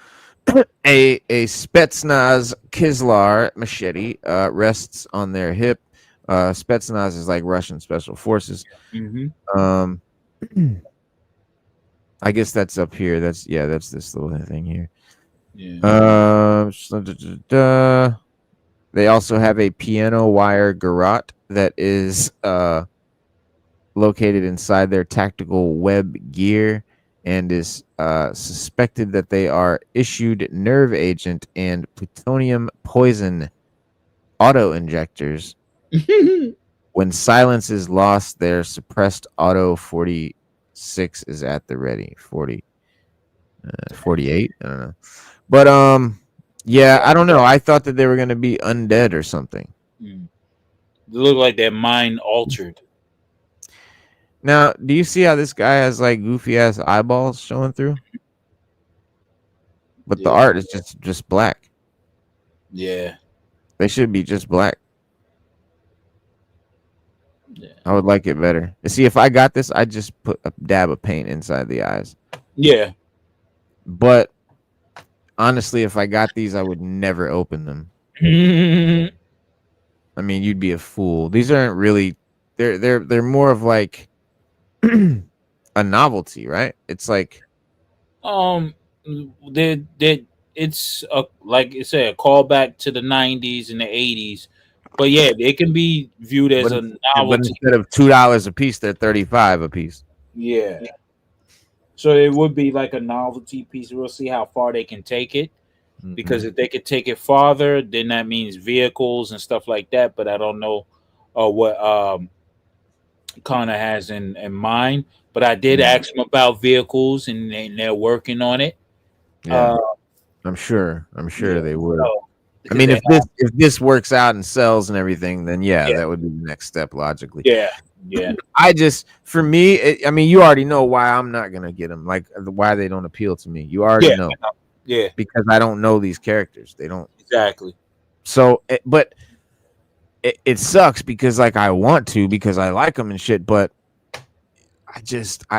A Spetsnaz Kislar machete rests on their hip. Spetsnaz is like Russian special forces. Mm-hmm. I guess that's up here. That's this little thing here. Yeah. They also have a piano wire garrote that is located inside their tactical web gear and is suspected that they are issued nerve agent and plutonium poison auto injectors. When silence is lost, their suppressed auto 46 is at the ready. 48? I don't know. But yeah, I don't know. I thought that they were going to be undead or something. They look like they're mind altered. Now, do you see how this guy has like goofy ass eyeballs showing through? But the art is just black. Yeah. They should be just black. Yeah. I would like it better. You see, if I got this, I'd just put a dab of paint inside the eyes. Yeah. But honestly, if I got these, I would never open them. I mean, you'd be a fool. These aren't really. They're more of like a novelty, right? It's like Um, they it's a, like I said, a callback to the '90s and the '80s, but yeah, it can be viewed as But a but novelty. instead of $2 a piece, they're 35 a piece. Yeah, so it would be like a novelty piece. We'll see how far they can take it, because Mhm. if they could take it farther, then that means vehicles and stuff like that. But I don't know what Connor has in mind. But I did ask him about vehicles, and they're working on it. Yeah, Uh, I'm sure. I'm yeah, sure they would. so I because mean, they if this works out and sells and everything, then yeah, yeah, that would be the next step logically. yeah, yeah, I just, for me, I mean, you already know why I'm not gonna get them. Like why they don't appeal to me. You already yeah, know yeah, because I don't know these characters. They don't. exactly. So, but it sucks because like I want to because I like them and shit, but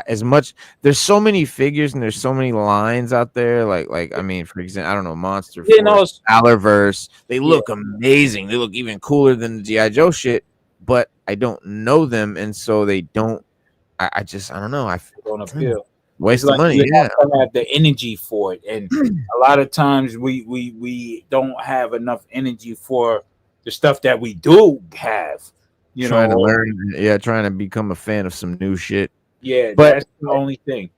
as much there's so many figures and there's so many lines out there. Like I mean, for example, I don't know, Monster You know, Force, Valorverse. They yeah, look amazing. They look even cooler than the GI Joe shit, but I don't know them, and so they don't. I don't know. don't appeal. It's Waste of like money. you Yeah, have to have the energy for it, and a lot of times we don't have enough energy for the stuff that we do have. You trying to know, learn. Yeah, trying to become a fan of some new shit. yeah, But that's the only thing.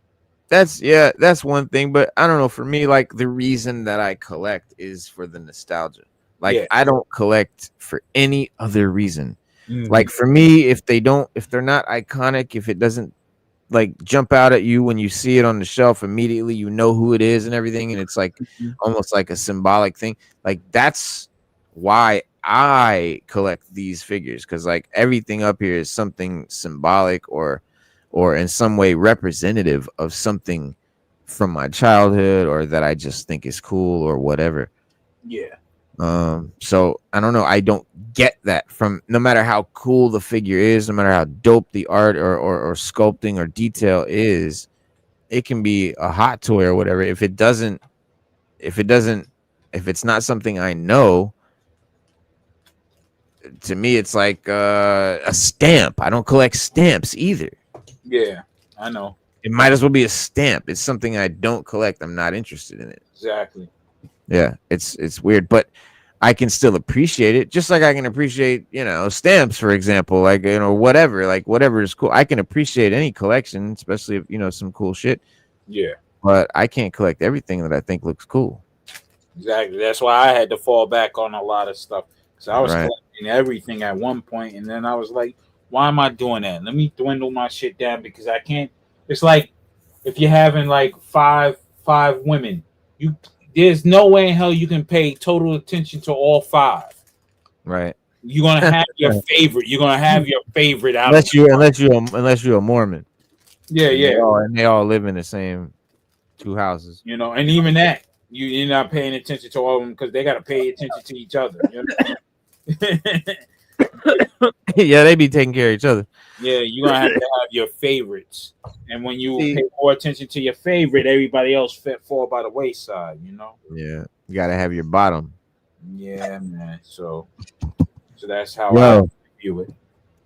that's one thing. But I don't know. For me, like the reason that I collect is for the nostalgia. Like Yeah, I don't collect for any other reason. mhm. Like for me, if they're not iconic, if it doesn't like jump out at you when you see it on the shelf immediately, you know who it is and everything, and it's like almost like a symbolic thing. Like that's why I collect these figures because like everything up here is something symbolic or in some way representative of something from my childhood or that I just think is cool or whatever. Yeah, So I don't know. I don't get that from no matter how cool the figure is, no matter how dope the art or sculpting or detail is, it can be a hot toy or whatever. If it doesn't, if it's not something I know, to me it's like a stamp. I don't collect stamps either. yeah, I know It might as well be a stamp. It's something I don't collect. I'm not interested in it. exactly. Yeah, it's weird, but I can still appreciate it, just like I can appreciate, stamps, for example, like whatever, like whatever is cool. I can appreciate any collection, especially if some cool shit. Yeah, But I can't collect everything that I think looks cool. exactly. That's why I had to fall back on a lot of stuff because I was Right. collecting everything at one point, and then I was like, "Why am I doing that? Let me dwindle my shit down because I can't." It's like if you're having like five women, you there's no way in hell you can pay total attention to all five. Right. You're gonna have your favorite. You're gonna have your favorite out of Unless you're a Mormon, yeah, and yeah. they all live in the same two houses. And even that you're not paying attention to all of them because they gotta pay attention to each other. Yeah, they be taking care of each other. Yeah, you're gonna have to have your favorites, and when you See- pay more attention to your favorite, everybody else fall by the wayside. Yeah, you gotta have your bottom. Yeah, man. So that's how I Yo, view it.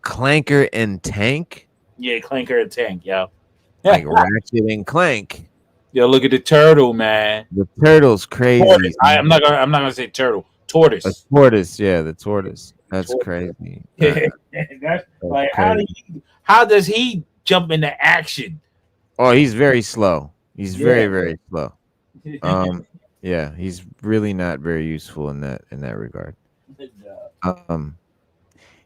Clanker and Tank, Yeah, Clanker and Tank, yeah. like Ratchet and Clank. Yo, look at the turtle, man. The turtle's crazy. Tortoise. I'm not gonna say turtle. A Tortoise. tortoise, yeah, the tortoise. That's Tortoise. crazy. That's like crazy. how does he jump into action? Oh, he's very slow. He's very, very slow. Yeah, he's really not very useful in that regard.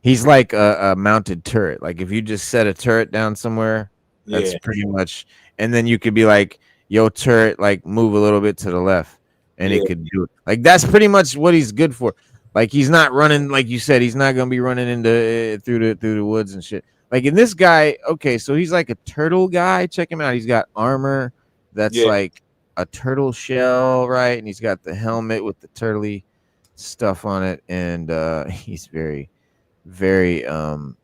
He's like a mounted turret. Like if you just set a turret down somewhere, that's pretty much. And then you could be like, "Yo, turret, like move a little bit to the left," and it could do it. Like that's pretty much what he's good for. Like he's not running, like you said, he's not gonna be running into through the woods and shit. Like in this guy, okay, so he's like a turtle guy. Check him out. He's got armor that's like a turtle shell, right? And he's got the helmet with the turtley stuff on it, and he's very, very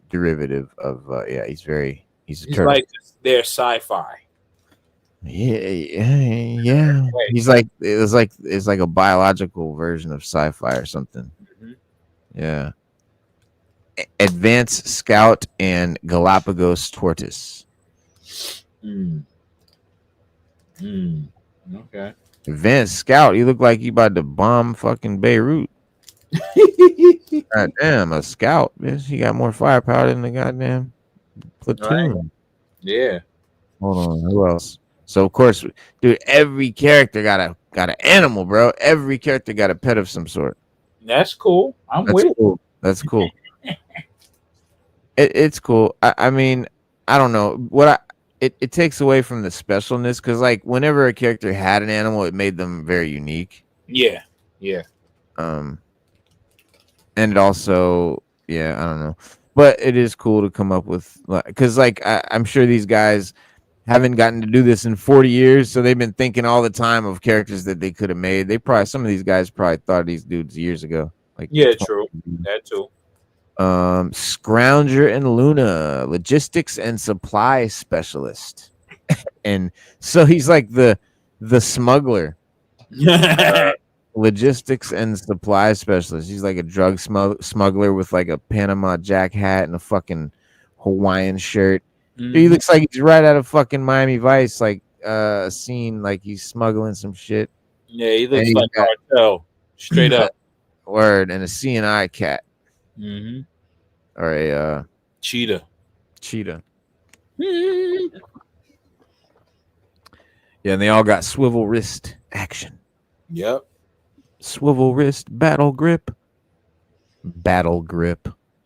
derivative of he's a turtle. like their sci-fi. Yeah. He's like it's like a biological version of sci-fi or something. Yeah. Advanced Scout and Galapagos Tortoise. Okay. Advanced scout. You look like you about to bomb fucking Beirut. God damn, a scout. Bitch, he got more firepower than the goddamn platoon. Yeah. Hold on, who else? So of course, dude, every character got an animal, bro. Every character got a pet of some sort. That's cool. I'm That's with it. cool. That's cool. It's cool. I mean, I don't know what it takes away from the specialness because like whenever a character had an animal, it made them very unique. Yeah. Yeah. And it also, yeah, I don't know, but it is cool to come up with because like I'm sure these guys haven't gotten to do this in 40 years, so they've been thinking all the time of characters that they could have made. They probably some of these guys probably thought of these dudes years ago. Like Yeah, 20 true. That too. Scrounger and Luna, logistics and supply specialist. And so he's like the smuggler. Logistics and supply specialist. He's like a drug smuggler with like a Panama Jack hat and a fucking Hawaiian shirt. He looks like he's right out of fucking Miami Vice, like a scene like he's smuggling some shit. Yeah, he looks like cartel. Straight up. Word, and a CNI cat. Mm-hmm. Or a cheetah. Yeah, and they all got swivel wrist action. Yep. Swivel wrist battle grip.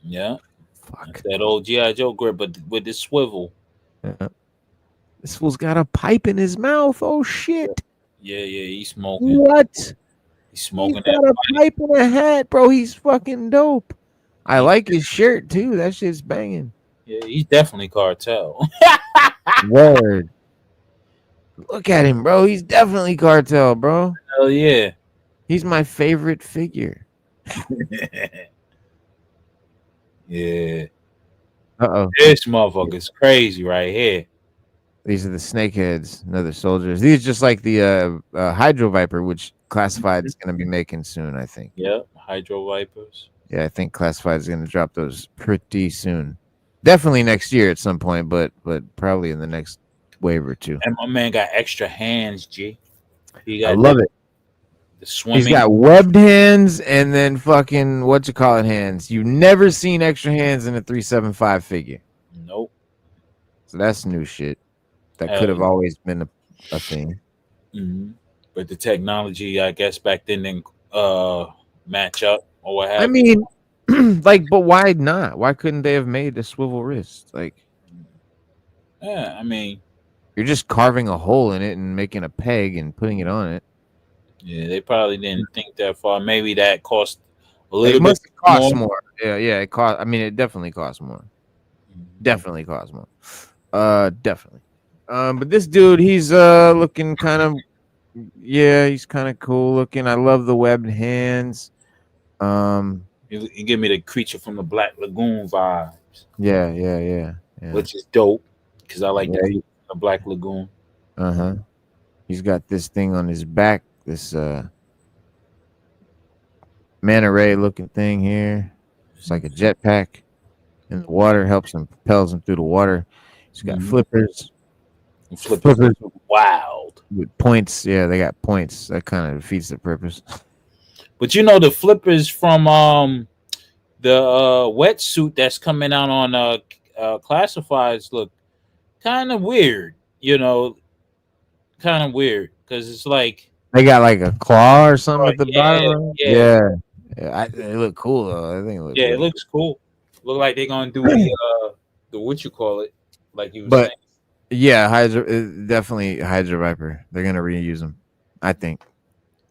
Yeah. Fuck. That old G.I. Joe grip, but with the swivel. This fool's got a pipe in his mouth. Oh shit. Yeah, he's smoking. What? He's smoking He's got a pipe and a hat, bro. He's fucking dope. I like his shirt too. That shit's banging. Yeah, he's definitely cartel. Word. Look at him, bro. He's definitely cartel, bro. Hell yeah. He's my favorite figure. Yeah. Uh-oh. This motherfucker's crazy right here. These are the snakeheads, another soldiers. These are just like the Hydro Viper, which Classified is going to be making soon, I think. Yep, Hydro Vipers. Yeah, I think Classified is going to drop those pretty soon. Definitely next year at some point, but probably in the next wave or two. And my man got extra hands, G. I love it. The swimming. He's got webbed hands and then fucking hands. You've never seen extra hands in a 375 figure. Nope. So that's new shit. That could have always been a thing. Mm-hmm. But the technology, I guess, back then didn't match up or what happened. I mean, but why not? Why couldn't they have made a swivel wrist? Like, yeah, I mean, you're just carving a hole in it and making a peg and putting it on it. Yeah, they probably didn't think that far. Maybe that cost a little bit cost more. Yeah, it cost. I mean, it definitely costs more. Definitely costs more. Definitely. But this dude, he's looking kind of, he's kind of cool looking. I love the webbed hands. You give me the Creature from the Black Lagoon vibes. Yeah. Which is dope because I like the Black Lagoon. He's got this thing on his back. This manta ray looking thing here. It's like a jetpack in the water, propels him through the water. He's got flippers. Flippers wild. With points. Yeah, they got points. That kind of defeats the purpose. But you know the flippers from the wetsuit that's coming out on Classifieds look kind of weird, kind of weird because it's like they got like a claw or something at the bottom. Yeah. They look cool though. I think it looks it looks cool. Look like they're gonna do the what you call it, like you were saying. Yeah, definitely Hydra Viper. They're gonna reuse them, I think.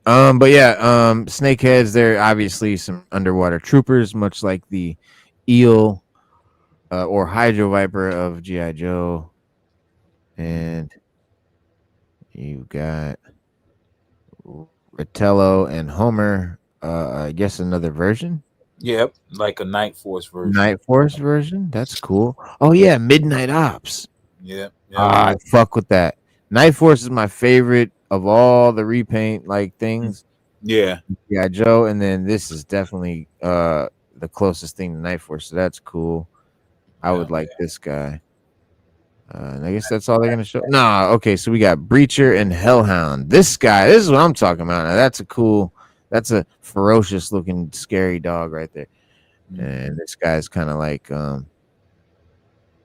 But yeah, snakeheads. They're obviously some underwater troopers, much like the eel or Hydro Viper of G.I. Joe. And you got Ratello and Homer. I guess another version. Yep, like a Night Force version. Night Force version. That's cool. Oh yeah, Midnight Ops. Yeah. I fuck with that. Night Force is my favorite of all the repaint like things. Yeah, Joe, and then this is definitely the closest thing to Night Force, so that's cool. I would like this guy. I guess that's all they're gonna show. Nah, okay. So we got Breacher and Hellhound. This is what I'm talking about. Now that's a ferocious looking, scary dog right there. And this guy's kind of like, oh,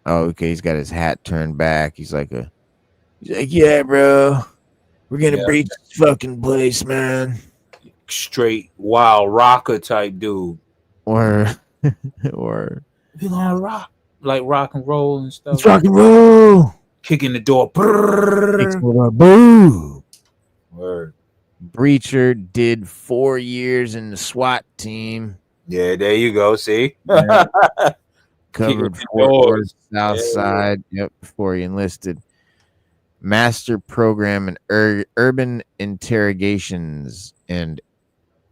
okay. He's got his hat turned back. He's like, yeah, bro, we're gonna breach this fucking place, man. Straight wild rocker type dude. Or we gonna rock like rock and roll and stuff. Let's rock and roll. Kicking the door. Boo. Word. Breacher did 4 years in the SWAT team. Yeah, there you go. See, Covered Fort Worth South Side. Yep, before he enlisted. Master program in urban interrogations and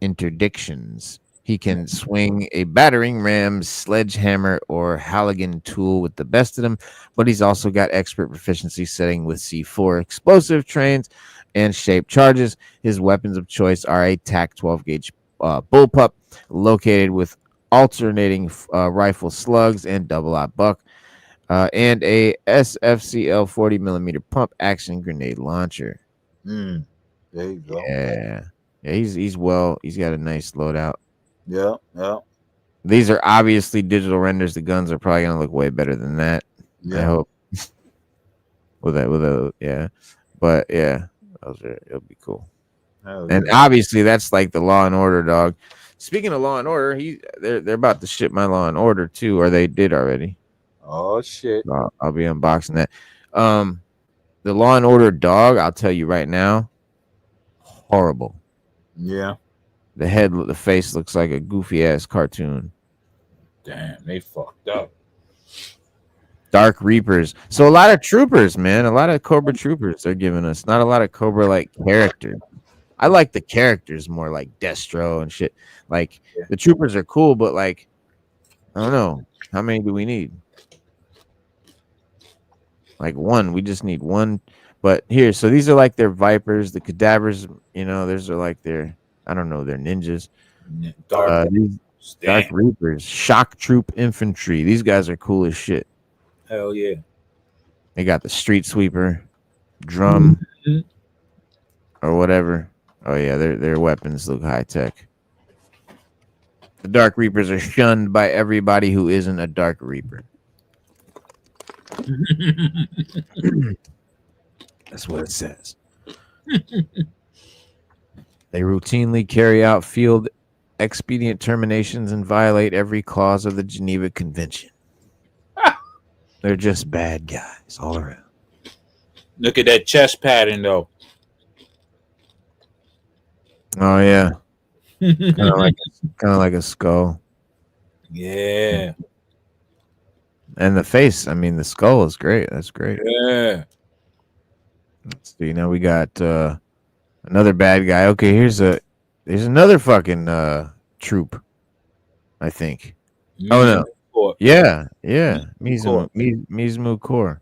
interdictions. He can swing a battering ram, sledgehammer, or Halligan tool with the best of them, but he's also got expert proficiency setting with C4 explosive trains and shaped charges. His weapons of choice are a TAC 12 gauge bullpup located with alternating rifle slugs and double-aught buck, and a SFCL 40 millimeter pump action grenade launcher. There you go. Yeah, he's got a nice loadout. Yeah. These are obviously digital renders. The guns are probably gonna look way better than that. Yeah. I hope. Yeah, but yeah, it'll be cool. And obviously, that's like the Law and Order dog. Speaking of Law and Order, they're about to ship my Law and Order too, or they did already. Oh shit! I'll be unboxing that. The Law and Order dog, I'll tell you right now, horrible. Yeah. The face looks like a goofy ass cartoon. Damn, they fucked up. Dark Reapers. So a lot of troopers, man. A lot of Cobra troopers they're giving us. Not a lot of Cobra like characters. I like the characters more, like Destro and shit. Like the troopers are cool, but like I don't know. How many do we need? Like one. We just need one. But here, so these are like their Vipers, the Cadavers, those are like their, I don't know, they're ninjas. Dark Reapers, Shock Troop Infantry. These guys are cool as shit. Hell yeah. They got the Street Sweeper, Drum, or whatever. Oh yeah, their weapons look high tech. The Dark Reapers are shunned by everybody who isn't a Dark Reaper. That's what it says. They routinely carry out field expedient terminations and violate every clause of the Geneva Convention. They're just bad guys all around. Look at that chest pattern, though. Oh yeah, kind of like a skull. Yeah. And the face, I mean, the skull is great. That's great. Yeah. Let's see. Now we got another bad guy. Okay, there's another fucking troop. I think. Oh no. Core. Yeah. Mizmu Core.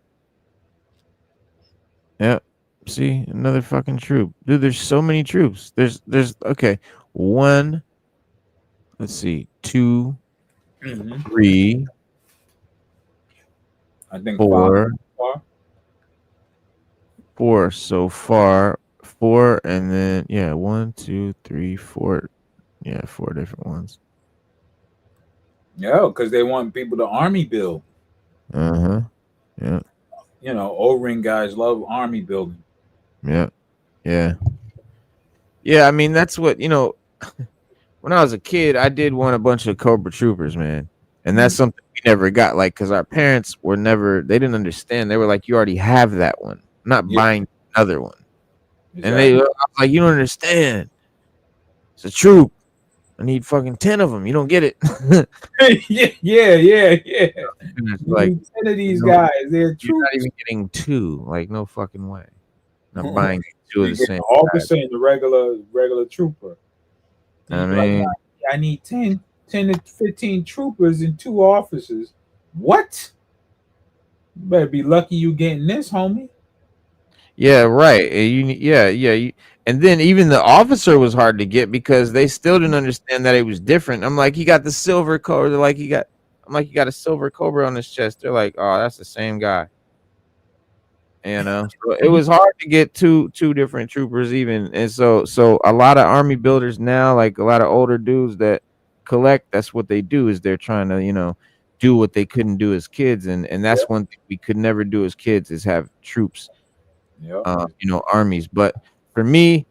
Yep. See, another fucking troop. Dude, there's so many troops. There's okay. 1. Let's see. 2, 3. I think 4. 5. 4 so far. 4 and then 1, 2, 3, 4. Yeah, 4 different ones. Yeah, because they want people to army build. Yeah. O-ring guys love army building. Yeah. I mean, that's what when I was a kid, I did want a bunch of Cobra Troopers, man, and that's something we never got. Like, because our parents they didn't understand. They were like, "You already have that one. I'm not buying another one." Exactly. And I was like, "You don't understand. It's a troop. I need fucking 10 of them. You don't get it." yeah. Like 10 of these guys, they're troops. You're not even getting 2. Like, no fucking way. I'm buying 2 of the same. All the same, the regular trooper. I mean, I need 10 to 15 troopers and 2 officers. What? You better be lucky you getting this, homie. Yeah, right. And then even the officer was hard to get because they still didn't understand that it was different. I'm like, he got the silver Cobra. They're like, you got a silver Cobra on his chest. They're like, oh, that's the same guy. You know, so it was hard to get two different troopers even, and so a lot of army builders now, like a lot of older dudes that collect, that's what they do is they're trying to do what they couldn't do as kids, and that's one thing we could never do as kids is have troops, Yep. armies. But for me,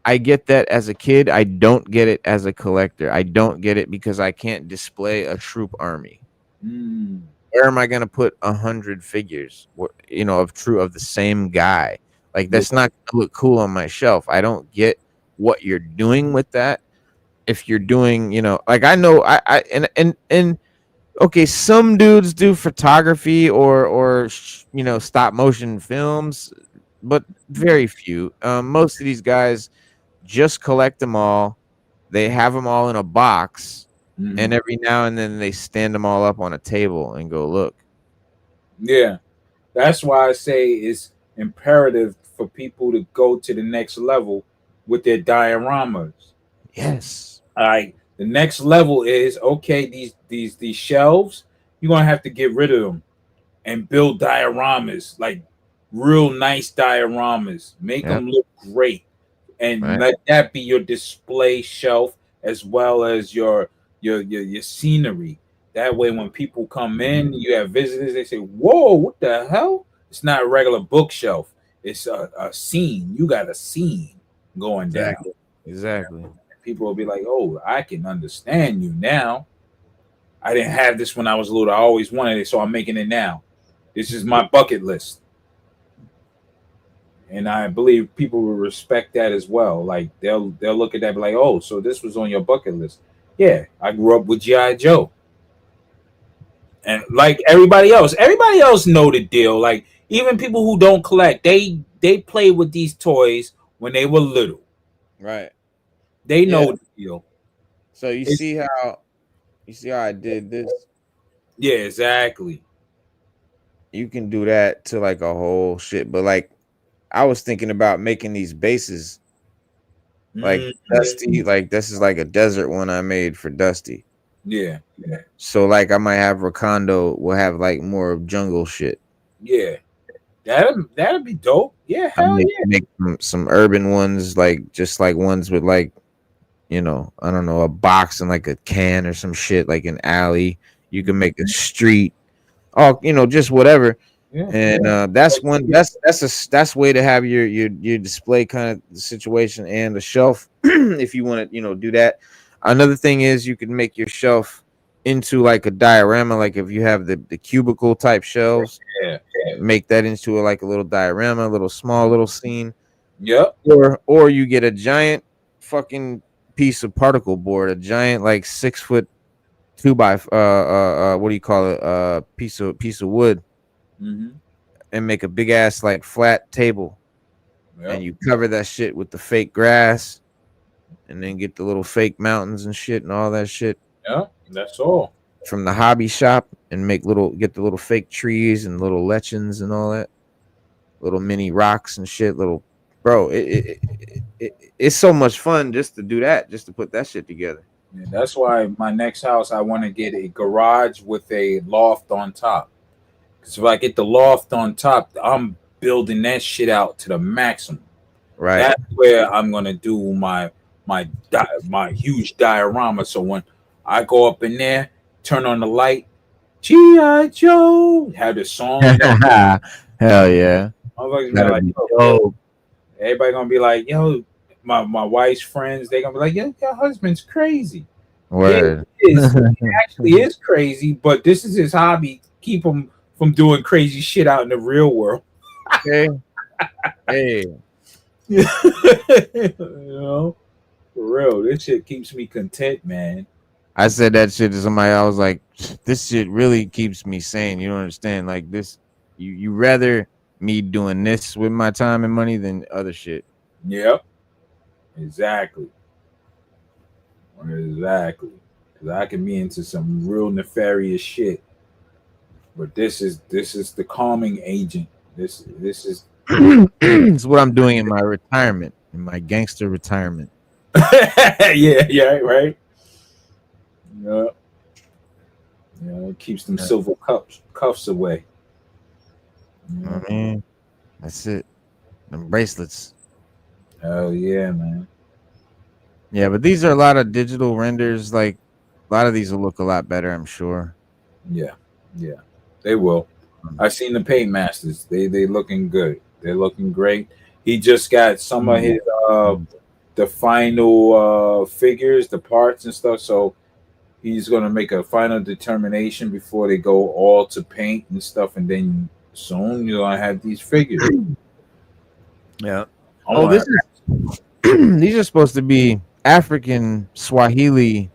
I get that as a kid. I don't get it as a collector. I don't get it because I can't display a troop army. Mm. Where am I gonna put 100 figures? Of the same guy? Like that's not gonna look cool on my shelf. I don't get what you're doing with that. If you're doing, like I know, and okay, some dudes do photography or stop motion films, but very few. Most of these guys just collect them all. They have them all in a box, and every now and then they stand them all up on a table and go, look. Yeah, that's why I say it's imperative for people to go to the next level with their dioramas. Yes. All right, the next level is okay. These shelves, you're gonna have to get rid of them and build dioramas, like real nice dioramas. Make Yep. them look great, and Right. let that be your display shelf as well as your scenery. That way, when people come in, you have visitors. They say, "Whoa, what the hell?" It's not a regular bookshelf. It's a scene. You got a scene going down. Exactly. People will be like, "Oh, I can understand you now. I didn't have this when I was little. I always wanted it, so I'm making it now. This is my bucket list." And I believe people will respect that as well. Like they'll look at that and be like, "Oh, so this was on your bucket list?" Yeah, I grew up with GI Joe, and like everybody else know the deal. Like even people who don't collect, they play with these toys when they were little. Right. They Yeah. know the deal. So you It's, see how I did this? yeah, exactly. You can do that to like a whole shit, but like I was thinking about making these bases like Mm, Dusty, like this is like a desert one I made for Dusty. yeah, So like I might have Rakondo will have like more of jungle shit. yeah. That'd be dope. Yeah, I hell yeah. make some urban ones, like just like ones with like, I don't know, a box and like a can or some shit, like an alley. You can make a street, just whatever. Yeah. And that's one that's way to have your display kind of situation and the shelf if you want to do that. Another thing is you can make your shelf into like a diorama, like if you have the cubicle type shelves, Yeah. make that into like a little diorama, a little small little scene. Yep. Or you get a giant fucking piece of particle board, a giant like 6 foot 2 by what do you call it, piece of wood, Mm-hmm. and make a big ass like flat table, Yep. and you cover that shit with the fake grass, and then get the little fake mountains and shit and all that shit Yep. That's all. from the hobby shop, and get the little fake trees and little lechons and all that, little mini rocks and shit. Little bro, it's so much fun just to do that, just to put that shit together. Yeah, that's why my next house I want to get a garage with a loft on top. Because if I get the loft on top, I'm building that shit out to the maximum. Right. That's where I'm gonna do my huge diorama. So when I go up in there, turn on the light, G.I. Joe, have the song. Hell yeah. Motherfuckers be That'd like, be yo, dope. everybody gonna be like, yo, my wife's friends, they gonna be like, yo, your husband's crazy. Word. Yeah, he actually is crazy, but this is his hobby. Keep him from doing crazy shit out in the real world. Okay. Hey. You know, for real, this shit keeps me content, man. I said that shit to somebody. I was like, this shit really keeps me sane. You don't understand. Like this, you rather me doing this with my time and money than other shit. Yep, exactly. Because I can be into some real nefarious shit, but this is the calming agent. This is It's what I'm doing in my retirement, in my gangster retirement. yeah, right. Yeah, it keeps them silver cuffs away. I mean, That's it. Them bracelets. Hell yeah, man. Yeah, but these are a lot of digital renders. Like a lot of these will look a lot better, I'm sure. Yeah, yeah, they will. I seen the paint masters. They looking good. They're looking great. He just got some of his the final figures, the parts and stuff. So he's gonna make a final determination before they go all to paint and stuff, and then soon you're gonna have these figures. Yeah. Oh, this is these are supposed to be African Swahili.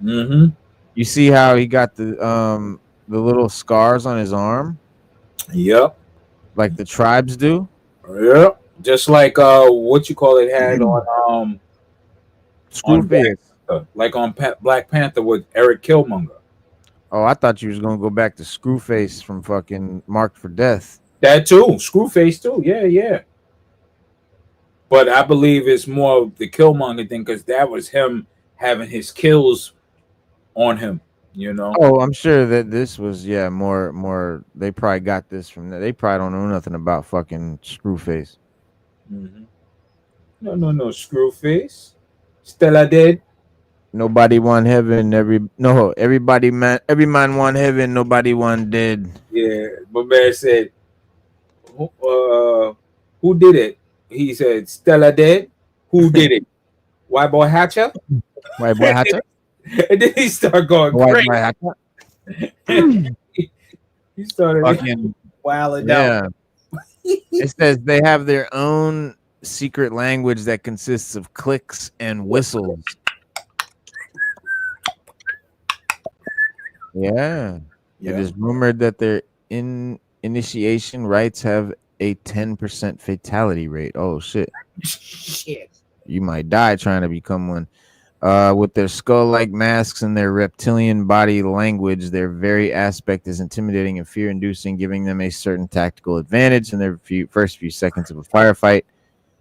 Mm-hmm. You see how he got the little scars on his arm, Yep. like the tribes do. Yep. Just like what you call it had on Screwface. like on Black Panther with Eric Killmonger. Oh, I thought you was gonna go back to Screwface from fucking Marked for Death. That too, Screwface too. Yeah, yeah. But I believe it's more of the Killmonger thing because that was him having his kills on him. You know. Oh, I'm sure that this was more. They probably got this from that. They probably don't know nothing about fucking Screwface. Mm-hmm. No, Screwface. Stella dead. Nobody want heaven. Every man want heaven. Nobody want dead. Yeah, but man said, who did it? He said, Stella dead. Who did it? White boy Hatcher. White boy Hatcher. And then he started going White crazy. boy Hatcher. He started Fucking wilding out. It says they have their own secret language that consists of clicks and whistles. Yeah. It is rumored that their initiation rites have a 10% fatality rate. Oh shit. Shit. You might die trying to become one. With their skull-like masks and their reptilian body language, their very aspect is intimidating and fear-inducing, giving them a certain tactical advantage in their first few seconds of a firefight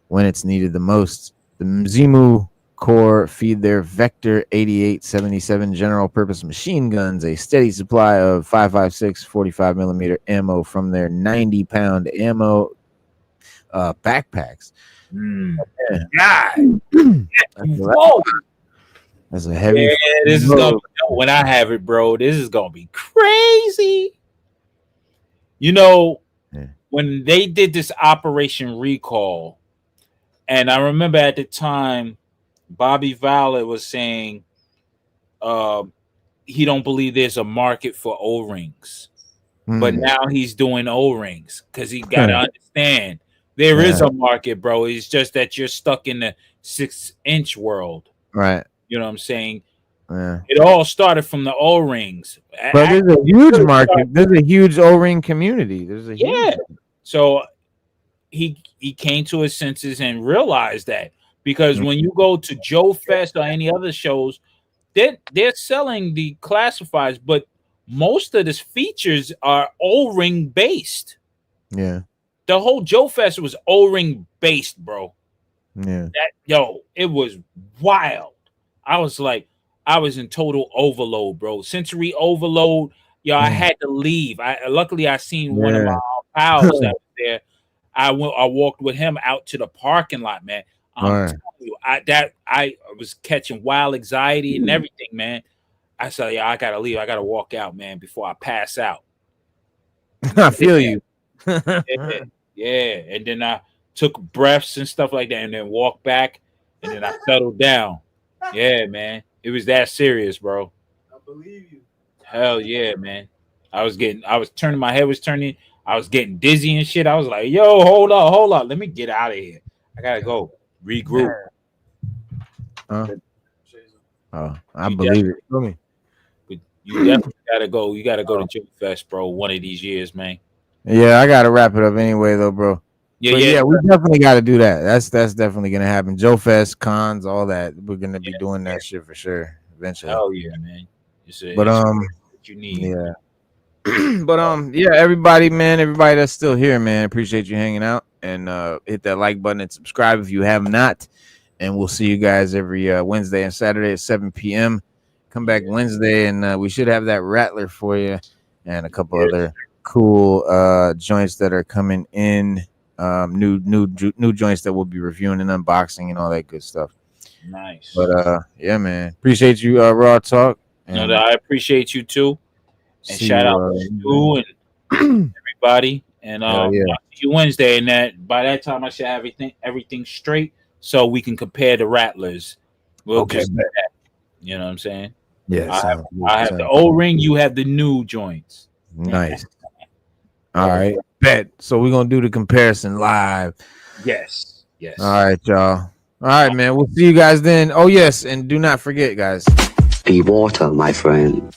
when it's needed the most. The Mzimu Corps feed their Vector 8877 general-purpose machine guns a steady supply of 5.56 45mm ammo from their 90-pound ammo backpacks. God. That's a heavy. Yeah, this is gonna be, when I have it, bro. This is gonna be crazy. You know, when they did this Operation Recall, and I remember at the time, Bobby Valley was saying, he don't believe there's a market for O-rings, but now he's doing O-rings because he got to understand there is a market, bro. It's just that you're stuck in the 6-inch world, right? You know what I'm saying? Yeah. It all started from the O-rings. But there's a huge market. There's a huge O-ring community. There's a huge So he came to his senses and realized that because when you go to Joe Fest or any other shows, they're selling the classifieds, but most of the features are O-ring based. Yeah. The whole Joe Fest was O-ring based, bro. Yeah. It was wild. I was in total overload, bro. Sensory overload. I had to leave. Luckily I seen one of my pals that was there. I walked with him out to the parking lot, man. I'm telling you, I was catching wild anxiety and everything, man. I said, I gotta leave. I gotta walk out, man, before I pass out. I feel you. Yeah. And then I took breaths and stuff like that, and then walked back, and then I settled down. Yeah, man. It was that serious, bro. I believe you. Hell yeah, man. I was turning, my head was turning. I was getting dizzy and shit. I was like, yo, hold on. Let me get out of here. I gotta go regroup. I believe it. Feel me. But you definitely gotta go. You gotta go to Joe Fest, bro, one of these years, man. Yeah, I gotta wrap it up anyway, though, bro. Yeah, we definitely got to do that. That's definitely gonna happen. Joe Fest, cons, all that. We're gonna be doing that shit for sure eventually. Oh yeah, man. It's what you need. Yeah. But yeah, everybody that's still here, man, appreciate you hanging out, and hit that like button and subscribe if you have not. And we'll see you guys every Wednesday and Saturday at 7 p.m. Come back Wednesday, and we should have that Rattler for you and a couple other cool joints that are coming in new joints that we'll be reviewing and unboxing and all that good stuff. Nice. But yeah, man, appreciate you, Raw Talk. No, I appreciate you too. And shout out to Stu and everybody. And I'll see you Wednesday. And that by that time I should have everything straight so we can compare the Rattlers. We'll just that. You know what I'm saying? Yeah. I have the old ring, you have the new joints. Nice. All right. Bet. So we're gonna do the comparison live. Yes. All right, y'all. All right, man. We'll see you guys then. Oh, yes, and do not forget, guys. Be water, my friend.